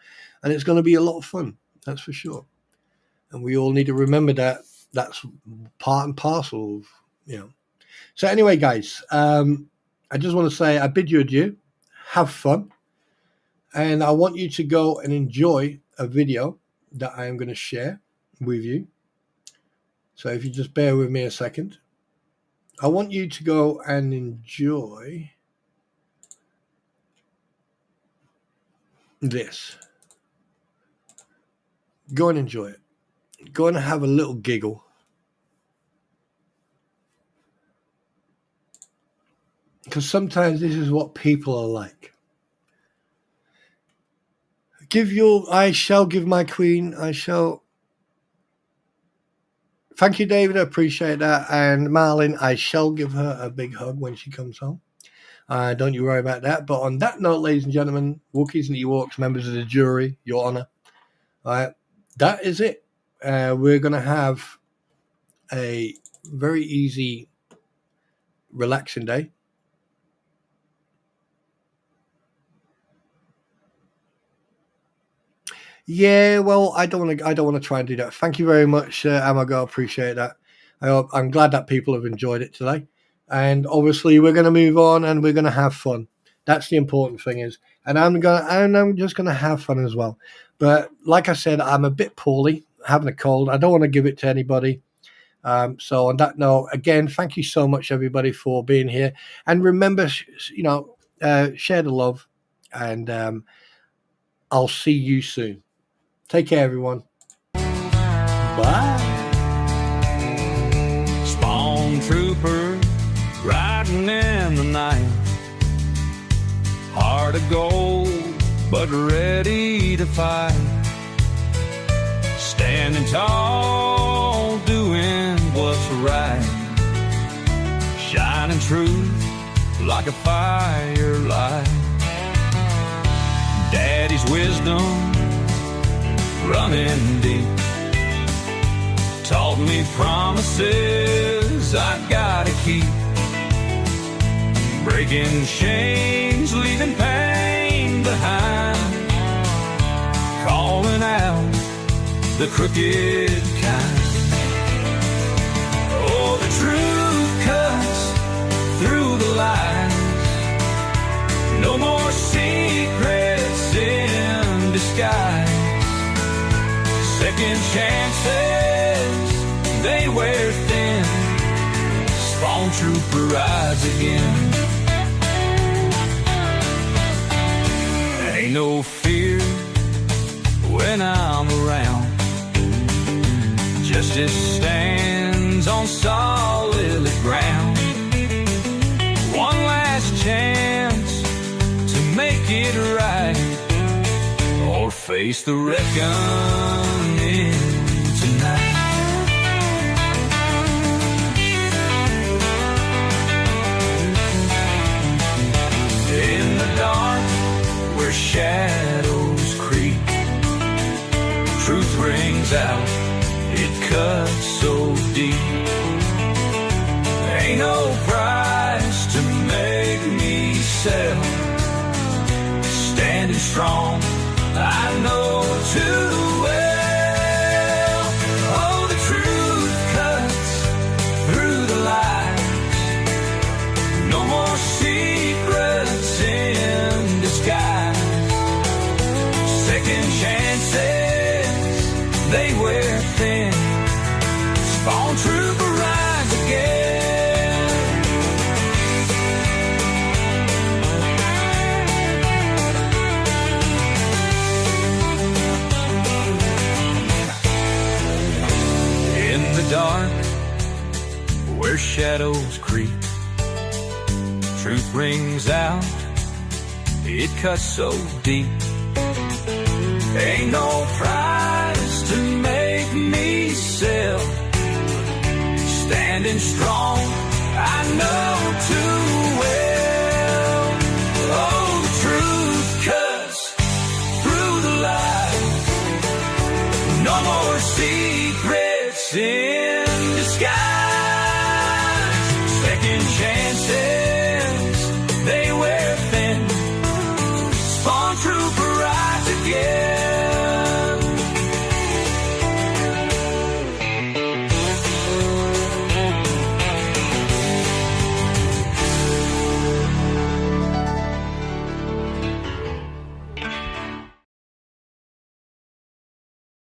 And it's going to be a lot of fun, that's for sure. And we all need to remember that that's part and parcel of. So anyway, guys, I just want to say I bid you adieu. Have fun. And I want you to go and enjoy a video that I am going to share with you. So if you just bear with me a second. I want you to go and enjoy this. Go and enjoy it. Go and have a little giggle. because sometimes this is what people are like. I shall give my queen, I shall. Thank you, David. I appreciate that. And Marlin, I shall give her a big hug when she comes home. Don't you worry about that. But on that note, ladies and gentlemen, Wookiees and Ewoks, members of the jury, Your Honor, all right, that is it. We're going to have a very easy, relaxing day. Yeah, well, I don't want to try and do that. Thank you very much, Amago. Appreciate that. I'm glad that people have enjoyed it today. And obviously, we're going to move on and we're going to have fun. That's the important thing and I'm just going to have fun as well. But like I said, I'm a bit poorly, having a cold. I don't want to give it to anybody. So on that note, again, thank you so much, everybody, for being here. And remember, share the love. And I'll see you soon. Take care, everyone. Bye. Spawn trooper riding in the night, heart of gold but ready to fight, standing tall doing what's right, shining truth like a firelight. Daddy's wisdom running deep taught me promises I gotta keep, breaking chains, leaving pain behind, calling out the crooked kind. Oh, the truth cuts through the lies, no more secrets in disguise. Second chances, they wear thin. Spawn trooper rides again. Ain't no fear when I'm around. Justice stands on solid ground. One last chance to make it right, or face the reckoning tonight. In the dark where shadows creep, truth rings out, it cuts so deep. Ain't no price to make me sell. Standing strong, I know too well. Oh, the truth cuts through the lies, no more secrets in disguise. Second chances, they wear thin. Spawn trooper rides again. In the dark where shadows creep, truth rings out, it cuts so deep. Ain't no price to make me sell. Standing strong, I know too well. Oh, the truth cuts through the lies, no more secrets in disguise. Second chances,